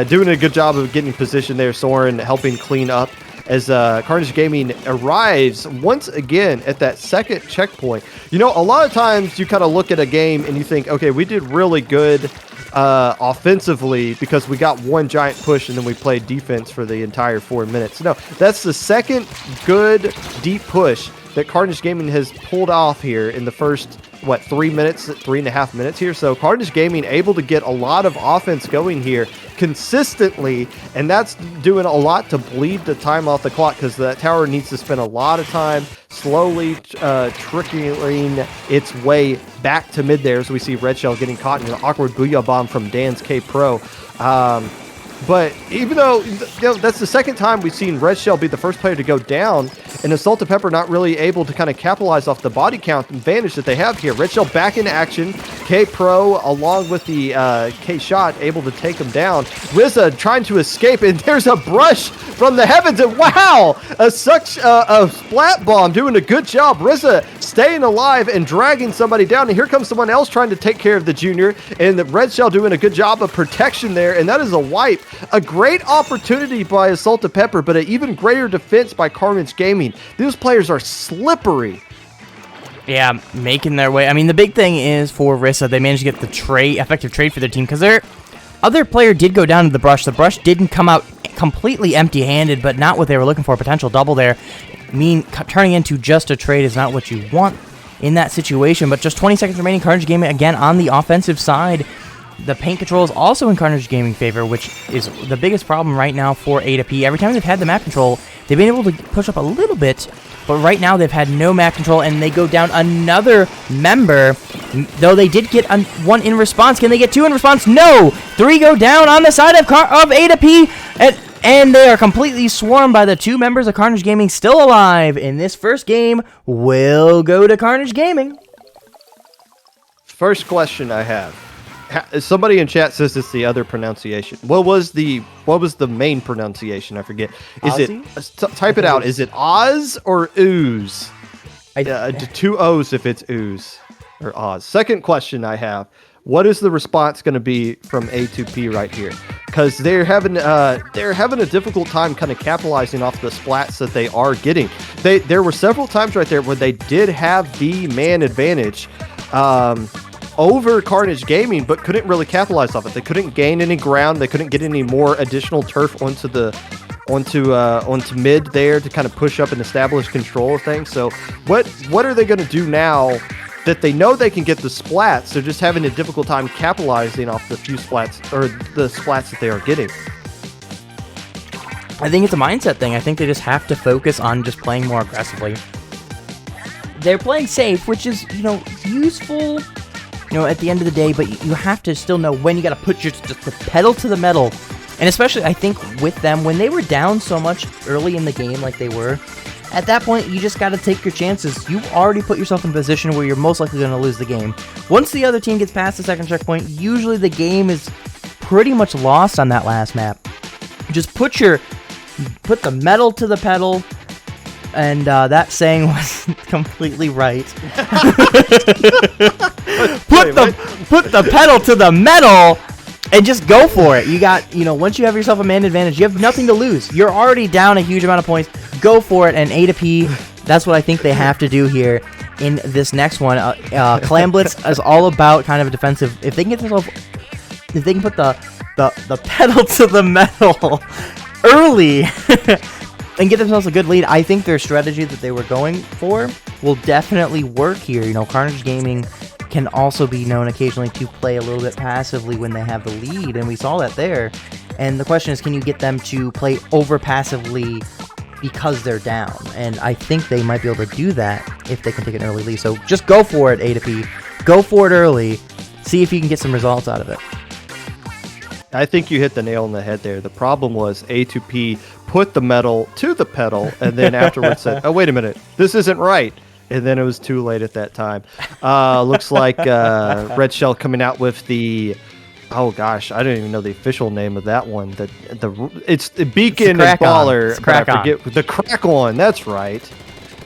Doing a good job of getting position there. Soren helping clean up as Carnage Gaming arrives once again at that second checkpoint. You know, a lot of times you kind of look at a game and you think, okay, we did really good offensively because we got one giant push and then we played defense for the entire 4 minutes. No, that's the second good deep push that Carnage Gaming has pulled off here in the first, 3.5 minutes here. So Carnage Gaming able to get a lot of offense going here consistently, and that's doing a lot to bleed the time off the clock because that tower needs to spend a lot of time slowly trickling its way back to mid there as we see Red Shell getting caught in an awkward Booyah Bomb from Dan's K-Pro. But even though that's the second time we've seen Red Shell be the first player to go down, and Assault Pepper not really able to kind of capitalize off the body count advantage that they have here. Red Shell back in action. K-Pro along with the K-Shot able to take him down. RZA trying to escape, and there's a brush from the heavens, and wow! A splat bomb doing a good job. RZA staying alive and dragging somebody down, and here comes someone else trying to take care of the junior, and the Red Shell doing a good job of protection there, and that is a wipe. A great opportunity by Assault Pepper, but an even greater defense by Carnage Gaming. These players are slippery. Yeah, making their way. I mean, the big thing is for Rissa, they managed to get the effective trade for their team because their other player did go down to the brush. The brush didn't come out completely empty-handed, but not what they were looking for. Potential double there. Turning into just a trade is not what you want in that situation, but just 20 seconds remaining. Carnage Gaming again on the offensive side. The paint control is also in Carnage Gaming favor, which is the biggest problem right now for A2P. Every time they've had the map control, they've been able to push up a little bit, but right now they've had no map control, and they go down another member, though they did get one in response. Can they get two in response? No! 3 go down on the side of A2P, and they are completely swarmed by the 2 members of Carnage Gaming still alive. In this first game, will go to Carnage Gaming. First question I have. Somebody in chat says it's the other pronunciation. What was the main pronunciation? I forget. Is it type it out? Is it Oz or Ooze? 2 O's if it's Ooze or Oz. Second question I have. What is the response going to be from A2P right here? Because they're having a difficult time kind of capitalizing off the splats that they are getting. There were several times right there where they did have the man advantage. Over Carnage Gaming, but couldn't really capitalize off it. They couldn't gain any ground. They couldn't get any more additional turf onto mid there to kind of push up and establish control of things. So what are they going to do now that they know they can get the splats? They're just having a difficult time capitalizing off the few splats or the splats that they are getting. I think it's a mindset thing. I think they just have to focus on just playing more aggressively. They're playing safe, which is, useful, at the end of the day, but you have to still know when you got to put just the pedal to the metal. And especially, I think, with them, when they were down so much early in the game like they were, at that point, you just got to take your chances. You've already put yourself in a position where you're most likely going to lose the game. Once the other team gets past the second checkpoint, usually the game is pretty much lost on that last map. Just put the metal to the pedal, and that saying was completely right. Put the pedal to the metal and just go for it. You got, once you have yourself a man advantage, you have nothing to lose. You're already down a huge amount of points. Go for it. And A2P, that's what I think they have to do here in this next one. Clam Blitz is all about kind of a defensive. If they can put the pedal to the metal early and get themselves a good lead, I think their strategy that they were going for will definitely work here. Carnage Gaming can also be known occasionally to play a little bit passively when they have the lead, and we saw that there. And the question is, can you get them to play over passively because they're down? And I think they might be able to do that if they can take an early lead. So just go for it, A2P. Go for it early. See if you can get some results out of it. I think you hit the nail on the head there. The problem was A2P put the metal to the pedal and then afterwards said, oh, wait a minute, this isn't right. And then it was too late at that time. Looks like Red Shell coming out with the, oh gosh, I don't even know the official name of that one. It's the Beacon and Baller. It's Crack On. The Crack On, that's right.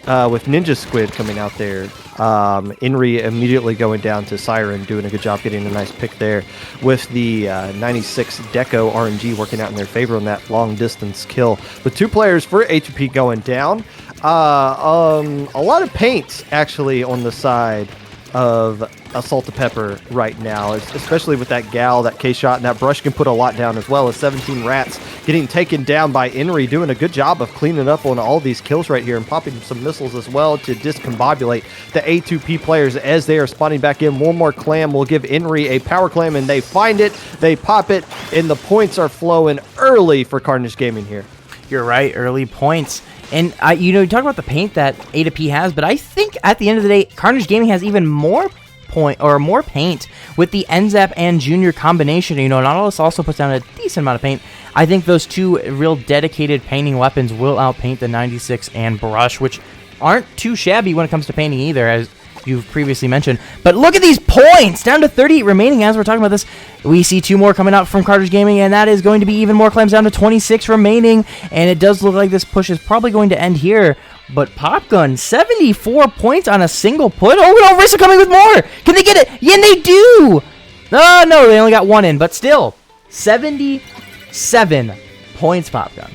with Ninja Squid coming out there. Inri immediately going down to Siren, doing a good job getting a nice pick there with the 96 Deco RNG working out in their favor on that long distance kill. With 2 players for A2P going down. A lot of paint actually on the side of Assault Pepper right now, especially with that gal, that K-shot, and that brush can put a lot down as well as 17 rats getting taken down by Inri, doing a good job of cleaning up on all these kills right here and popping some missiles as well to discombobulate the A2P players as they are spawning back in. One more clam will give Inri a power clam, and they find it, they pop it, and the points are flowing early for Carnage Gaming here. You're right, early points. And, you talk about the paint that A2P has, but I think at the end of the day, Carnage Gaming has even more more paint with the NZAP and Junior combination. Nautilus also puts down a decent amount of paint. I think those 2 real dedicated painting weapons will outpaint the 96 and Brush, which aren't too shabby when it comes to painting either, as you've previously mentioned. But look at these points! Down to 38 remaining as we're talking about this. We see 2 more coming out from Carnage Gaming, and that is going to be even more clams, down to 26 remaining. And it does look like this push is probably going to end here. But Popgun, 74 points on a single put. Oh, no, Rissa coming with more! Can they get it? Yeah, and they do! Oh, no, they only got 1 in, but still, 77 points, Popgun.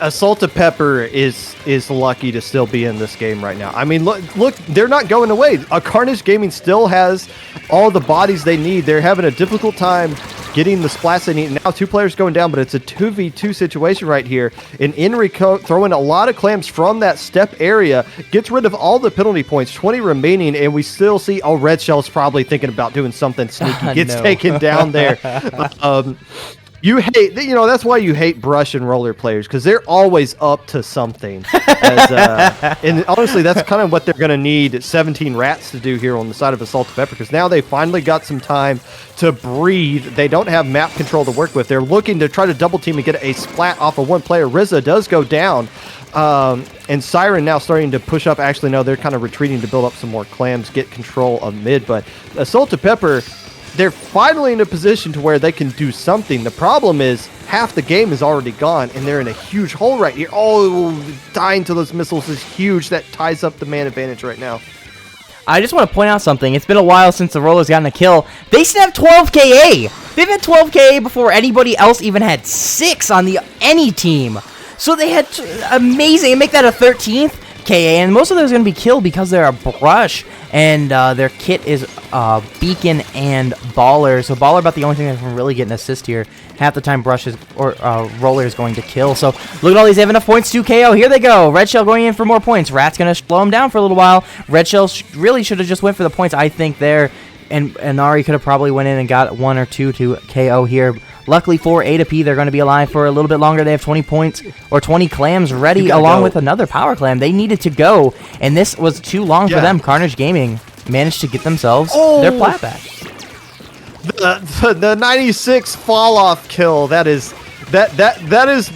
Assault Pepper is lucky to still be in this game right now. I mean, look, they're not going away. Carnage Gaming still has all the bodies they need. They're having a difficult time getting the splats they need. Now 2 players going down, but it's a 2v2 situation right here. And Enrico throwing a lot of clams from that step area, gets rid of all the penalty points, 20 remaining, and we still see, Red Shell's probably thinking about doing something sneaky. Gets taken down there. You hate, that's why you hate brush and roller players, because they're always up to something. And honestly, that's kind of what they're going to need 17 rats to do here on the side of Assault Pepper, because now they finally got some time to breathe. They don't have map control to work with. They're looking to try to double team and get a splat off of 1 player. Rizza does go down. And Siren now starting to push up. Actually, no, they're kind of retreating to build up some more clams, get control of mid. But Assault Pepper, they're finally in a position to where they can do something. The problem is half the game is already gone, and they're in a huge hole right here. Oh, dying to those missiles is huge. That ties up the man advantage right now. I just want to point out something. It's been a while since the Rollers gotten a kill. They snapped 12 KA. They've had 12 KA before anybody else even had 6 on any team. So they had amazing. And make that a 13th KA, and most of those are going to be killed because they're a brush, and their kit is Beacon and Baller. So Baller about the only thing that can really get an assist here. Half the time Brush is, or Roller is going to kill. So look at all these, they have enough points to KO. Here they go. Red Shell going in for more points. Rat's going to slow him down for a little while. Red Shell really should have just went for the points, I think, there. And Nari could have probably went in and got 1 or 2 to KO here. Luckily for A2P, they're going to be alive for a little bit longer. They have 20 points, or 20 clams ready, along with another power clam. They needed to go, and this was too long for them. Carnage Gaming managed to get themselves their plat back. The 96 fall-off kill, that is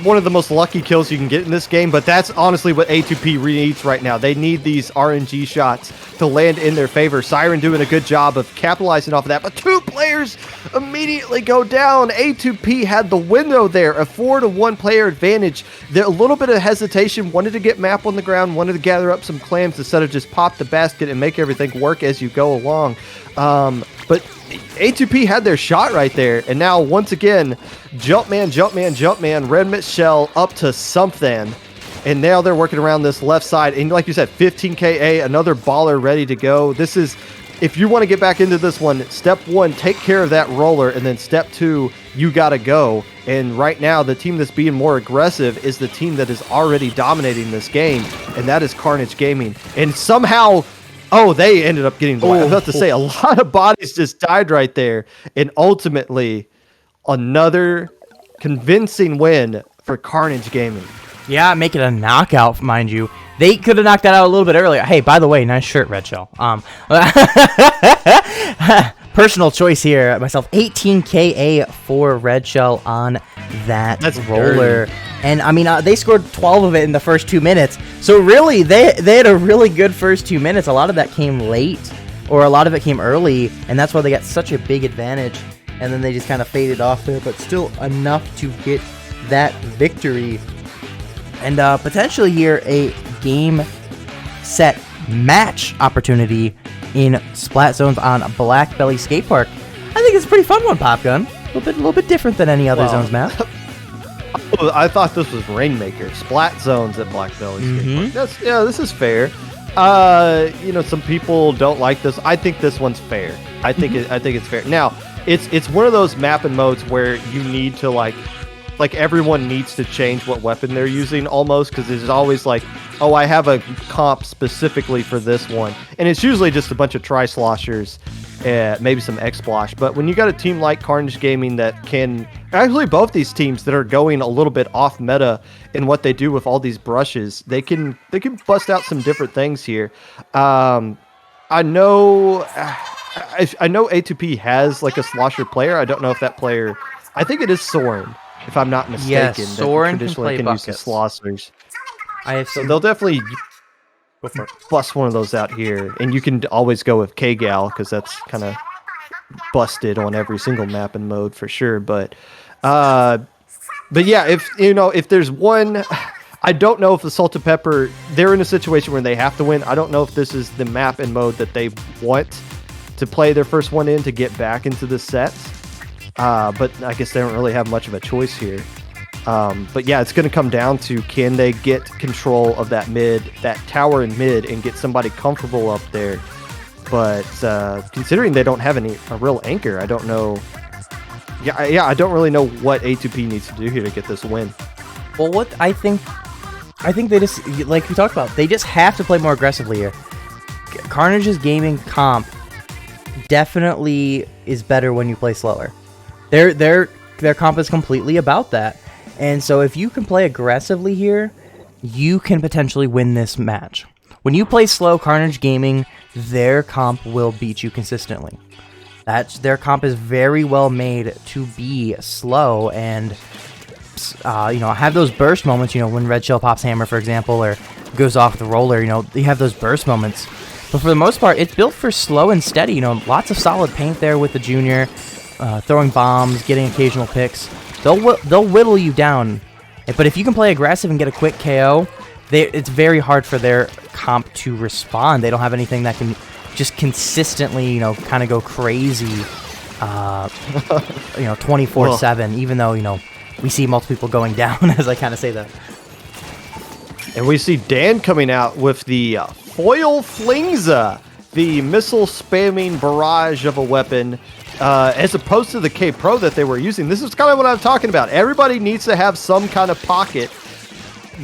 one of the most lucky kills you can get in this game, but that's honestly what A2P needs right now. They need these RNG shots to land in their favor. Siren doing a good job of capitalizing off of that, but 2 players immediately go down. A2P had the window there, a 4-to-1 player advantage. There a little bit of hesitation, wanted to get map on the ground, wanted to gather up some clams instead of just pop the basket and make everything work as you go along. But A2P had their shot right there, and now once again, Jumpman, Red Mist Shell up to something, and now they're working around this left side, and like you said, 15 KA, another baller ready to go. This is, if you want to get back into this one, step 1, take care of that roller, and then step 2, you gotta go. And right now, the team that's being more aggressive is the team that is already dominating this game, and that is Carnage Gaming. And somehow, they ended up getting the win. I was about to say, a lot of bodies just died right there. And ultimately, another convincing win for Carnage Gaming. Yeah, make it a knockout, mind you. They could have knocked that out a little bit earlier. Hey, by the way, nice shirt, Red Shell. Personal choice here, myself. 18 KA for Red Shell on that's roller. Dirty. And, I mean, they scored 12 of it in the first 2 minutes. So, really, they had a really good first 2 minutes. A lot of that came late, or a lot of it came early, and that's why they got such a big advantage. And then they just kind of faded off there, but still enough to get that victory. And potentially here, a game set match opportunity in Splat Zones on Black Belly Skate Park. I think it's a pretty fun one, Popgun. A little bit different than any other Zones map. I thought this was Rainmaker. Splat Zones at Black Belly Skate Park. This is fair. Some people don't like this. I think this one's fair. I think it's fair. Now, it's one of those map and modes where you need to like everyone needs to change what weapon they're using almost, because there's always like, oh, I have a comp specifically for this one, and it's usually just a bunch of tri-sloshers, maybe some X-Splosh. But when you got a team like Carnage Gaming that can actually, both these teams that are going a little bit off meta in what they do with all these brushes, they can bust out some different things here. I know A2P has like a slosher player. I don't know if that player, I think it is Soren, if I'm not mistaken. Yes, Soren traditionally can use the buckets. sloshers. So they'll definitely bust one of those out here, and you can always go with K-Gal because that's kind of busted on every single map and mode for sure. But yeah, if there's one, I don't know if the Salt and Pepper, they're in a situation where they have to win. I don't know if this is the map and mode that they want to play their first one in to get back into the set. But I guess they don't really have much of a choice here. But yeah, it's going to come down to, can they get control of that tower and mid, and get somebody comfortable up there. But considering they don't have a real anchor, I don't know. Yeah, I don't really know what A2P needs to do here to get this win. Well, what I think they just, like we talked about, they just have to play more aggressively here. Carnage's gaming comp definitely is better when you play slower. Their comp is completely about that. And so if you can play aggressively here, you can potentially win this match. When you play slow, Carnage Gaming, their comp will beat you consistently. Their comp is very well made to be slow and have those burst moments, when Red Shell pops hammer, for example, or goes off the roller, you have those burst moments. But for the most part, it's built for slow and steady, lots of solid paint there with the junior, throwing bombs, getting occasional picks. They'll whittle you down. But if you can play aggressive and get a quick KO, it's very hard for their comp to respond. They don't have anything that can just consistently, kind of go crazy, 24/7, even though, we see multiple people going down, as I kind of say that. And we see Dan coming out with the Foil Flingza, the missile spamming barrage of a weapon, as opposed to the K-Pro that they were using. This is kind of what I'm talking about. Everybody needs to have some kind of pocket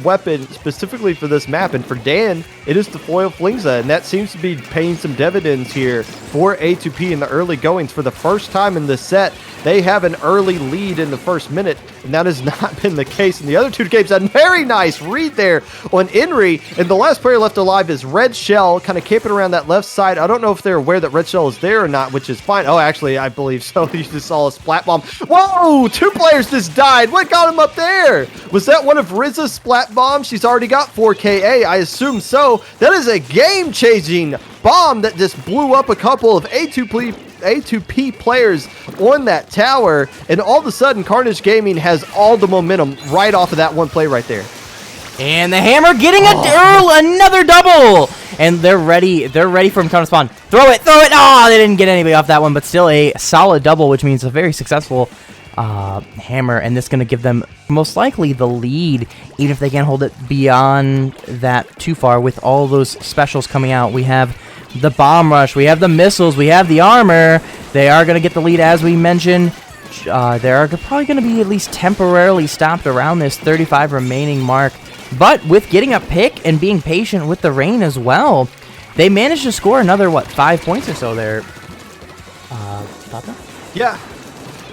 weapon specifically for this map, and for Dan, it is the Foil Flingza, and that seems to be paying some dividends here for A2P in the early goings. For the first time in this set, they have an early lead in the first minute, and that has not been the case in the other two games. A very nice read there on Inri, and the last player left alive is Red Shell, kind of camping around that left side. I don't know if they're aware that Red Shell is there or not, which is fine. Oh, actually, I believe so. You just saw a splat bomb. Whoa! 2 players just died. What got him up there? Was that one of Rizza's splat bombs? She's already got 4 KA. I assume so. That is a game-changing bomb that just blew up a couple of A2P players on that tower, and all of a sudden Carnage Gaming has all the momentum right off of that one play right there. And the hammer getting another double, and they're ready for him to come to spawn. Throw it! Oh, they didn't get anybody off that one, but still a solid double, which means a very successful hammer, and this is going to give them most likely the lead, even if they can't hold it beyond that too far. With all those specials coming out, we have the bomb rush, we have the missiles, we have the armor. They are going to get the lead, as we mentioned. They are probably going to be at least temporarily stopped around this 35 remaining mark, but with getting a pick and being patient with the rain as well, they managed to score another 5 points or so there. Pato? Yeah.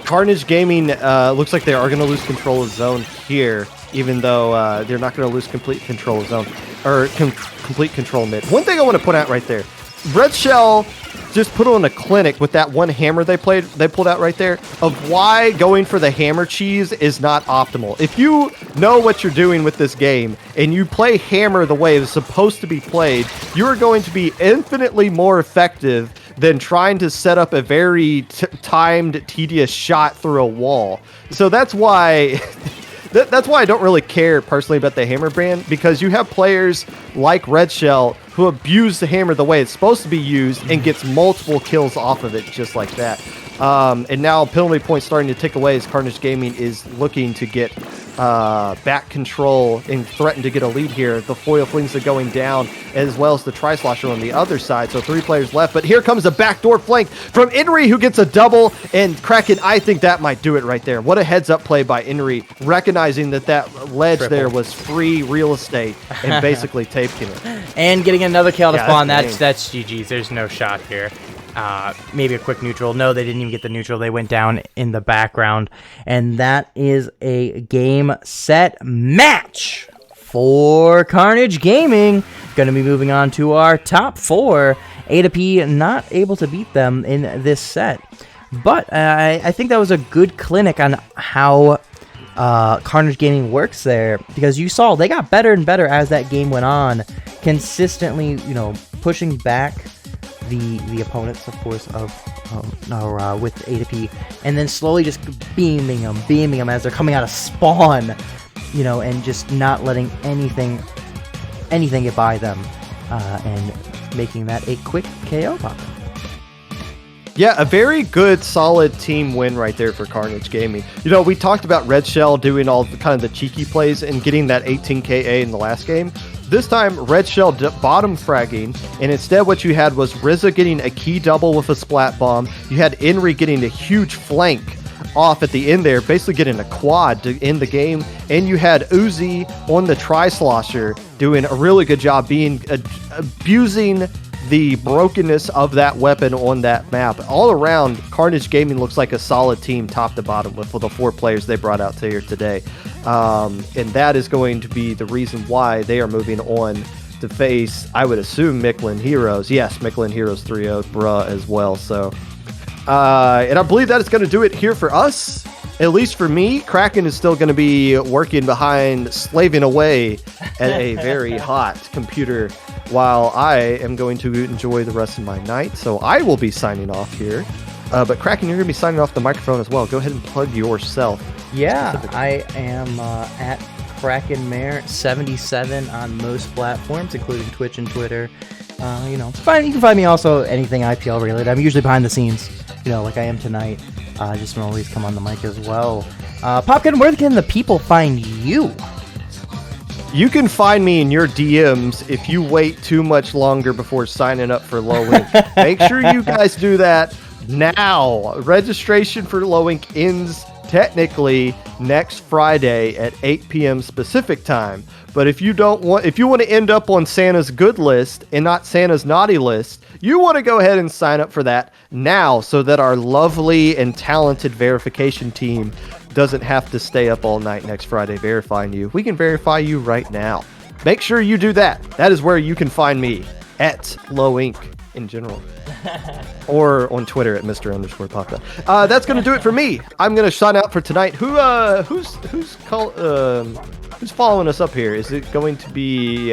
Carnage Gaming looks like they are going to lose control of zone here, even though they're not going to lose complete control of zone, or complete control mid. One thing I want to put out right there, Red Shell just put on a clinic with that one hammer they pulled out right there, of why going for the hammer cheese is not optimal. If you know what you're doing with this game and you play hammer the way it's supposed to be played, you are going to be infinitely more effective than trying to set up a very timed, tedious shot through a wall. So that's why That's why I don't really care personally about the hammer brand, because you have players like Red Shell who abuse the hammer the way it's supposed to be used and gets multiple kills off of it just like that. And now penalty points starting to tick away as Carnage Gaming is looking to get back control and threaten to get a lead here. The foil flings are going down, as well as the tri-slosher on the other side. So 3 players left, but here comes a backdoor flank from Inri, who gets a double, and Kraken, I think that might do it right there. What a heads-up play by Inri, recognizing that ledge there was free real estate and basically taking it. And getting another kill to spawn. that's That's GG's. There's no shot here. Maybe a quick neutral. No, they didn't even get the neutral. They went down in the background. And that is a game, set, match for Carnage Gaming. Going to be moving on to our top 4. A to P not able to beat them in this set. But I think that was a good clinic on how Carnage Gaming works there. Because you saw they got better and better as that game went on. Consistently, pushing back the opponents, of course, with A to P, and then slowly just beaming them as they're coming out of spawn, and just not letting anything get by them, and making that a quick KO pop. Yeah, a very good, solid team win right there for Carnage Gaming. We talked about Red Shell doing all the kind of the cheeky plays and getting that 18 KA in the last game. This time, Red Shell bottom fragging, and instead what you had was Rizza getting a key double with a splat bomb. You had Inri getting a huge flank off at the end there, basically getting a quad to end the game. And you had Uzi on the tri-slosher doing a really good job abusing the brokenness of that weapon on that map. All around, Carnage Gaming looks like a solid team top to bottom with the 4 players they brought out here today. And that is going to be the reason why they are moving on to face, I would assume, Mictlan Heroes. Yes, Mictlan Heroes 3-0, bruh, as well. So, and I believe that is going to do it here for us. At least for me, Kraken is still going to be working behind, slaving away at a very hot computer, while I am going to enjoy the rest of my night. So I will be signing off here. But Kraken, you're going to be signing off the microphone as well. Go ahead and plug yourself. Yeah, I am at KrakenMare77 on most platforms, including Twitch and Twitter. You can find me also anything IPL related. I'm usually behind the scenes, like I am tonight. I just don't always come on the mic as well. Popkin, where can the people find you? You can find me in your DMs if you wait too much longer before signing up for Low Ink. Make sure you guys do that now. Registration for Low Ink ends technically next Friday at 8 p.m. Pacific time. But if you want to end up on Santa's good list and not Santa's naughty list, you want to go ahead and sign up for that now so that our lovely and talented verification team doesn't have to stay up all night next Friday verifying you. We can verify you right now. Make sure you do that. That is where you can find me, at Low Ink in general. Or on Twitter at Mr_Pato. That's going to do it for me. I'm going to sign out for tonight. Who's following us up here? Is it going to be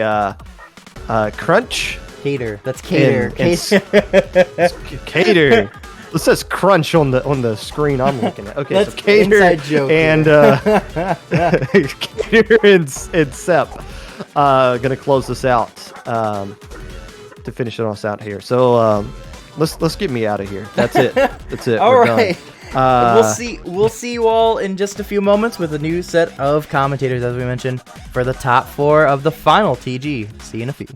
Crunch? Cater. That's Cater. Cater. It says Crunch on the screen I'm looking at. Okay, that's so Cater inside joke and Cater and Sep. Gonna close this out to finish it us out here. So let's get me out of here. That's it. That's it. All We're right. done. We'll see you all in just a few moments with a new set of commentators, as we mentioned, for the top 4 of the final TG. See you in a few.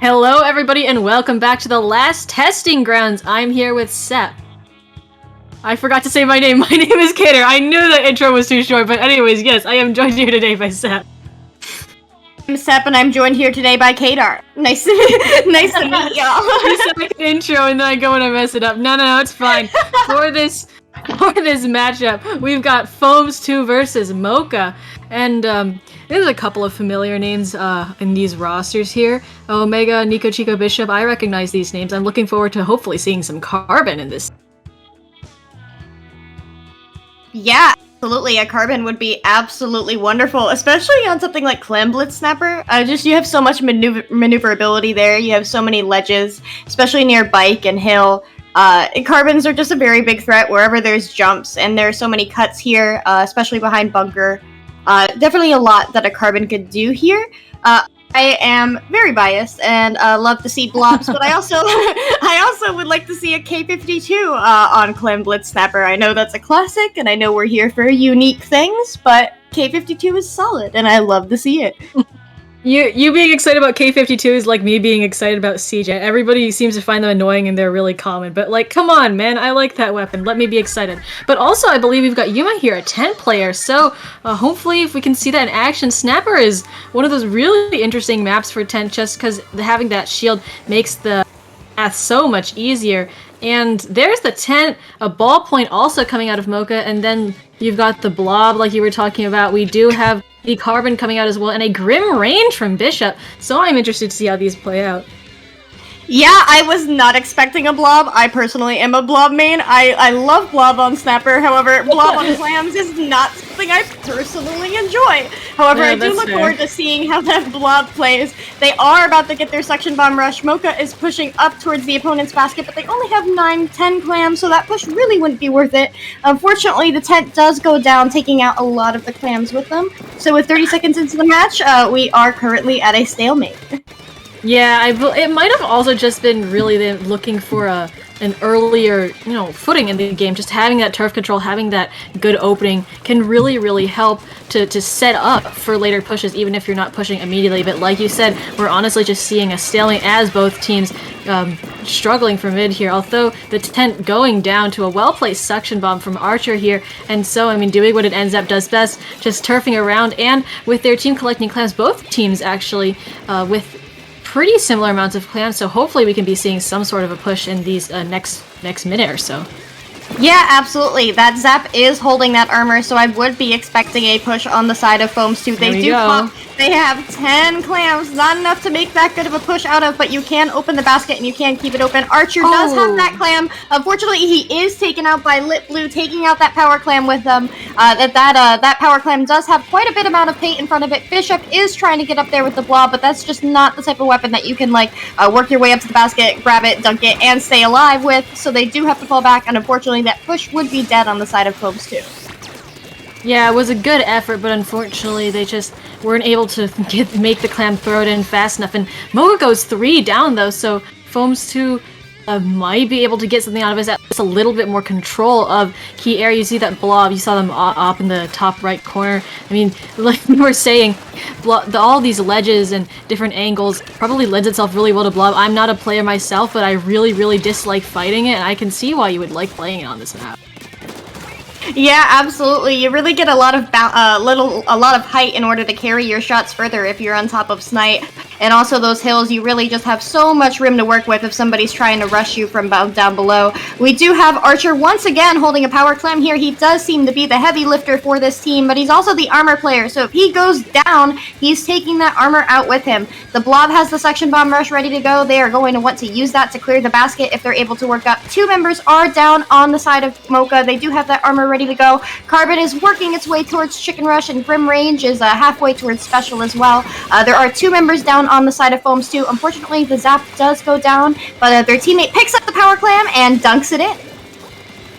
Hello, everybody, and welcome back to the last testing grounds. I'm here with Sep. I forgot to say my name. My name is Kater. I knew the intro was too short, but anyways, yes, I am joined here today by Sep. I'm Sep, and I'm joined here today by Kadar. Nice to meet y'all. You said like an intro, and then I go and I mess it up. No, it's fine. For this matchup, we've got Foams 2 versus Mocha, and there's a couple of familiar names in these rosters here. Omega, Nico Chico Bishop, I recognize these names. I'm looking forward to hopefully seeing some Carbon in this. Yeah, absolutely. A Carbon would be absolutely wonderful, especially on something like Clam Blitz Snapper. You have so much maneuverability there. You have so many ledges, especially near Bike and Hill. Carbons are just a very big threat wherever there's jumps, and there are so many cuts here, especially behind bunker. Definitely a lot that a carbon could do here. I am very biased and love to see blobs, but I also would like to see a K52 on Clem Blitz Snapper. I know that's a classic, and I know we're here for unique things, but K52 is solid, and I love to see it. You being excited about K52 is like me being excited about CJ. Everybody seems to find them annoying and they're really common, but like, come on, man, I like that weapon. Let me be excited. But also, I believe we've got Yuma here, a 10 player, so hopefully if we can see that in action. Snapper is one of those really interesting maps for 10, just because having that shield makes the math so much easier. And there's the tent, a ballpoint also coming out of Mocha, and then you've got the blob like you were talking about. We do have the carbon coming out as well, and a grim range from Bishop. So I'm interested to see how these play out. Yeah, I was not expecting a blob. I personally am a blob main. I love blob on Snapper. However, blob on clams is not something I personally enjoy. However, Yeah, I do that's look fair. forward to seeing how that blob plays. They are about to get their suction bomb rush. Mocha is pushing up towards the opponent's basket, but they only have 9-10 clams, so that push really wouldn't be worth it. Unfortunately, the tent does go down, taking out a lot of the clams with them. So with 30 seconds into the match, we are currently at a stalemate. Yeah, it might have also just been really them looking for an earlier, footing in the game. Just having that turf control, having that good opening can really, really help to set up for later pushes, even if you're not pushing immediately. But like you said, we're honestly just seeing a stalemate as both teams struggling for mid here. Although the tent going down to a well-placed suction bomb from Archer here, and so, I mean, doing what it ends up does best, just turfing around, and with their team collecting clams, both teams actually with pretty similar amounts of clams, so hopefully we can be seeing some sort of a push in these next minute or so. Yeah, absolutely. That Zap is holding that armor, so I would be expecting a push on the side of Foams too. There we go. They have 10 clams, not enough to make that good of a push out of, but you can open the basket and you can keep it open. Archer does have that clam. Unfortunately, he is taken out by Lit Blue, taking out that power clam with them. That power clam does have quite a bit amount of paint in front of it. Bishop is trying to get up there with the blob, but that's just not the type of weapon that you can work your way up to the basket, grab it, dunk it, and stay alive with. So they do have to fall back, and unfortunately, that push would be dead on the side of Foams too. Yeah, it was a good effort, but unfortunately they just weren't able to make the clam throw it in fast enough. And Mocha goes 3 down though, so Foams 2 might be able to get something out of it. Just a little bit more control of key area. You see that blob, you saw them up in the top right corner. I mean, like we were saying, all these ledges and different angles probably lends itself really well to blob. I'm not a player myself, but I really, really dislike fighting it, and I can see why you would like playing it on this map. Yeah, absolutely. You really get a lot of height in order to carry your shots further if you're on top of Snipe. And also those hills, you really just have so much room to work with if somebody's trying to rush you from down below. We do have Archer once again holding a power clam here. He does seem to be the heavy lifter for this team, but he's also the armor player. So if he goes down, he's taking that armor out with him. The blob has the suction bomb rush ready to go. They are going to want to use that to clear the basket if they're able to work up. 2 members are down on the side of Mocha. They do have that armor ready to go. Carbon is working its way towards Chicken Rush, and Grim Range is halfway towards Special as well. There are 2 members down on the side of Foams too. Unfortunately, the Zap does go down, but their teammate picks up the power clam and dunks it in.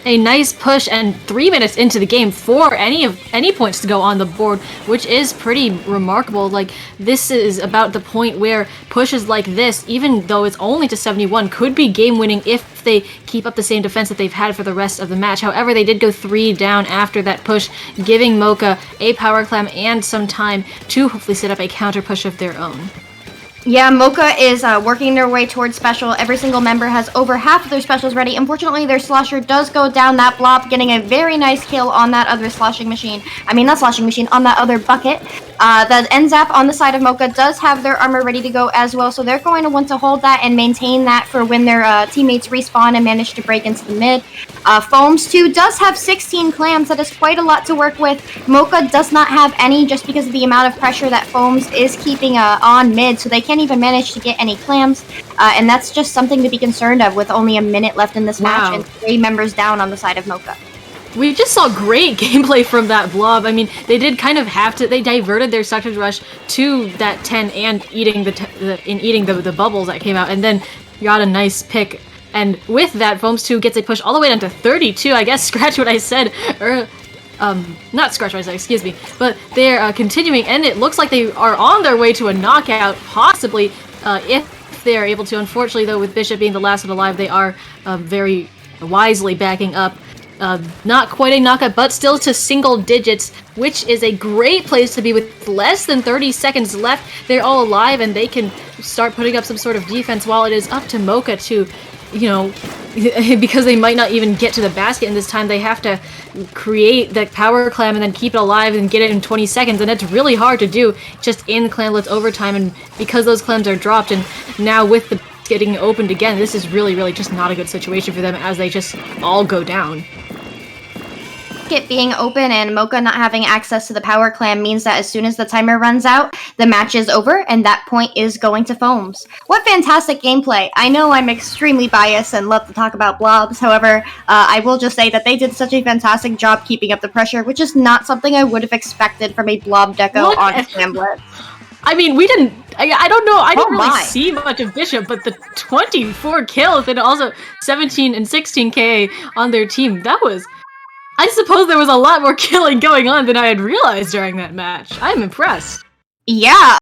A nice push, and 3 minutes into the game for any points to go on the board, which is pretty remarkable. Like, this is about the point where pushes like this, even though it's only to 71, could be game winning if they keep up the same defense that they've had for the rest of the match. However, they did go 3 down after that push, giving Mocha a power clam and some time to hopefully set up a counter push of their own. Yeah, Mocha is working their way towards Special. Every single member has over half of their specials ready. Unfortunately, their Slosher does go down that blob, getting a very nice kill on that other sloshing machine. I mean, not sloshing machine, on that other bucket. The NZAP on the side of Mocha does have their armor ready to go as well, so they're going to want to hold that and maintain that for when their teammates respawn and manage to break into the mid. Foams 2 does have 16 clams. That is quite a lot to work with. Mocha does not have any just because of the amount of pressure that Foams is keeping on mid, so they can't even manage to get any clams. And that's just something to be concerned of with only a minute left in this match and 3 members down on the side of Mocha. We just saw great gameplay from that blob. I mean, they did kind of have to. They diverted their suction rush to that 10 and eating the bubbles that came out, and then got a nice pick And with that, Foams 2 gets a push all the way down to 32. I guess scratch what I said. Not scratch what I said, excuse me. But they're continuing, and it looks like they are on their way to a knockout, possibly, if they are able to. Unfortunately, though, with Bishop being the last one alive, they are very wisely backing up. Not quite a knockout, but still to single digits, which is a great place to be with less than 30 seconds left. They're all alive, and they can start putting up some sort of defense, while it is up to Mocha to, you know, because they might not even get to the basket in this time, they have to create that power clam and then keep it alive and get it in 20 seconds, and it's really hard to do just in clamlets overtime, and because those clams are dropped, and now with the getting opened again, this is really just not a good situation for them as they just all go down. It being open and Mocha not having access to the power clam means that as soon as the timer runs out, the match is over, and that point is going to Foams. What fantastic gameplay. I know I'm extremely biased and love to talk about blobs, however, I will just say that they did such a fantastic job keeping up the pressure, which is not something I would have expected from a blob deco on Scramblets. I mean, we didn't. I don't know. I didn't really my. see much of Bishop, but the 24 kills and also 17 and 16 KA on their team, that was. I suppose there was a lot more killing going on than I had realized during that match. I'm impressed. Yeah,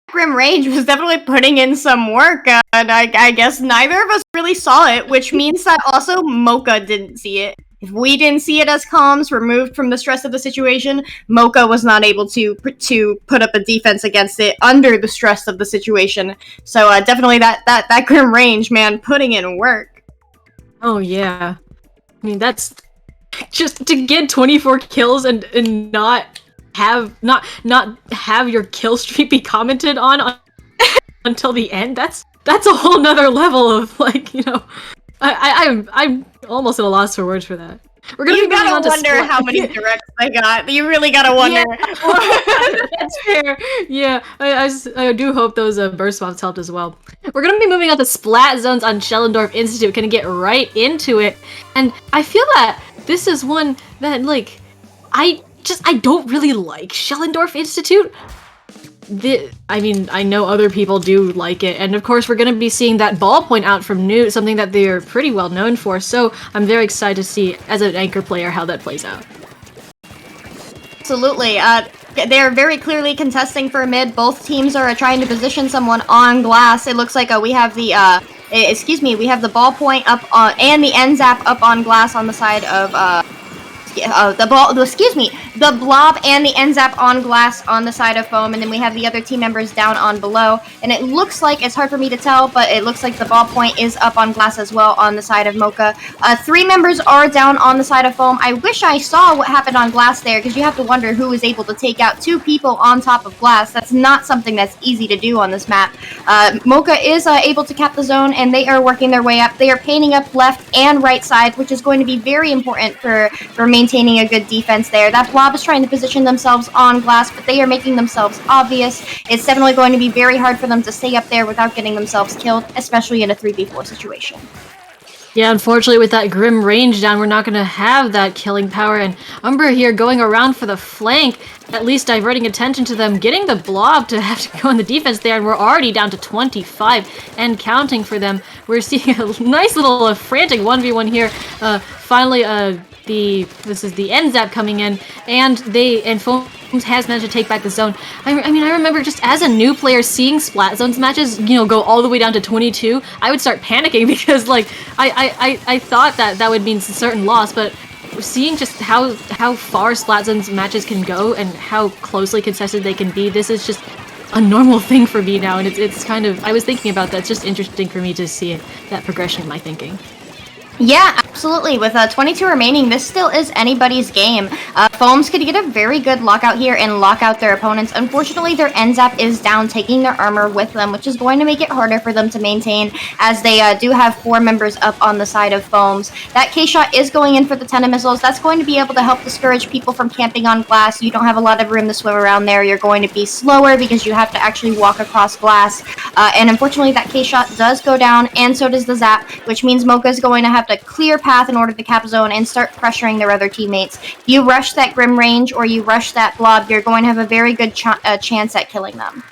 Grim Rage was definitely putting in some work, and I guess neither of us really saw it, which means that also Mocha didn't see it. If we didn't see it as comms, removed from the stress of the situation, Mocha was not able to put up a defense against it under the stress of the situation. So definitely that Grim Range, man, putting in work. Oh yeah. I mean, that's just to get 24 kills and not have your kill streak be commented on until the end. That's a whole nother level of, like, you know, I'm almost at a loss for words for that. We're gonna You gotta wonder how many directs I got. You really gotta wonder. Yeah. That's fair. Yeah, I do hope those burst swaps helped as well. We're gonna be moving on to Splat Zones on Schellendorf Institute. Gonna get right into it, and I feel that this is one that, like, I don't really like Schellendorf Institute. I mean, I know other people do like it, and of course we're going to be seeing that ballpoint out from Newt, something that they're pretty well known for, so I'm very excited to see, as an anchor player, how that plays out. Absolutely. They're very clearly contesting for mid. Both teams are trying to position someone on glass. It looks like we have the, we have the ballpoint up on, and the end zap up on glass on the side of, the blob and the end zap on glass on the side of Foam, and then we have the other team members down on below, and it looks like, it's hard for me to tell, but it looks like the ballpoint is up on glass as well on the side of Mocha. 3 members are down on the side of Foam. I wish I saw what happened on glass there, because you have to wonder who is able to take out 2 people on top of glass. That's not something that's easy to do on this map. Mocha is able to cap the zone, and they are working their way up. They are painting up left and right side, which is going to be very important for maintaining a good defense there. That blob is trying to position themselves on glass, but they are making themselves obvious. It's definitely going to be very hard for them to stay up there without getting themselves killed, especially in a 3v4 situation. Yeah, unfortunately with that Grim Range down, we're not going to have that killing power, and Umbra here going around for the flank, at least diverting attention to them, getting the blob to have to go on the defense there, and we're already down to 25 and counting for them. We're seeing a nice little frantic 1v1 here. Finally, this is the end zap coming in, and Foams has managed to take back the zone. I mean, I remember just as a new player seeing Splat Zones matches, you know, go all the way down to 22, I would start panicking because, like, I thought that would mean a certain loss, but seeing just how far Splat Zones matches can go and how closely contested they can be, this is just a normal thing for me now, and it's kind of, I was thinking about that. It's just interesting for me to see that progression in my thinking. Yeah, absolutely. With 22 remaining, this still is anybody's game. Foams could get a very good lockout here and lock out their opponents. Unfortunately, their end zap is down, taking their armor with them, which is going to make it harder for them to maintain, as they do have 4 members up on the side of Foams. That K-shot is going in for the 10 missiles. That's going to be able to help discourage people from camping on glass. You don't have a lot of room to swim around there. You're going to be slower because you have to actually walk across glass. And unfortunately, that K-shot does go down, and so does the zap, which means Mocha is going to have to clear path in order to cap zone and start pressuring their other teammates. If you rush that Grim Range or you rush that blob, you're going to have a very good chance at killing them.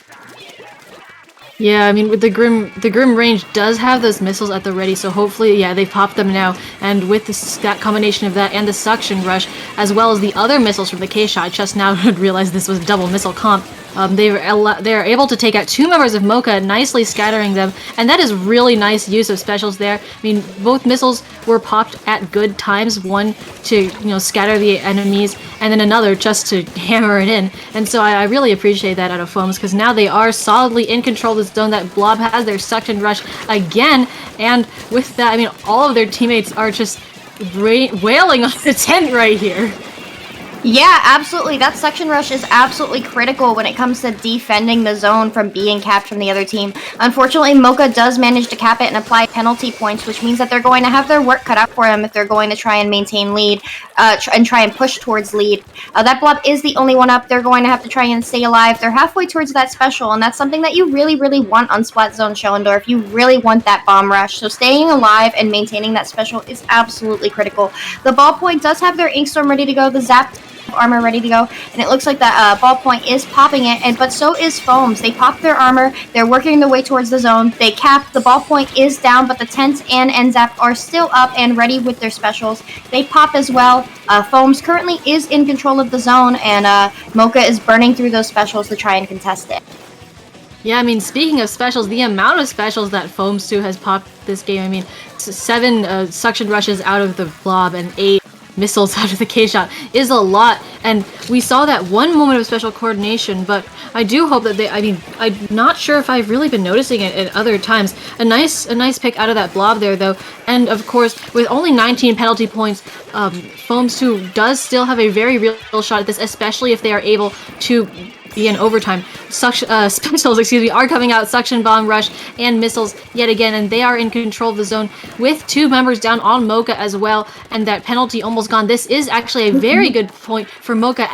Yeah, I mean, with the Grim range does have those missiles at the ready, so hopefully, yeah, they popped them now. And with that combination of that and the suction rush, as well as the other missiles from the K-Shot, I just now realized this was double missile comp. They're able to take out 2 members of Mocha, nicely scattering them, and that is really nice use of specials there. I mean, both missiles were popped at good times, one to scatter the enemies, and then another just to hammer it in. And so I really appreciate that out of Foams, because now they are solidly in control of the zone that Blob has their suction rush again, and with that, I mean, all of their teammates are just wailing on the tent right here. Yeah, absolutely. That suction rush is absolutely critical when it comes to defending the zone from being capped from the other team. Unfortunately, Mocha does manage to cap it and apply penalty points, which means that they're going to have their work cut out for them if they're going to try and maintain lead and try and push towards lead. That Blob is the only one up. They're going to have to try and stay alive. They're halfway towards that special, and that's something that you really, really want on Splat Zone Schellendorf. You really want that bomb rush, so staying alive and maintaining that special is absolutely critical. The ballpoint does have their Inkstorm ready to go, the Zap armor ready to go, and it looks like that ballpoint is popping it, but so is Foams. They pop their armor, they're working their way towards the zone, they cap, the ballpoint is down, but the Tent and Zap are still up and ready with their specials. They pop as well. Foams currently is in control of the zone, and Mocha is burning through those specials to try and contest it. Yeah, I mean, speaking of specials, the amount of specials that Foams 2 has popped this game, I mean, 7 suction rushes out of the Blob and 8 missiles out of the K-Shot is a lot, and we saw that one moment of special coordination, but I do hope that I'm not sure if I've really been noticing it at other times. A nice pick out of that Blob there, though, and of course, with only 19 penalty points, Foams 2 does still have a very real shot at this, especially if they are able to be in overtime. Specials, are coming out, suction bomb rush and missiles yet again, and they are in control of the zone with 2 members down on Mocha as well, and that penalty almost gone. This is actually a very good point for Mocha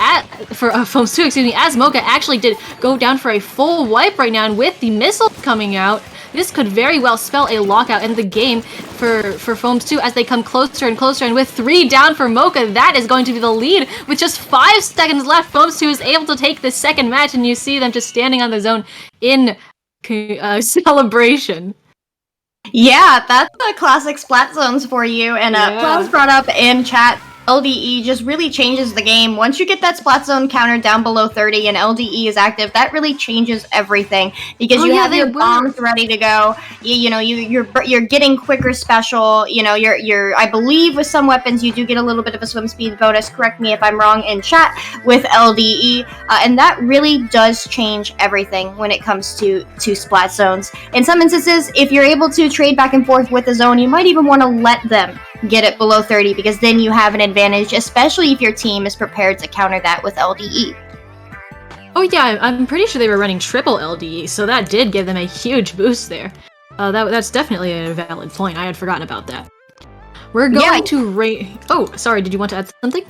for Foams 2, as Mocha actually did go down for a full wipe right now, and with the missiles coming out, this could very well spell a lockout in the game for Foams 2 as they come closer and closer, and with 3 down for Mocha, that is going to be the lead. With just 5 seconds left, Foams 2 is able to take the second match, and you see them just standing on the zone in celebration. Yeah, that's the classic Splat Zones for you, and Cloud's brought up in chat, LDE just really changes the game. Once you get that Splat Zone counter down below 30 and LDE is active, that really changes everything, because you have your bombs ready to go. You're getting quicker special. You're I believe with some weapons you do get a little bit of a swim speed bonus. Correct me if I'm wrong in chat with LDE, and that really does change everything when it comes to Splat Zones. In some instances, if you're able to trade back and forth with the zone, you might even want to let them get it below 30, because then you have an advantage, especially if your team is prepared to counter that with LDE. Oh yeah, I'm pretty sure they were running triple LDE, so that did give them a huge boost there. That's definitely a valid point. I had forgotten about that. We're going to Oh, sorry, did you want to add something?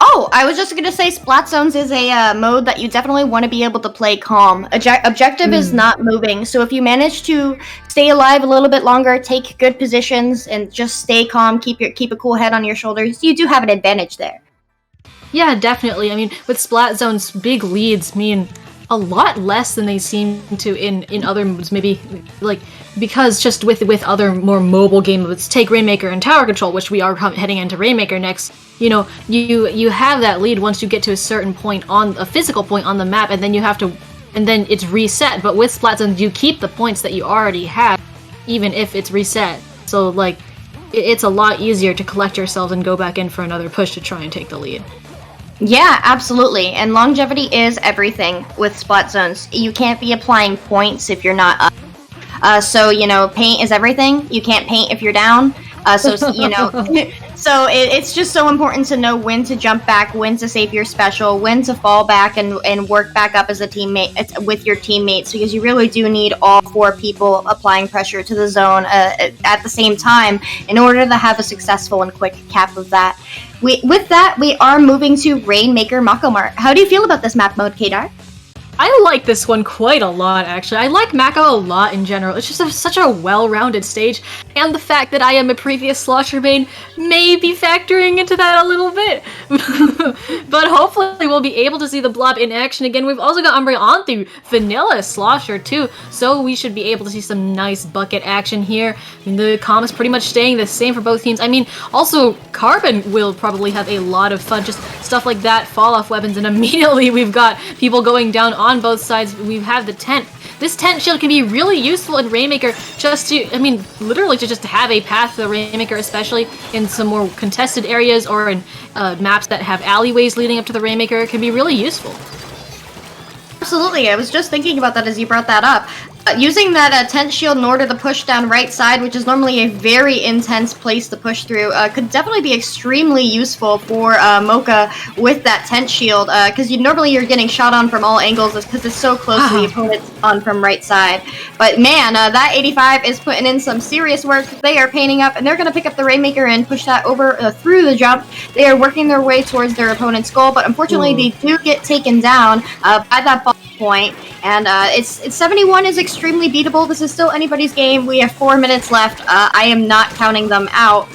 Oh, I was just going to say Splat Zones is a mode that you definitely want to be able to play calm. Objective is not moving, so if you manage to stay alive a little bit longer, take good positions, and just stay calm, keep a cool head on your shoulders, you do have an advantage there. Yeah, definitely. I mean, with Splat Zones, big leads mean a lot less than they seem to in other modes, maybe, because just with other more mobile game modes, take Rainmaker and Tower Control, which we are heading into Rainmaker next, you have that lead once you get to a certain point, on a physical point on the map, and then it's reset. But with Splat Zones, you keep the points that you already have, even if it's reset. So, it's a lot easier to collect yourselves and go back in for another push to try and take the lead. Yeah, absolutely. And longevity is everything with Splat Zones. You can't be applying points if you're not up. So, paint is everything. You can't paint if you're down. So it's just so important to know when to jump back, when to save your special, when to fall back and work back up as a teammate with your teammates, because you really do need all 4 people applying pressure to the zone at the same time in order to have a successful and quick cap of that. With that, we are moving to Rainmaker Mako Mart. How do you feel about this map mode, Kadar? I like this one quite a lot, actually. I like Mako a lot in general. It's just such a well-rounded stage, and the fact that I am a previous Slosher main may be factoring into that a little bit. But hopefully we'll be able to see the Blob in action again. We've also got Umbra on the vanilla Slosher too, so we should be able to see some nice bucket action here. The comms pretty much staying the same for both teams. I mean, also Carbon will probably have a lot of fun, just stuff like that, fall-off weapons, and immediately we've got people going down on both sides. We have the tent. This tent shield can be really useful in Rainmaker just to, I mean, literally to just have a path to the Rainmaker, especially in some more contested areas or in maps that have alleyways leading up to the Rainmaker. It can be really useful. Absolutely, I was just thinking about that as you brought that up. Using that tent shield in order to push down right side, which is normally a very intense place to push through, could definitely be extremely useful for Mocha with that tent shield, because normally you're getting shot on from all angles because it's so close to the opponent on from right side. But man, that 85 is putting in some serious work. They are painting up, and they're going to pick up the Rainmaker and push that over through the jump. They are working their way towards their opponent's goal, but unfortunately they do get taken down by that ball point. And it's 71 is extremely beatable. This is still anybody's game. We have 4 minutes left. I am not counting them out.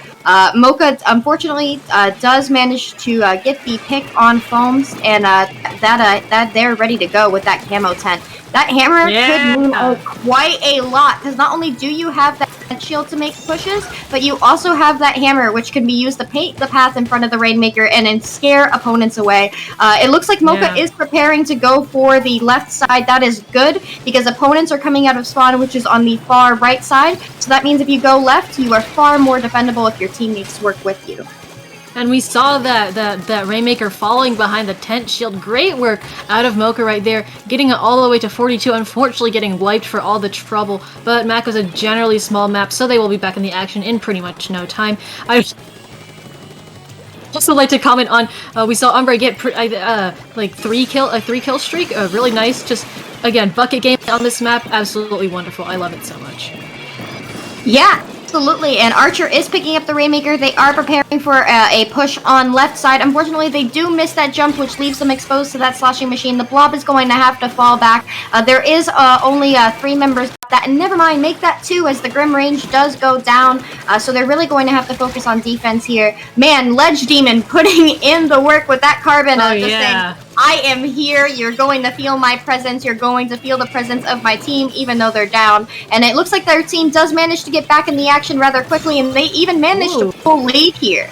Mocha, unfortunately, does manage to get the pick on Foams, and that they're ready to go with that camo tent. That hammer could mean quite a lot, because not only do you have that shield to make pushes, but you also have that hammer, which can be used to paint the path in front of the Rainmaker and then scare opponents away. It looks like Mocha is preparing to go for the left side. That is good, because opponents are coming out of spawn, which is on the far right side. So that means if you go left, you are far more defendable if your teammates work with you. And we saw that Rainmaker falling behind the tent shield. Great work out of Mocha right there, getting it all the way to 42, unfortunately getting wiped for all the trouble. But Mac was a generally small map, so they will be back in the action in pretty much no time. I also like to comment on, we saw Umbra get like a 3 kill streak, really nice. Just, again, bucket game on this map, absolutely wonderful. I love it so much. Yeah. Absolutely, and Archer is picking up the Rainmaker. They are preparing for a push on left side. Unfortunately, they do miss that jump, which leaves them exposed to that sloshing machine. The Blob is going to have to fall back. There is only 3 members that, and never mind, make that 2 as the Grim range does go down. So they're really going to have to focus on defense here. Man, Ledge Demon putting in the work with that Carbon. Just saying, I am here, you're going to feel my presence, you're going to feel the presence of my team, even though they're down. And it looks like their team does manage to get back in the action rather quickly, and they even managed to pull lead here.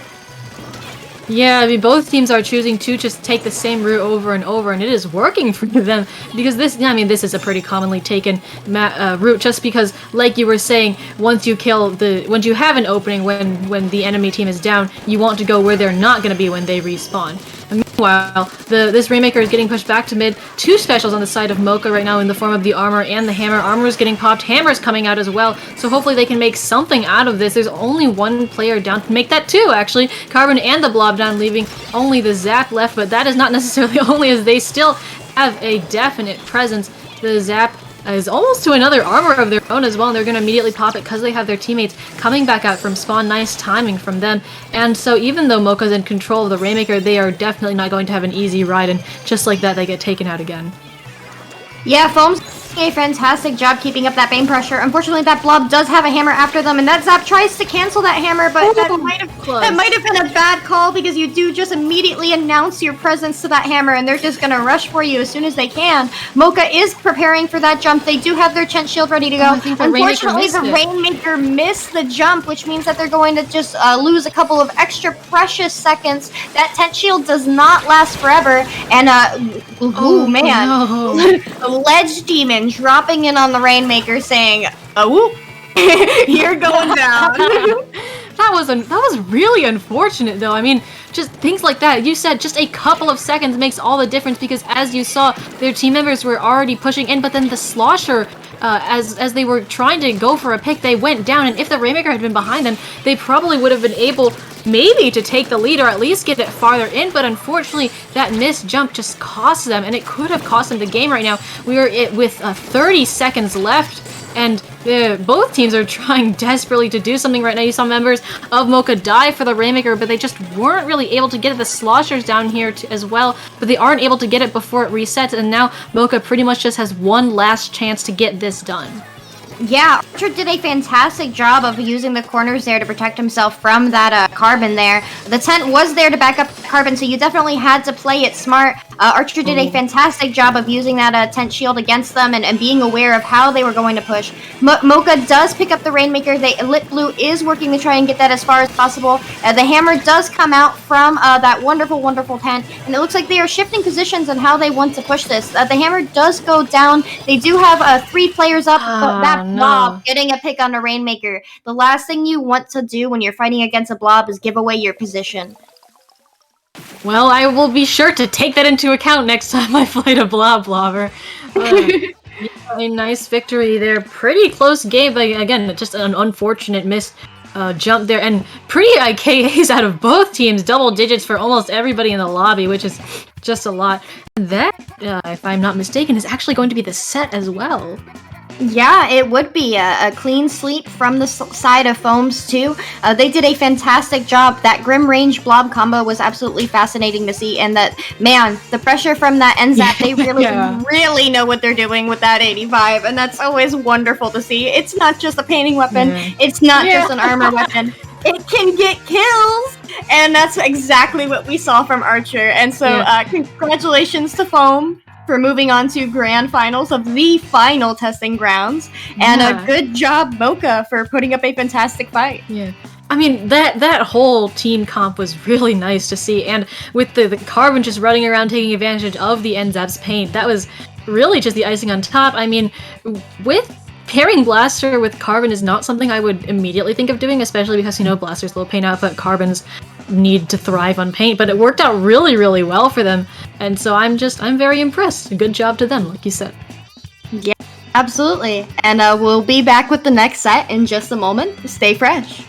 Yeah, I mean, both teams are choosing to just take the same route over and over, and it is working for them, because this is a pretty commonly taken route, just because, like you were saying, once you have an opening when the enemy team is down, you want to go where they're not going to be when they respawn. And meanwhile, this Rainmaker is getting pushed back to mid. 2 specials on the side of Mocha right now in the form of the armor and the hammer. Armor is getting popped, hammer's coming out as well, so hopefully they can make something out of this. There's only 1 player down, to make that 2 actually, Carbon and the Blob down, leaving only the Zap left, but that is not necessarily only, as they still have a definite presence. The Zap is almost to another armor of their own as well, and they're going to immediately pop it because they have their teammates coming back out from spawn. Nice timing from them. And so even though Mocha's in control of the Rainmaker, they are definitely not going to have an easy ride, and just like that, they get taken out again. Yeah, Foam's doing a fantastic job keeping up that Bane pressure. Unfortunately, that Blob does have a hammer after them, and that Zap tries to cancel that hammer, but that might have been a bad call, because you do just immediately announce your presence to that hammer, and they're just going to rush for you as soon as they can. Mocha is preparing for that jump. They do have their tent shield ready to go. Unfortunately, the Rainmaker missed the jump, which means that they're going to just lose a couple of extra precious seconds. That tent shield does not last forever, and the Ledge Demon dropping in on the Rainmaker, saying, "Oh, you're going down." That was really unfortunate, though. I mean, just things like that. You said just a couple of seconds makes all the difference, because as you saw, their team members were already pushing in, but then the Slosher, as they were trying to go for a pick, they went down, and if the Rainmaker had been behind them, they probably would have been able maybe to take the lead or at least get it farther in, but unfortunately that missed jump just cost them, and it could have cost them the game right now. We are with 30 seconds left. and both teams are trying desperately to do something right now. You saw members of Mocha die for the Rainmaker, but they just weren't really able to get it. The Sloshers down here as well, but they aren't able to get it before it resets, and now Mocha pretty much just has one last chance to get this done. Yeah, Archer did a fantastic job of using the corners there to protect himself from that carbon there. The tent was there to back up the carbon, so you definitely had to play it smart. Archer did a fantastic job of using that tent shield against them and being aware of how they were going to push. Mocha does pick up the Rainmaker. Lit Blue is working to try and get that as far as possible. The hammer does come out from that wonderful, wonderful tent, and it looks like they are shifting positions on how they want to push this. The hammer does go down. They do have 3 players up, but that blob getting a pick on a Rainmaker. The last thing you want to do when you're fighting against a blob is give away your position. Well, I will be sure to take that into account next time I fight a blobber. A nice victory there. Pretty close game, but again, just an unfortunate missed jump there. And pretty KAs out of both teams. Double digits for almost everybody in the lobby, which is just a lot. That, if I'm not mistaken, is actually going to be the set as well. Yeah, it would be a clean sweep from the side of Foams too. They did a fantastic job. That Grim Range Blob combo was absolutely fascinating to see, and that, man, the pressure from that NZAP, they really, really know what they're doing with that 85, and that's always wonderful to see. It's not just a painting weapon, it's not just an armor weapon. It can get kills! And that's exactly what we saw from Archer. And so, congratulations to Foam for moving on to grand finals of the final testing grounds, and a good job Mocha for putting up a fantastic fight. Yeah, I mean that whole team comp was really nice to see, and with the Carbon just running around taking advantage of the NZAP's paint, that was really just the icing on top. I mean, with pairing Blaster with Carbon is not something I would immediately think of doing, especially because, you know, Blaster's low paint output, Carbon's need to thrive on paint, but it worked out really, really well for them, and so I'm very impressed. Good job to them, like you said. Yeah, absolutely. And we'll be back with the next set in just a moment. Stay fresh.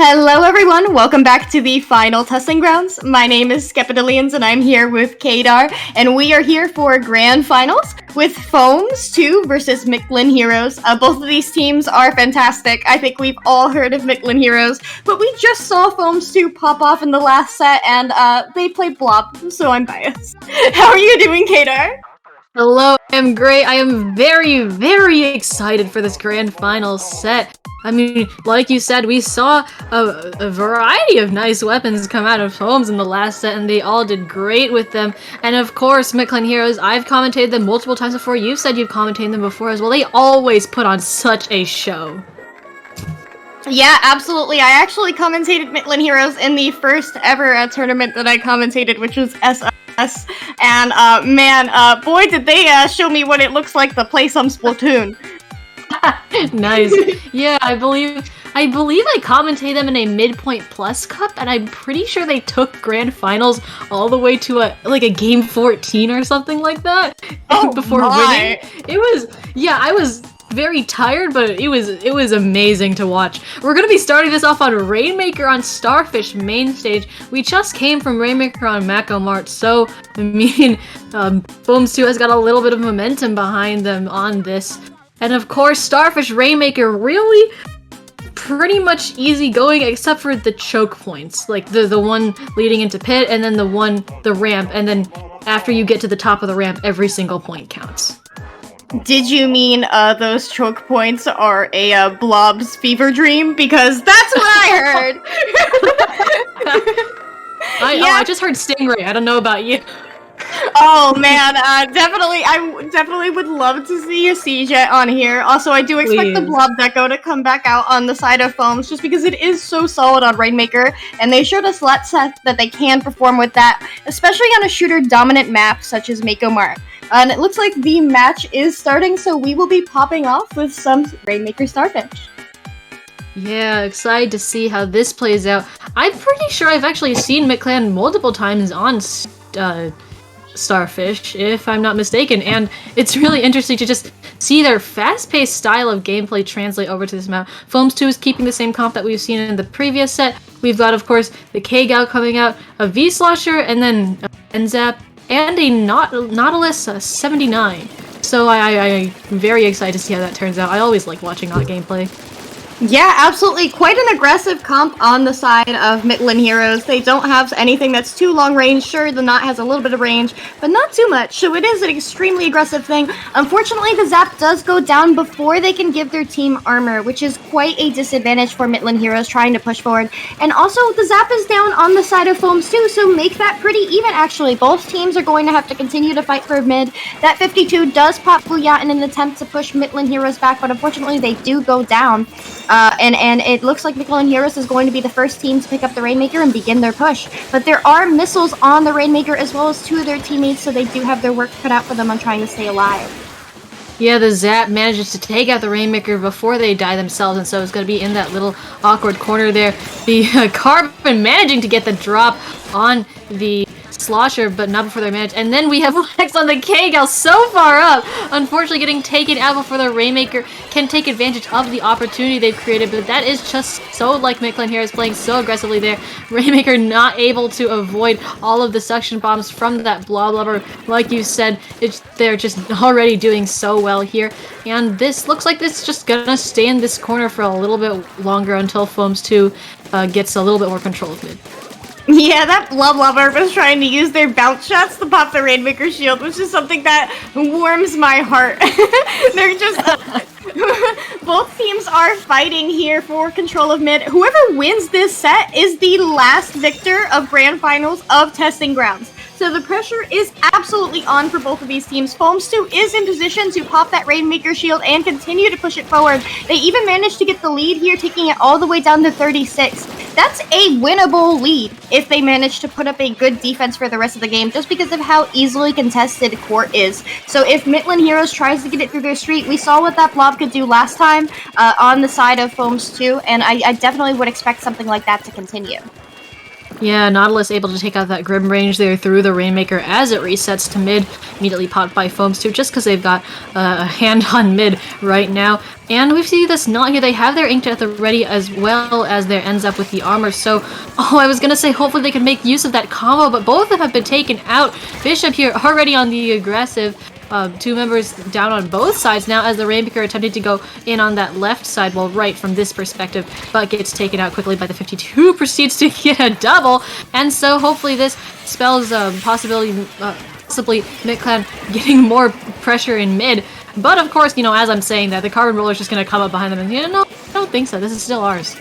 Hello everyone, welcome back to the final testing grounds. My name is Skepidalians and I'm here with Kadar, and we are here for grand finals with Foams 2 versus Mictlan Heroes. Both of these teams are fantastic. I think we've all heard of Mictlan Heroes, but we just saw Foams 2 pop off in the last set and they played Blob, so I'm biased. How are you doing, Kadar? Hello, I am great. I am very, very excited for this grand final set. I mean, like you said, we saw a variety of nice weapons come out of Foams in the last set, and they all did great with them. And of course, Mictlan Heroes, I've commentated them multiple times before. You've said you've commentated them before as well. They always put on such a show. Yeah, absolutely. I actually commentated Mictlan Heroes in the first ever tournament that I commentated, which was SOS. And man, boy, did they show me what it looks like to play some Splatoon. Nice. Yeah, I believe I commentated them in a midpoint plus cup, and I'm pretty sure they took grand finals all the way to a game 14 or something like that. Oh, before winning. It was, yeah, I was very tired, but it was amazing to watch. We're gonna be starting this off on Rainmaker on Starfish main stage. We just came from Rainmaker on Mako Mart, so I mean, Foams 2 has got a little bit of momentum behind them on this. And of course, Starfish Rainmaker really pretty much easy going, except for the choke points, like the one leading into pit, and then the ramp, and then after you get to the top of the ramp, every single point counts. Did you mean those choke points are a Blob's fever dream? Because that's what I heard. I just heard Stingray. I don't know about you. Oh man, definitely, I definitely would love to see a CJet on here. Also, I do expect the Blob Deco to come back out on the side of Foams, just because it is so solid on Rainmaker, and they showed us last set that they can perform with that, especially on a shooter-dominant map such as Mako Mart. And it looks like the match is starting, so we will be popping off with some Rainmaker Starfish. Yeah, excited to see how this plays out. I'm pretty sure I've actually seen Mictlan multiple times on Starfish, if I'm not mistaken, and it's really interesting to just see their fast-paced style of gameplay translate over to this map. Foams 2 is keeping the same comp that we've seen in the previous set. We've got, of course, the K-Gal coming out, a V-Slosher, and then Nzap, and a Nautilus 79. So I'm very excited to see how that turns out. I always like watching Not gameplay. Yeah, absolutely. Quite an aggressive comp on the side of Mictlan Heroes. They don't have anything that's too long range. Sure, the Knot has a little bit of range, but not too much. So it is an extremely aggressive thing. Unfortunately, the Zap does go down before they can give their team armor, which is quite a disadvantage for Mictlan Heroes trying to push forward. And also, the Zap is down on the side of Foams too, so make that pretty even, actually. Both teams are going to have to continue to fight for mid. That 52 does pop Booyah in an attempt to push Mictlan Heroes back, but unfortunately, they do go down. And it looks like Mictlan Heroes is going to be the first team to pick up the Rainmaker and begin their push. But there are missiles on the Rainmaker as well as two of their teammates, so they do have their work cut out for them on trying to stay alive. Yeah, the Zap manages to take out the Rainmaker before they die themselves, and so it's going to be in that little awkward corner there. The Carbon managing to get the drop on the Slosher, but not before they're managed. And then we have Lex on the K-Gal so far up, unfortunately getting taken out before the Rainmaker can take advantage of the opportunity they've created, but that is just so like Mictlan here is playing so aggressively there. Rainmaker not able to avoid all of the suction bombs from that Blob Lover. Like you said, they're just already doing so well here, and this looks like this is just gonna stay in this corner for a little bit longer until Foams 2 gets a little bit more control of mid. Yeah, that Blob Lover was trying to use their bounce shots to pop the Rainmaker shield, which is something that warms my heart. They're just... Both teams are fighting here for control of mid. Whoever wins this set is the last victor of Grand Finals of Testing Grounds. So the pressure is absolutely on for both of these teams. Foams 2 is in position to pop that Rainmaker shield and continue to push it forward. They even managed to get the lead here, taking it all the way down to 36. That's a winnable lead if they manage to put up a good defense for the rest of the game, just because of how easily contested court is. So if Mictlan Heroes tries to get it through their street, we saw what that Blob could do last time on the side of Foams 2, and I definitely would expect something like that to continue. Yeah, Nautilus able to take out that Grim range there through the Rainmaker as it resets to mid, immediately popped by Foams 2, just because they've got a hand on mid right now. And we see this not here, they have their Inked at the ready as well as their ends up with the armor, so, I was gonna say hopefully they can make use of that combo, but both of them have been taken out. Bishop here already on the aggressive. Two members down on both sides now as the Rainmaker attempted to go in on that left side, well, right from this perspective, but gets taken out quickly by the 52, proceeds to get a double, and so hopefully this spells possibly Mictlan getting more pressure in mid. But of course, as I'm saying that, the Carbon Roller is just going to come up behind them and, no, I don't think so, this is still ours.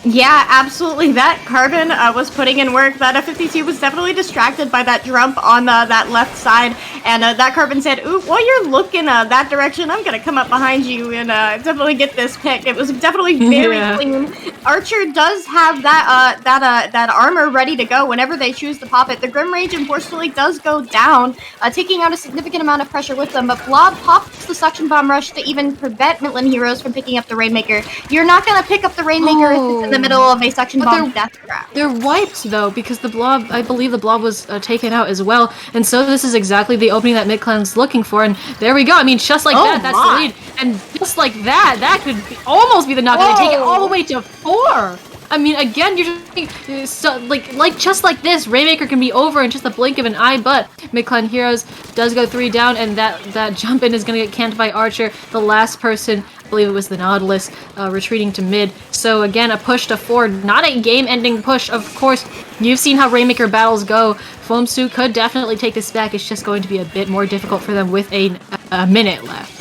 Yeah, absolutely. That Carbon was putting in work. That 52 was definitely distracted by that jump on that left side. And that Carbon said, ooh, while you're looking that direction, I'm going to come up behind you and definitely get this pick. It was definitely very clean. Archer does have that armor ready to go whenever they choose to pop it. The Grim Rage, unfortunately, does go down, taking out a significant amount of pressure with them. But Blob pops the Suction Bomb Rush to even prevent Mictlan Heroes from picking up the Rainmaker. You're not going to pick up the Rainmaker if it's in the middle of a Suction Bomb death trap. They're wiped, though, because the Blob, I believe the Blob was taken out as well. And so this is exactly the opening that Mictlan's looking for. And there we go. I mean, just like that, that's the lead. And just like that, that could almost be the knockout. They take it all the way to 4. I mean, again, you're just so, like just like this, Rainmaker can be over in just the blink of an eye, but Mictlan Heroes does go 3 down, and that jump in is going to get canned by Archer, the last person, I believe it was the Nautilus, retreating to mid. So again, a push to 4, not a game-ending push, of course. You've seen how Rainmaker battles go. Foams 2 could definitely take this back. It's just going to be a bit more difficult for them with a minute left.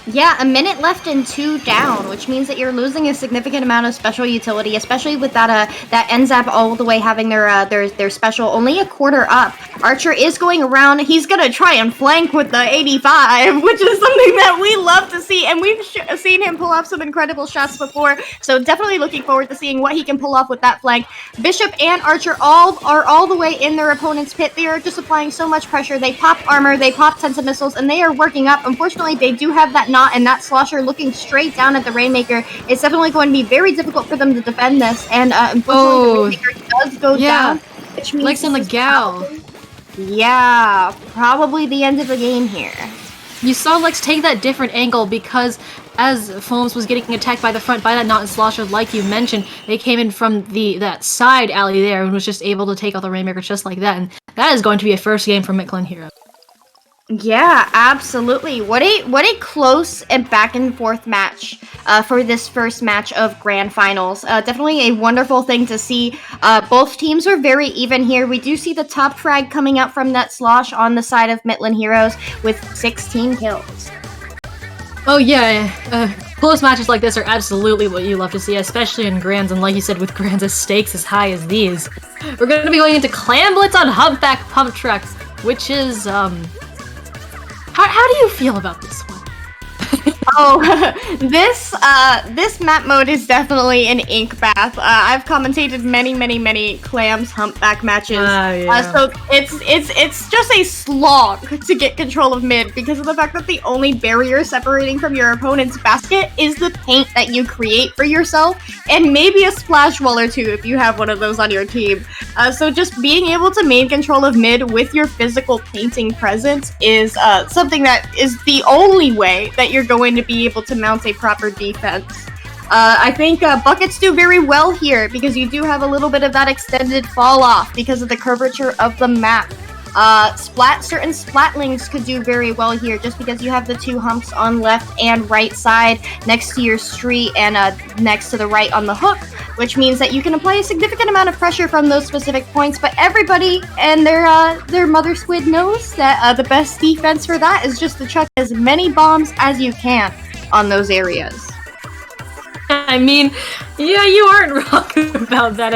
Yeah, a minute left and 2 down, which means that you're losing a significant amount of special utility, especially with that NZAP all the way having their special only a quarter up. Archer is going around. He's gonna try and flank with the 85, which is something that we love to see, and we've seen him pull off some incredible shots before. So definitely looking forward to seeing what he can pull off with that flank. Bishop and Archer are all the way in their opponent's pit. They are just applying so much pressure. They pop armor, they pop tons of missiles, and they are working up. Unfortunately, they do have that knot, and that Slosher looking straight down at the Rainmaker. It's definitely going to be very difficult for them to defend this, and unfortunately the Rainmaker does go down, which means Lex on the gal. Yeah, probably the end of the game here. You saw Lex take that different angle because as Foams was getting attacked by the front by that Knot and Slosher, like you mentioned, they came in from that side alley there and was just able to take out the Rainmaker just like that. And that is going to be a first game for Mictlan Hero. Yeah, absolutely. What a close and back and forth match for this first match of Grand Finals. Definitely a wonderful thing to see. Both teams are very even here. We do see the top frag coming out from that Slosh on the side of Mictlan Heroes with 16 kills. Oh yeah, close matches like this are absolutely what you love to see, especially in Grands, and like you said, with Grands as stakes as high as these. We're going to be going into Clan Blitz on Humpback Pump Trucks, which is, How do you feel about this one? Oh, this map mode is definitely an ink bath. I've commentated many clams humpback matches. So it's just a slog to get control of mid because of the fact that the only barrier separating from your opponent's basket is the paint that you create for yourself, and maybe a splash wall or two if you have one of those on your team. So just being able to maintain control of mid with your physical painting presence is something that is the only way that you're going to be able to mount a proper defense. I think buckets do very well here because you do have a little bit of that extended fall off because of the curvature of the map. Certain splatlings could do very well here just because you have the two humps on left and right side next to your street and next to the right on the hook, which means that you can apply a significant amount of pressure from those specific points, but everybody and their mother squid knows that the best defense for that is just to chuck as many bombs as you can on those areas. I mean, yeah, you aren't wrong about that.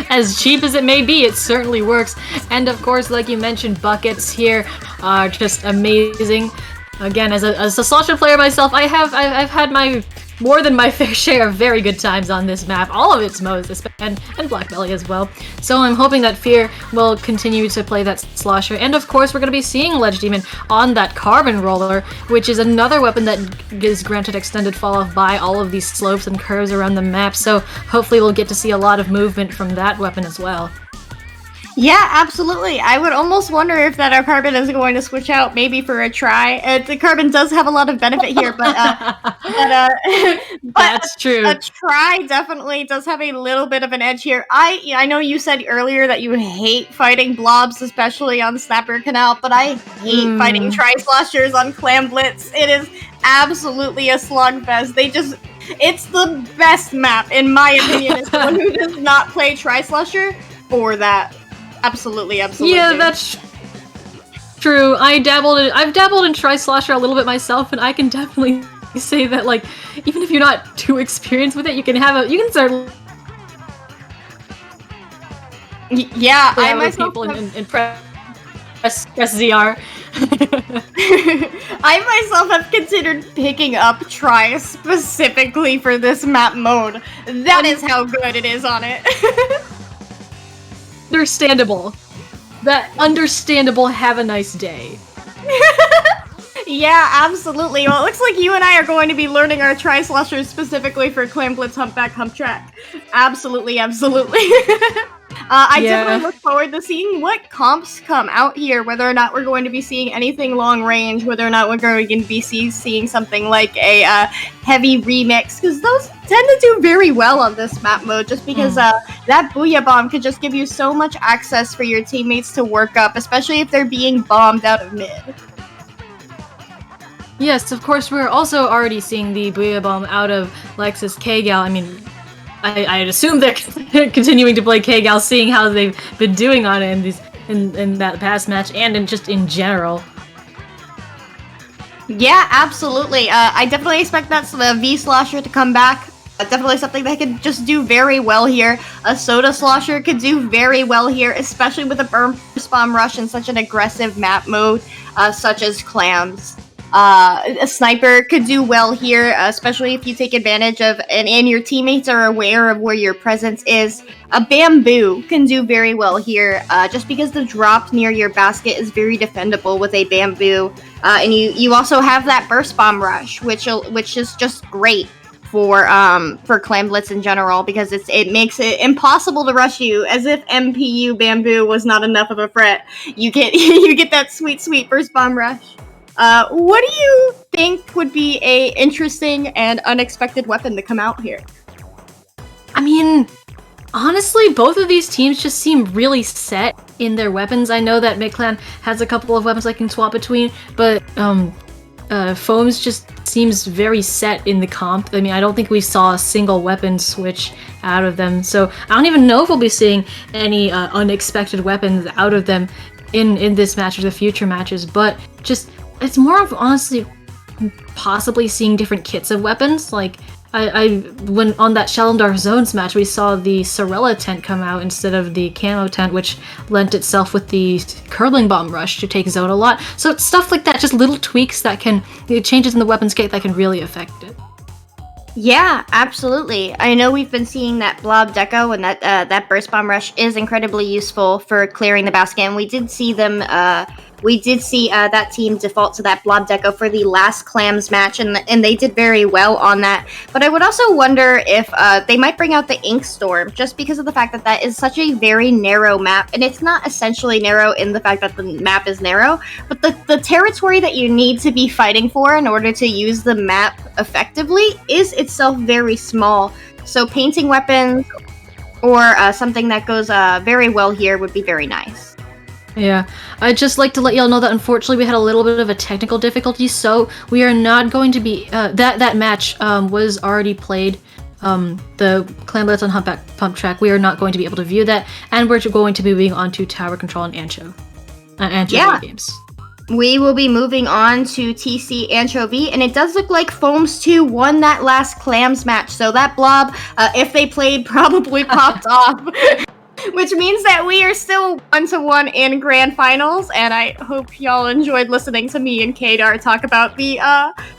As cheap as it may be, it certainly works. And of course, like you mentioned, buckets here are just amazing. Again, as a slosher player myself, I've had my more than my fair share of very good times on this map, all of its modes, and Black Belly as well. So I'm hoping that Fear will continue to play that slosher, and of course we're going to be seeing Ledge Demon on that Carbon Roller, which is another weapon that is granted extended fall-off by all of these slopes and curves around the map, so hopefully we'll get to see a lot of movement from that weapon as well. Yeah, absolutely. I would almost wonder if that our Carbon is going to switch out maybe for a try. The Carbon does have a lot of benefit here, but that's true. A try definitely does have a little bit of an edge here. I know you said earlier that you hate fighting blobs, especially on Snapper Canal, but I hate fighting Tri-Sloshers on Clam Blitz. It is absolutely a slugfest. It's the best map, in my opinion, as someone who does not play Tri-Slosher for that. Absolutely. Yeah, that's true. I've dabbled in Tri-Slosher a little bit myself, and I can definitely say that, like, even if you're not too experienced with it, you can start. Yeah, I myself people in press ZR. I myself have considered picking up Tri specifically for this map mode. That is how good it is on it. Understandable. Have a nice day. Yeah, absolutely. Well, it looks like you and I are going to be learning our Tri-Sloshers specifically for Clam Blitz Humpback Hump Track. Absolutely. I definitely look forward to seeing what comps come out here, whether or not we're going to be seeing anything long range, whether or not we're going to be seeing something like a heavy remix, because those tend to do very well on this map mode, just because that Booyah Bomb could just give you so much access for your teammates to work up, especially if they're being bombed out of mid. Yes, of course, we're also already seeing the Booyah Bomb out of Lexus K-Gal. I mean, I'd assume they're continuing to play K-Gal, seeing how they've been doing on it in that past match and in general. Yeah, absolutely. I definitely expect that V-Slosher to come back. Definitely something that could just do very well here. A Soda Slosher could do very well here, especially with a Burst Bomb Rush in such an aggressive map mode, such as Clams. A Sniper could do well here, especially if you take advantage of and your teammates are aware of where your presence is. A Bamboo can do very well here, just because the drop near your basket is very defendable with a Bamboo. And you also have that Burst Bomb Rush, which is just great for Clam Blitz in general, because it makes it impossible to rush you. As if MPU Bamboo was not enough of a threat, you get that sweet Burst Bomb Rush. What do you think would be a interesting and unexpected weapon to come out here? I mean, honestly, both of these teams just seem really set in their weapons. I know that Mictlan has a couple of weapons I can swap between, but Foams just seems very set in the comp. I mean, I don't think we saw a single weapon switch out of them, so I don't even know if we'll be seeing any unexpected weapons out of them in this match or the future matches, but just it's more of honestly possibly seeing different kits of weapons. Like when on that Shalom Zones match, we saw the Sorella tent come out instead of the camo tent, which lent itself with the curling bomb rush to take zone a lot. So stuff like that, just little tweaks that can, changes in the weapons kit that can really affect it. Yeah, absolutely. I know we've been seeing that blob deco, and that burst bomb rush is incredibly useful for clearing the basket. And we did see them. We did see that team default to that blob deco for the last Clams match, and they did very well on that. But I would also wonder if they might bring out the Ink Storm, just because of the fact that that is such a very narrow map, and it's not essentially narrow in the fact that the map is narrow, but the territory that you need to be fighting for in order to use the map effectively is itself very small. So painting weapons or something that goes very well here would be very nice. Yeah, I'd just like to let y'all know that unfortunately we had a little bit of a technical difficulty, so we are not going to be, that match was already played, the Clan Blitz on Humpback Pump Track. We are not going to be able to view that, and we're going to be moving on to Tower Control and Anchovy games. We will be moving on to TC Anchovy, and it does look like Foams 2 won that last Clams match, so that blob, if they played, probably popped off. Which means that we are still 1-1 in grand finals, and I hope y'all enjoyed listening to me and Kadar talk about the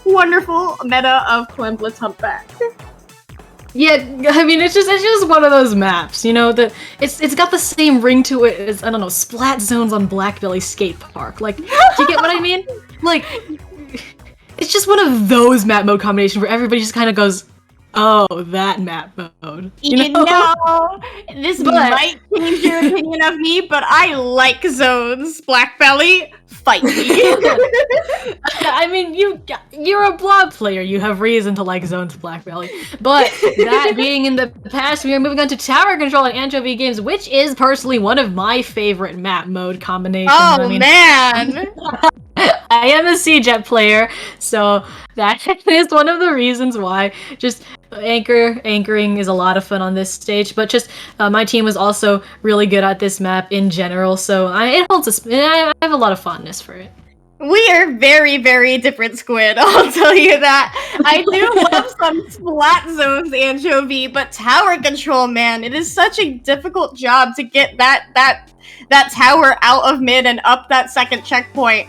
wonderful meta of Clan Blitz Humpback. Yeah, I mean it's just one of those maps, you know, that it's got the same ring to it as, I don't know, Splat Zones on Blackbelly Skate Park. Like, do you get what I mean? Like, it's just one of those map mode combinations where everybody just kind of goes, oh, that map mode. You know, this might change your opinion of me, but I like zones. Blackbelly, fight me. I mean, you're a blob player. You have reason to like zones, Blackbelly. But that being in the past, we are moving on to Tower Control and Anchovy games, which is personally one of my favorite map mode combinations. Oh, I mean, man! I am a C-Jet player, so that is one of the reasons why. Just anchoring is a lot of fun on this stage, but just my team was also really good at this map in general, so it holds I have a lot of fondness for it. We are very, very different squid, I'll tell you that. I do love some Splat Zones Anchovy, but Tower Control, man, it is such a difficult job to get that tower out of mid and up that second checkpoint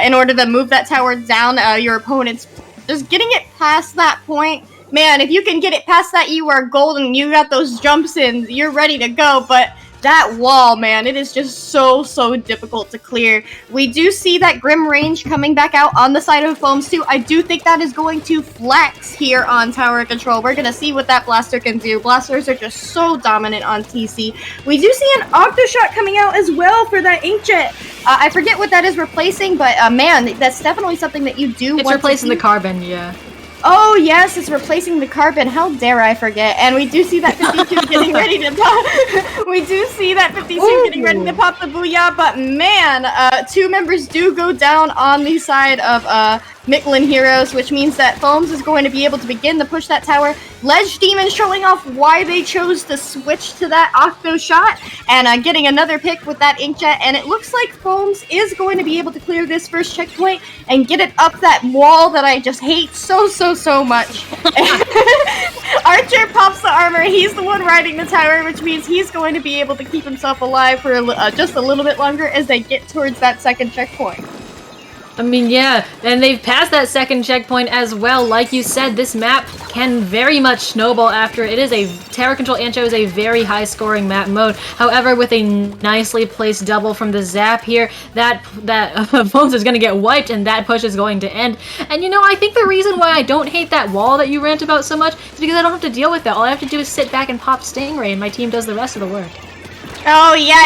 in order to move that tower down your opponent's. Just getting it past that point, man, if you can get it past that, you are golden. You got those jumps in, you're ready to go, but that wall, man, it is just so difficult to clear. We do see that Grim Range coming back out on the side of Foams too. I do think that is going to flex here on Tower Control. We're going to see what that Blaster can do. Blasters are just so dominant on TC. We do see an Octoshot coming out as well for that Inkjet. I forget what that is replacing, but man, that's definitely something that you do want to see. It's replacing the Carbon, yeah. Oh yes, it's replacing the Carbon. How dare I forget? And we do see that 52 getting ready to pop. We do see that 52 getting ready to pop the Booyah, but man, two members do go down on the side of Mictlan Heroes, which means that Foams is going to be able to begin to push that tower. Ledge Demon showing off why they chose to switch to that Octo shot, and getting another pick with that Inkjet, and it looks like Foams is going to be able to clear this first checkpoint and get it up that wall that I just hate so much. Archer pops the armor, he's the one riding the tower, which means he's going to be able to keep himself alive for just a little bit longer as they get towards that second checkpoint. I mean, yeah, and they've passed that second checkpoint as well. Like you said, this map can very much snowball after. It is Tower Control Ancho is a very high-scoring map mode. However, with a nicely placed double from the Zap here, that Foams is going to get wiped, and that push is going to end. And you know, I think the reason why I don't hate that wall that you rant about so much is because I don't have to deal with that. All I have to do is sit back and pop Stingray, and my team does the rest of the work. Oh yeah,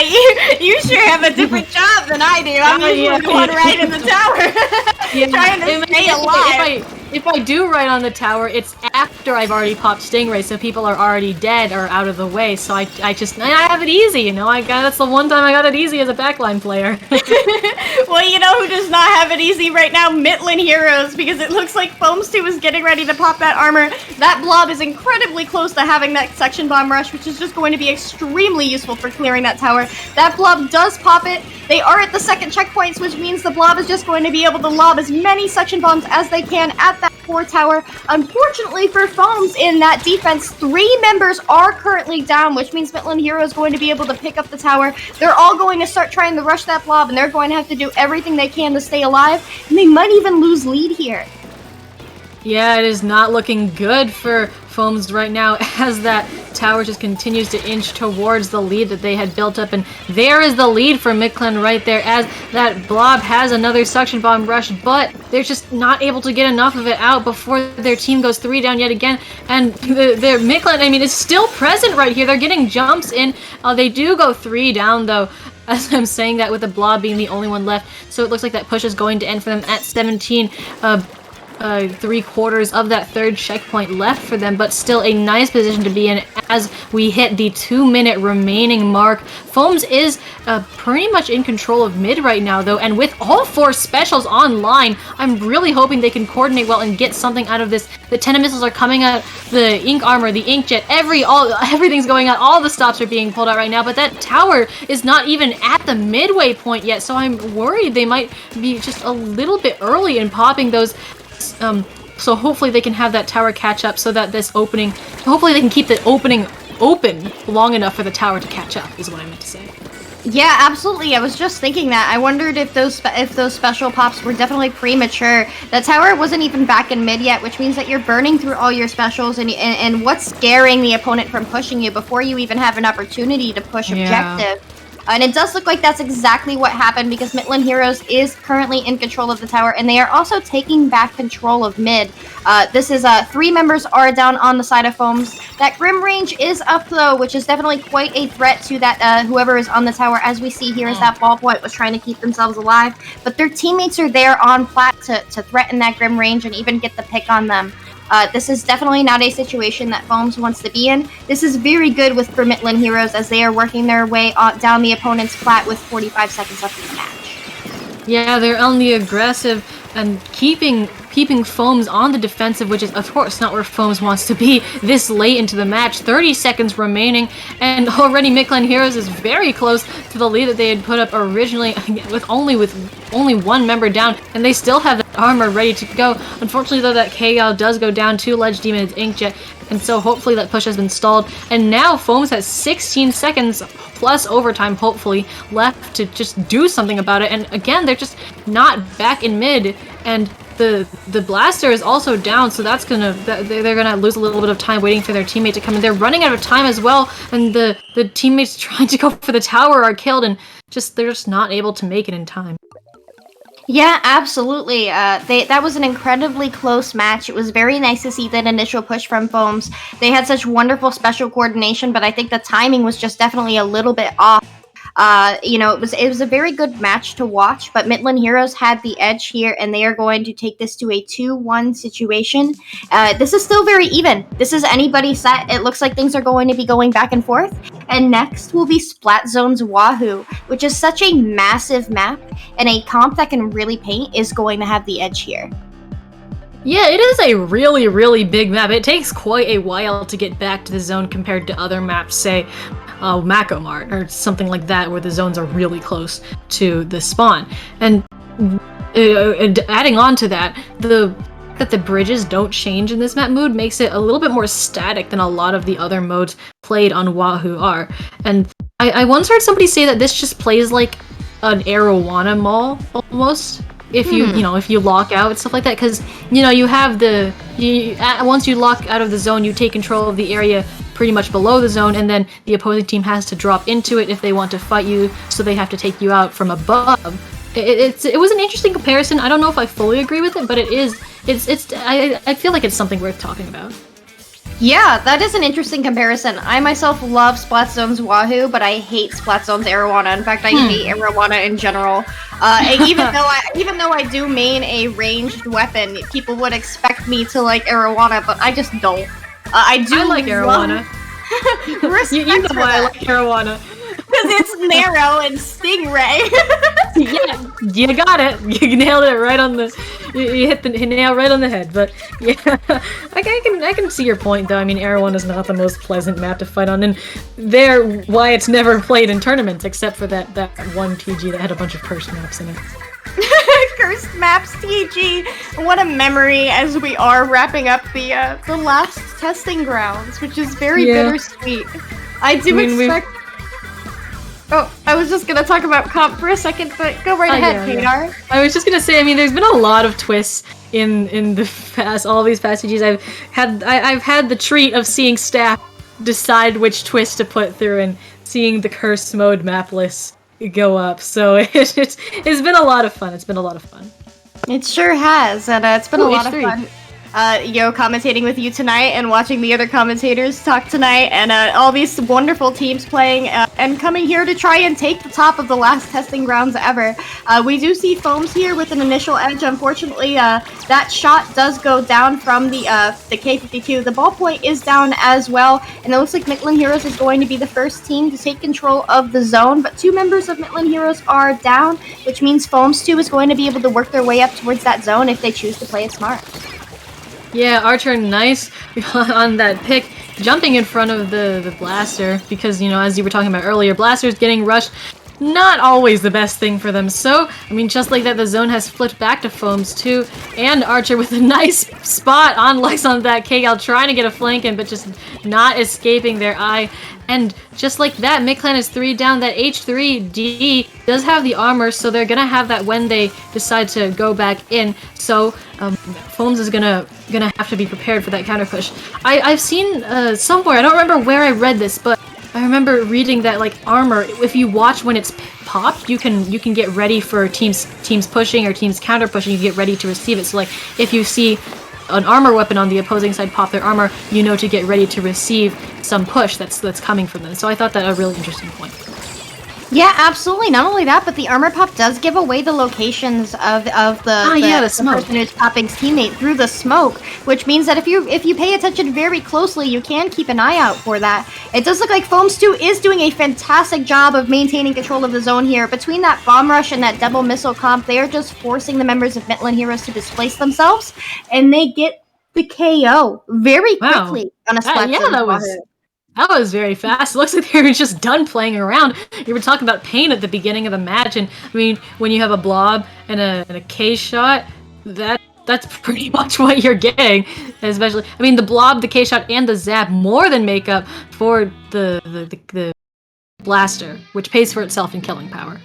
you sure have a different job than I do. I'm usually the one right in the tower, trying to stay alive. If I do right on the tower, it's after I've already popped Stingray, so people are already dead or out of the way. So I have it easy, you know. That's the one time I got it easy as a backline player. Well, you know who does not have it easy right now? Mictlan Heroes, because it looks like Foams 2 is getting ready to pop that armor. That blob is incredibly close to having that section bomb rush, which is just going to be extremely useful for clearing that tower. That blob does pop it. They are at the second checkpoints, which means the blob is just going to be able to lob as many suction bombs as they can at that poor tower. Unfortunately for Foams in that defense, 3 members are currently down, which means Mictlan Hero is going to be able to pick up the tower. They're all going to start trying to rush that blob, and they're going to have to do everything they can to stay alive, and they might even lose lead here. Yeah, it is not looking good for Foams right now as that tower just continues to inch towards the lead that they had built up. And there is the lead for Mictlan right there as that blob has another suction bomb rush, but they're just not able to get enough of it out before their team goes 3 down yet again. And their Mictlan, I mean, is still present right here. They're getting jumps in. They do go 3 down though, as I'm saying that with the blob being the only one left. So it looks like that push is going to end for them at 17. 3/4 of that third checkpoint left for them, but still a nice position to be in as we hit the 2-minute remaining mark. Foams is pretty much in control of mid right now though, and with all 4 specials online, I'm really hoping they can coordinate well and get something out of this. The 10 missiles are coming out, the ink armor, the inkjet, everything's going out, all the stops are being pulled out right now, but that tower is not even at the midway point yet, so I'm worried they might be just a little bit early in popping those. So hopefully they can have that tower catch up so that hopefully they can keep the opening open long enough for the tower to catch up, is what I meant to say. Yeah, absolutely. I was just thinking that. I wondered if those special pops were definitely premature. The tower wasn't even back in mid yet, which means that you're burning through all your specials and what's scaring the opponent from pushing you before you even have an opportunity to push objective. And it does look like that's exactly what happened because Mictlan Heroes is currently in control of the tower, and they are also taking back control of mid. This is 3 members are down on the side of Foams. That Grim range is up though, which is definitely quite a threat to that whoever is on the tower. As we see here, is that Ballpoint was trying to keep themselves alive, but their teammates are there on plat to threaten that Grim range and even get the pick on them. This is definitely not a situation that Foams wants to be in. This is very good for Mictlan Heroes as they are working their way down the opponent's plat with 45 seconds left in the match. Yeah, they're on the aggressive and keeping Foams on the defensive, which is of course not where Foams wants to be this late into the match. 30 seconds remaining, and already Mictlan Heroes is very close to the lead that they had put up originally with only 1 member down, and they still have that armor ready to go. Unfortunately though, that KO does go down to Ledge Demon's Inkjet, and so hopefully that push has been stalled, and now Foams has 16 seconds plus overtime hopefully left to just do something about it. And again, they're just not back in mid, and the blaster is also down, so they're gonna lose a little bit of time waiting for their teammate to come in. They're running out of time as well, and the teammates trying to go for the tower are killed, and they're just not able to make it in time. Yeah, absolutely. That was an incredibly close match. It was very nice to see that initial push from Foams. They had such wonderful special coordination, but I think the timing was just definitely a little bit off. It was a very good match to watch, but Mictlan Heroes had the edge here, and they are going to take this to a 2-1 situation. This is still very even. This is anybody's set. It looks like things are going to be going back and forth. And next will be Splat Zone's Wahoo, which is such a massive map, and a comp that can really paint is going to have the edge here. Yeah, it is a really, really big map. It takes quite a while to get back to the zone compared to other maps, say Macomart or something like that, where the zones are really close to the spawn. And adding on to that, that the bridges don't change in this map mood makes it a little bit more static than a lot of the other modes played on Wahoo are. And I once heard somebody say that this just plays like an Arowana mall almost. If you lock out and stuff like that, because you have once you lock out of the zone, you take control of the area pretty much below the zone, and then the opposing team has to drop into it if they want to fight you, so they have to take you out from above. It was an interesting comparison. I don't know if I fully agree with it, but I feel like it's something worth talking about. Yeah, that is an interesting comparison. I myself love Splat Zone's Wahoo, but I hate Splat Zone's Arowana. In fact, I hate Arowana in general. Even though I do main a ranged weapon, people would expect me to like Arowana, but I just don't. I like Arowana. You know why I like Arowana. Because it's narrow and Stingray. Yeah, you got it. You nailed it right on the. You hit the nail right on the head. But yeah, I can see your point though. I mean, Arowana is not the most pleasant map to fight on, and why it's never played in tournaments except for that one TG that had a bunch of purse maps in it. cursed maps, TG. What a memory as we are wrapping up the last testing grounds, which is very bittersweet. I expect. Oh, I was just gonna talk about comp for a second, but go right ahead, Kadar. I was just gonna say, I mean, there's been a lot of twists in the all these past CGs. I've had the treat of seeing staff decide which twist to put through and seeing the curse mode map list go up. So it's been a lot of fun. It's been a lot of fun. It sure has, and it's been a lot of fun. Commentating with you tonight and watching the other commentators talk tonight, and all these wonderful teams playing and coming here to try and take the top of the last testing grounds ever. We do see Foams here with an initial edge. Unfortunately, that shot does go down from the K-52. The ballpoint is down as well, and it looks like Mictlan Heroes is going to be the first team to take control of the zone, but 2 members of Mictlan Heroes are down, which means Foams 2 is going to be able to work their way up towards that zone if they choose to play it smart. Yeah, Archer nice on that pick, jumping in front of the Blaster, because, you know, as you were talking about earlier, Blasters getting rushed, not always the best thing for them. So, I mean, just like that, the zone has flipped back to Foams too, and Archer with a nice spot on Lex on that K-Gal, trying to get a flank in, but just not escaping their eye. And just like that, Mictlan is 3 down. That H3D does have the armor, so they're gonna have that when they decide to go back in. So Foams is gonna have to be prepared for that counter push. I've seen somewhere, I don't remember where I read this, but I remember reading that like armor, if you watch when it's popped, you can get ready for teams pushing or teams counter pushing. You get ready to receive it. So like if you see an armor weapon on the opposing side pop their armor, you know to get ready to receive some push that's coming from them. So I thought that a really interesting point. Yeah, absolutely. Not only that, but the armor pop does give away the locations of the smoke. person who's popping's teammate through the smoke, which means that if you pay attention very closely, you can keep an eye out for that. It does look like Foams 2 is doing a fantastic job of maintaining control of the zone here. Between that bomb rush and that double missile comp, they are just forcing the members of Mictlan Heroes to displace themselves, and they get the KO very quickly on a Splatoon. That was very fast. It looks like they were just done playing around. You were talking about pain at the beginning of the match, and I mean, when you have a blob and a K shot, that's pretty much what you're getting. Especially, I mean, the blob, the K shot, and the zap more than make up for the blaster, which pays for itself in killing power.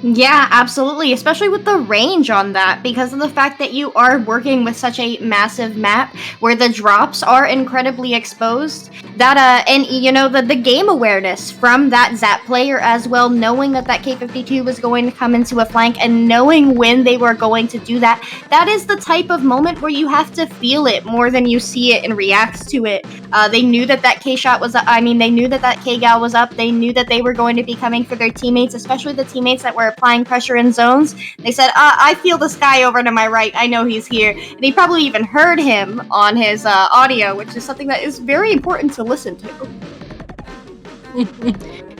Yeah, absolutely, especially with the range on that, because of the fact that you are working with such a massive map where the drops are incredibly exposed. That and you know the game awareness from that Zap player as well, knowing that K-52 was going to come into a flank and knowing when they were going to do that. That is the type of moment where you have to feel it more than you see it and react to it. They knew that K shot was up. I mean, they knew that K gal was up. They knew that they were going to be coming for their teammates, especially the teammates that were applying pressure in zones. They said, I feel this guy over to my right. I know he's here. And he probably even heard him on his audio, which is something that is very important to listen to.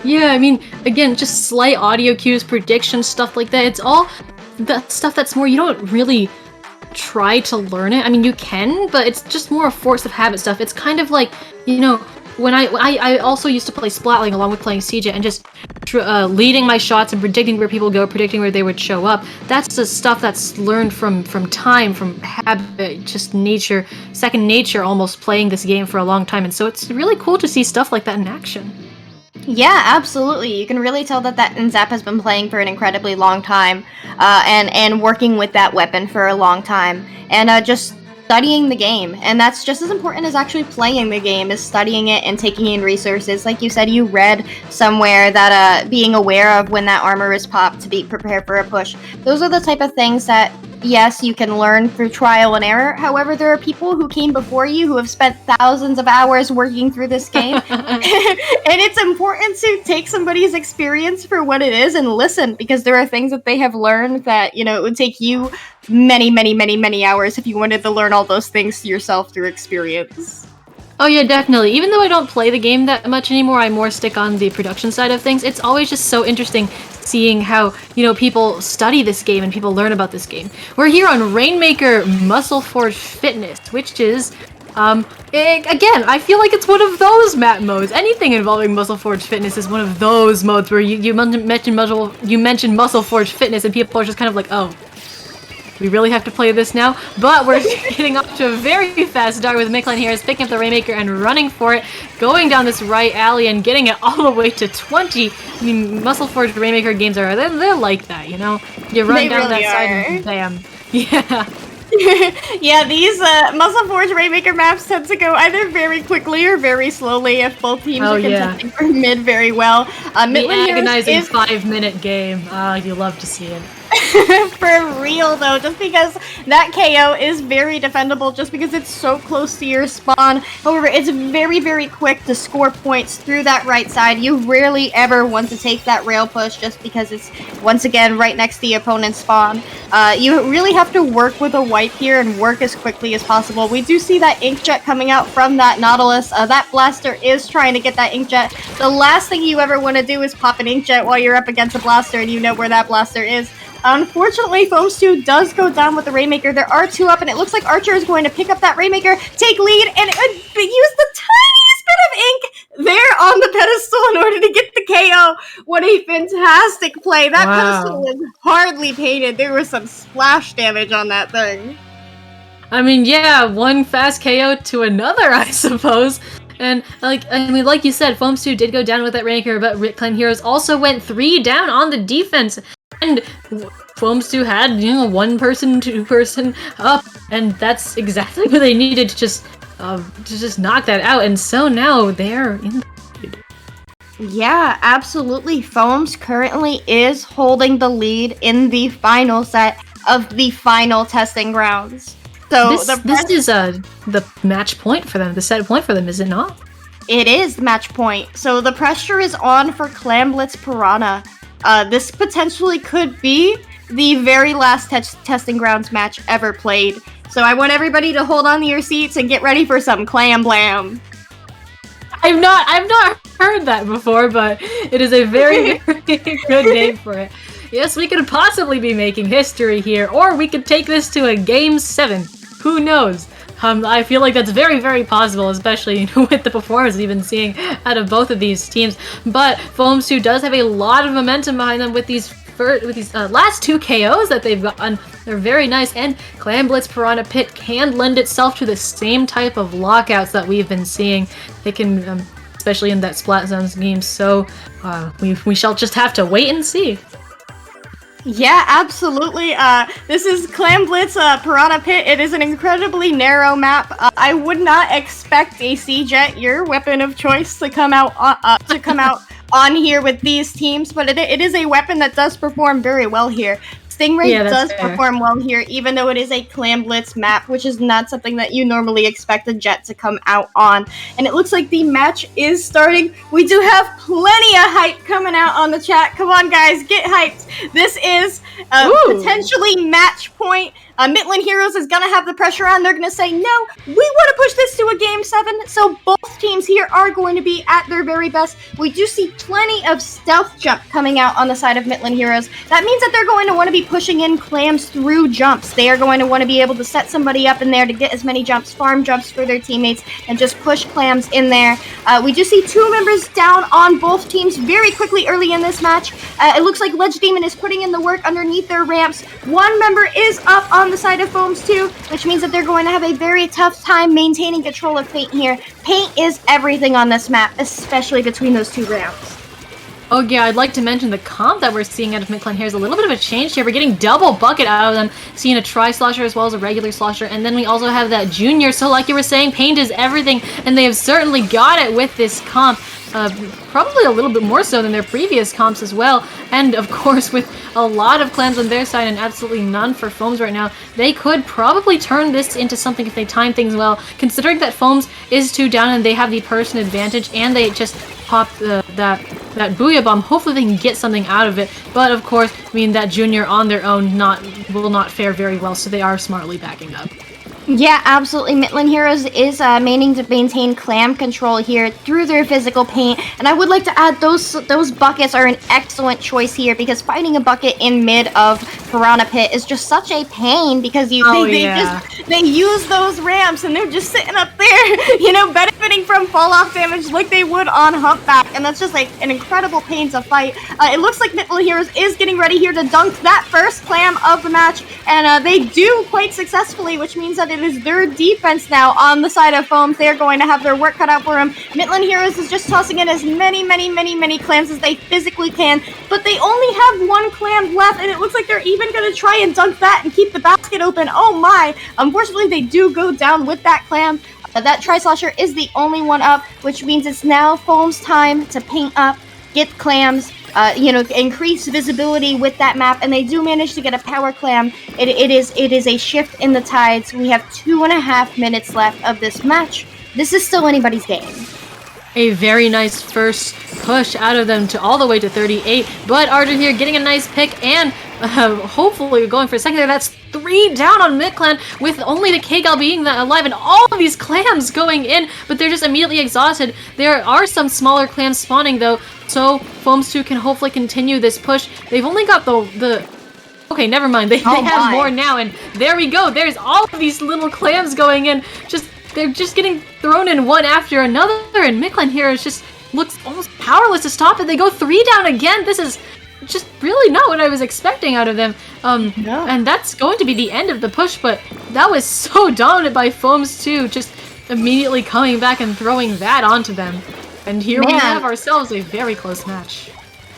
Yeah, I mean, again, just slight audio cues, predictions, stuff like that. It's all that stuff that's more, you don't really try to learn it. I mean, you can, but it's just more a force of habit stuff. It's kind of like, you know, when I also used to play Splatling along with playing CJ and just leading my shots and predicting where people go, predicting where they would show up. That's the stuff that's learned from time, from habit, just nature, second nature, almost playing this game for a long time. And so it's really cool to see stuff like that in action. Yeah, absolutely. You can really tell that Zap has been playing for an incredibly long time, and working with that weapon for a long time, and just studying the game. And that's just as important as actually playing the game, is studying it and taking in resources. Like you said, you read somewhere that being aware of when that armor is popped to be prepared for a push. Those are the type of things that, yes, you can learn through trial and error. However, there are people who came before you who have spent thousands of hours working through this game. And it's important to take somebody's experience for what it is and listen, because there are things that they have learned that, you know, it would take you many hours if you wanted to learn all those things yourself through experience. Oh yeah, definitely. Even though I don't play the game that much anymore, I more stick on the production side of things. It's always just so interesting seeing how, you know, people study this game and people learn about this game. We're here on Rainmaker Muscle Forge Fitness, which is, again, I feel like it's one of those map modes. Anything involving Muscle Forge Fitness is one of those modes where you mentioned Muscle Forge Fitness and people are just kind of like, oh, we really have to play this now? But we're getting off to a very fast start with Mictlan here, is picking up the Rainmaker and running for it, going down this right alley and getting it all the way to 20. I mean, Muscle Forged Rainmaker games they're like that, you know? You run They down really that side and bam. Yeah. Yeah, these Muscle Forge Rainmaker maps tend to go either very quickly or very slowly if both teams are contesting for mid very well. The Mictlan agonizing is 5-minute game. You love to see it. for real though, just because that KO is very defendable just because it's so close to your spawn. However, it's very, very quick to score points through that right side. You rarely ever want to take that rail push just because it's, once again, right next to the opponent's spawn. You really have to work with a wipe here and work as quickly as possible. We do see that Inkjet coming out from that Nautilus. That blaster is trying to get that Inkjet. The last thing you ever want to do is pop an Inkjet while you're up against a blaster and you know where that blaster is. Unfortunately, Foams 2 does go down with the Rainmaker. There are 2 up, and it looks like Archer is going to pick up that Rainmaker, take lead, and use the tiniest bit of ink there on the pedestal in order to get the KO. What a fantastic play. That pedestal was hardly painted. There was some splash damage on that thing. I mean, yeah, one fast KO to another, I suppose. And, like you said, Foams 2 did go down with that Rainmaker, but Mictlan Heroes also went 3 down on the defense. And Foams 2 had, 1-person, 2-person up, and that's exactly what they needed to just knock that out. And so now they're in the lead. Yeah, absolutely. Foams currently is holding the lead in the final set of the final testing grounds. So this is the match point for them, the set point for them, is it not? It is the match point. So the pressure is on for Clamblitz Piranha. This potentially could be the very last testing grounds match ever played. So I want everybody to hold on to your seats and get ready for some clam blam. I've not heard that before, but it is a very, very good name for it. Yes, we could possibly be making history here, or we could take this to a Game 7. Who knows? I feel like that's very, very possible, especially with the performance we've been seeing out of both of these teams. But Foams 2 does have a lot of momentum behind them with these last 2 KOs that they've gotten. They're very nice, and Clamblitz Piranha Pit can lend itself to the same type of lockouts that we've been seeing. They can, especially in that Splat Zones game. So we shall just have to wait and see. Yeah, absolutely. This is Clamblitz Piranha Pit. It is an incredibly narrow map. I would not expect a C-Jet, your weapon of choice, to come out on here with these teams, but it is a weapon that does perform very well here. Stingray does perform well here, even though it is a Clamblitz map, which is not something that you normally expect a Jet to come out on. And it looks like the match is starting. We do have plenty of hype coming out on the chat. Come on, guys, get hyped. This is potentially match point. Mictlan Heroes is going to have the pressure on. They're going to say, no, we want to push this to a Game 7. So both teams here are going to be at their very best. We do see plenty of stealth jump coming out on the side of Mictlan Heroes. That means that they're going to want to be pushing in clams through jumps. They are going to want to be able to set somebody up in there to get as many jumps, farm jumps for their teammates, and just push clams in there. We do see 2 members down on both teams very quickly early in this match. It looks like Ledge Demon is putting in the work underneath their ramps. 1 member is up on the side of Foams 2, which means that they're going to have a very tough time maintaining control of paint here. Paint is everything on this map, especially between those 2 ramps. Oh yeah, I'd like to mention the comp that we're seeing out of Mictlan here is a little bit of a change here. We're getting double bucket out of them, seeing a tri-slosher as well as a regular slosher, and then we also have that junior. So like you were saying, paint is everything, and they have certainly got it with this comp. Probably a little bit more so than their previous comps as well. And of course, with a lot of clans on their side and absolutely none for Foams right now, they could probably turn this into something if they time things well, considering that Foams is 2 down and they have the person advantage, and they just popped that Booyah Bomb. Hopefully they can get something out of it. But of course, I mean, that junior on their own will not fare very well, so they are smartly backing up. Yeah, absolutely. Mictlan Heroes is meaning to maintain clam control here through their physical paint, and I would like to add those buckets are an excellent choice here, because fighting a bucket in mid of Piranha Pit is just such a pain, because they use those ramps and they're just sitting up there. Benefit benefiting from fall-off damage like they would on Humpback, and that's just like an incredible pain to fight. It looks like Mictlan Heroes is getting ready here to dunk that first clam of the match, and they do quite successfully, which means that it is their defense now on the side of Foams. They're going to have their work cut out for them. Mictlan Heroes is just tossing in as many clams as they physically can, but they only have one clam left, and it looks like they're even going to try and dunk that and keep the basket open. Oh my! Unfortunately, they do go down with that clam. That Tri-Slosher is the only one up, which means it's now Foam's time to paint up, get clams, increase visibility with that map, and they do manage to get a power clam. It is a shift in the tides. We have 2.5 minutes left of this match. This is still anybody's game. A very nice first push out of them to all the way to 38, but Arjun here getting a nice pick and hopefully going for a second there. That's 3 down on Mictlan with only the K-Gal being alive and all of these clams going in, but they're just immediately exhausted. There are some smaller clams spawning though, so Foams 2 can hopefully continue this push. They've only got the okay, never mind. They have more now, and there we go. There's all of these little clams going in. They're just getting thrown in one after another, and Mictlan here looks almost powerless to stop it. They go 3 down again. This is just really not what I was expecting out of them. And that's going to be the end of the push, but that was so dominant by Foams too, just immediately coming back and throwing that onto them. And here we have ourselves a very close match.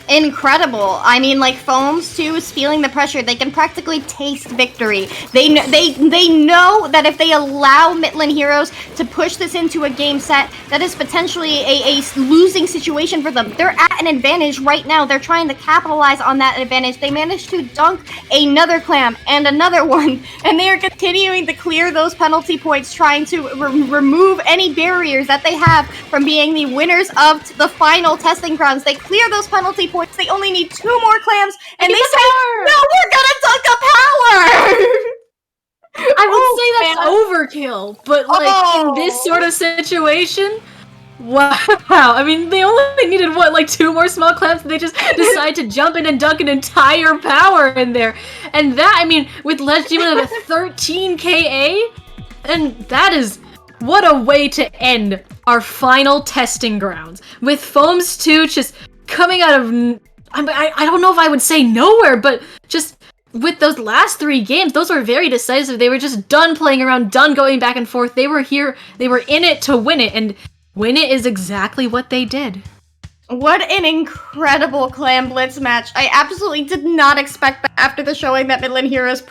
Incredible. I mean, like, Foams 2 is feeling the pressure. They can practically taste victory. They know that if they allow Mictlan Heroes to push this into a game set, that is potentially a losing situation for them. They're at an advantage right now. They're trying to capitalize on that advantage. They managed to dunk another clam and another one, and they are continuing to clear those penalty points, trying to remove any barriers that they have from being the winners of the final testing grounds. They clear those penalty points. They only need 2 more clams, and they say, "No, we're gonna dunk a power." I would say that's overkill, but in this sort of situation, wow. I mean, they only needed 2 more small clams, and they just decide to jump in and dunk an entire power in there. And that, I mean, with Ledge Demon of a 13 KA, and that is what a way to end our final testing grounds. With Foams 2 just coming out of, I don't know if I would say nowhere, but just with those last 3 games, those were very decisive. They were just done playing around, done going back and forth. They were here, they were in it to win it, and win it is exactly what they did. What an incredible Clam Blitz match. I absolutely did not expect that after the showing that Mictlan Heroes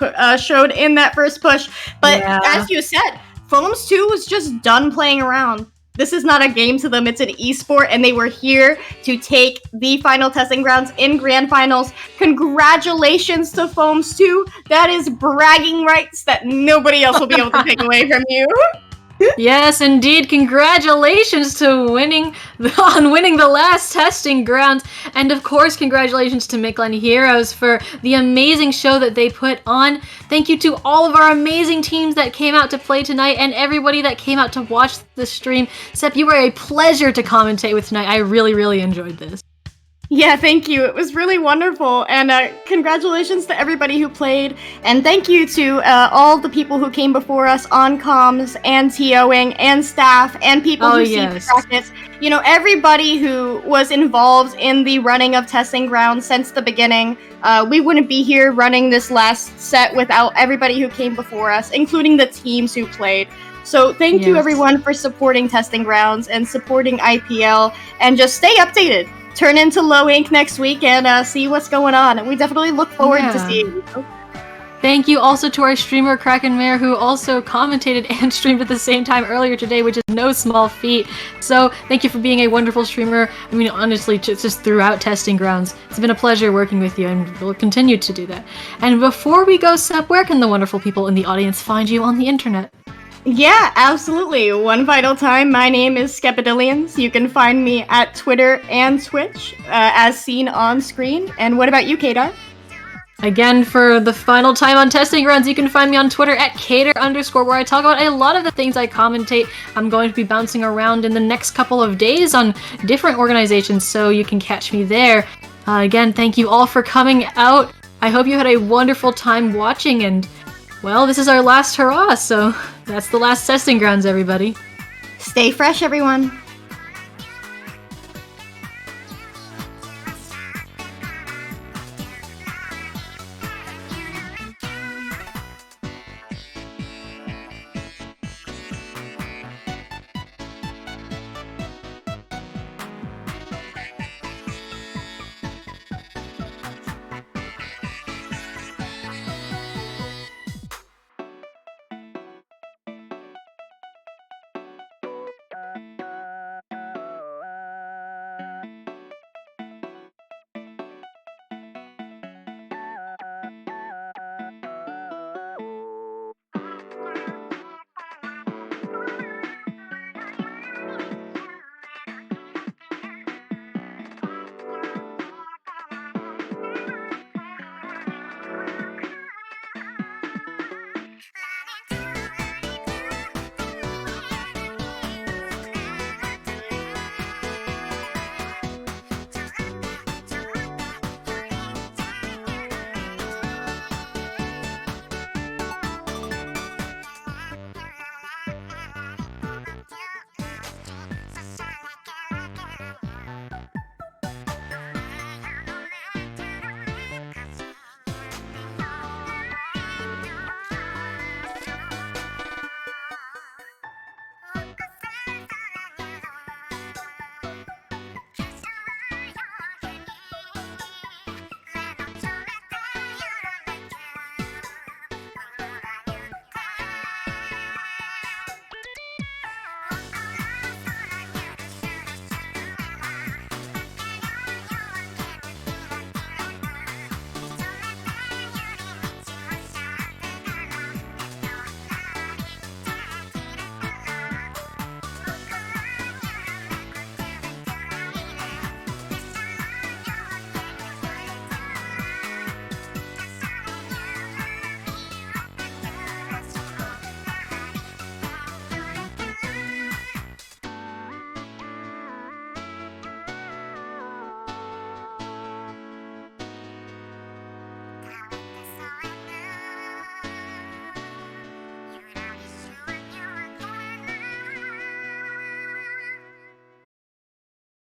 showed in that first push. But as you said, Foams 2 was just done playing around. This is not a game to them, it's an esport, and they were here to take the final testing grounds in grand finals. Congratulations to Foams 2. That is bragging rights that nobody else will be able to take away from you. Yes, indeed. Congratulations to winning the last testing grounds. And of course, congratulations to Mictlan Heroes for the amazing show that they put on. Thank you to all of our amazing teams that came out to play tonight and everybody that came out to watch the stream. Sep, you were a pleasure to commentate with tonight. I really, really enjoyed this. Yeah, thank you. It was really wonderful, and congratulations to everybody who played, and thank you to all the people who came before us on comms, and TOing, and staff, and people who see the practice. You know, everybody who was involved in the running of testing grounds since the beginning. We wouldn't be here running this last set without everybody who came before us, including the teams who played. So thank you everyone for supporting testing grounds and supporting IPL, and just stay updated. Turn into Low Ink next week and see what's going on. We definitely look forward to seeing you. Thank you also to our streamer Kraken Mare, who also commentated and streamed at the same time earlier today, which is no small feat. So thank you for being a wonderful streamer. I mean, honestly, just throughout testing grounds. It's been a pleasure working with you, and we'll continue to do that. And before we go, Sep, where can the wonderful people in the audience find you on the internet? Yeah, absolutely. One final time, my name is Skepidillions. You can find me at Twitter and Twitch, as seen on screen. And what about you, Kadar? Again, for the final time on Testing Grounds, you can find me on Twitter at Kader_, where I talk about a lot of the things I commentate. I'm going to be bouncing around in the next couple of days on different organizations, so you can catch me there. Again, thank you all for coming out. I hope you had a wonderful time watching, and well, this is our last hurrah, so that's the last Testing Grounds, everybody. Stay fresh, everyone.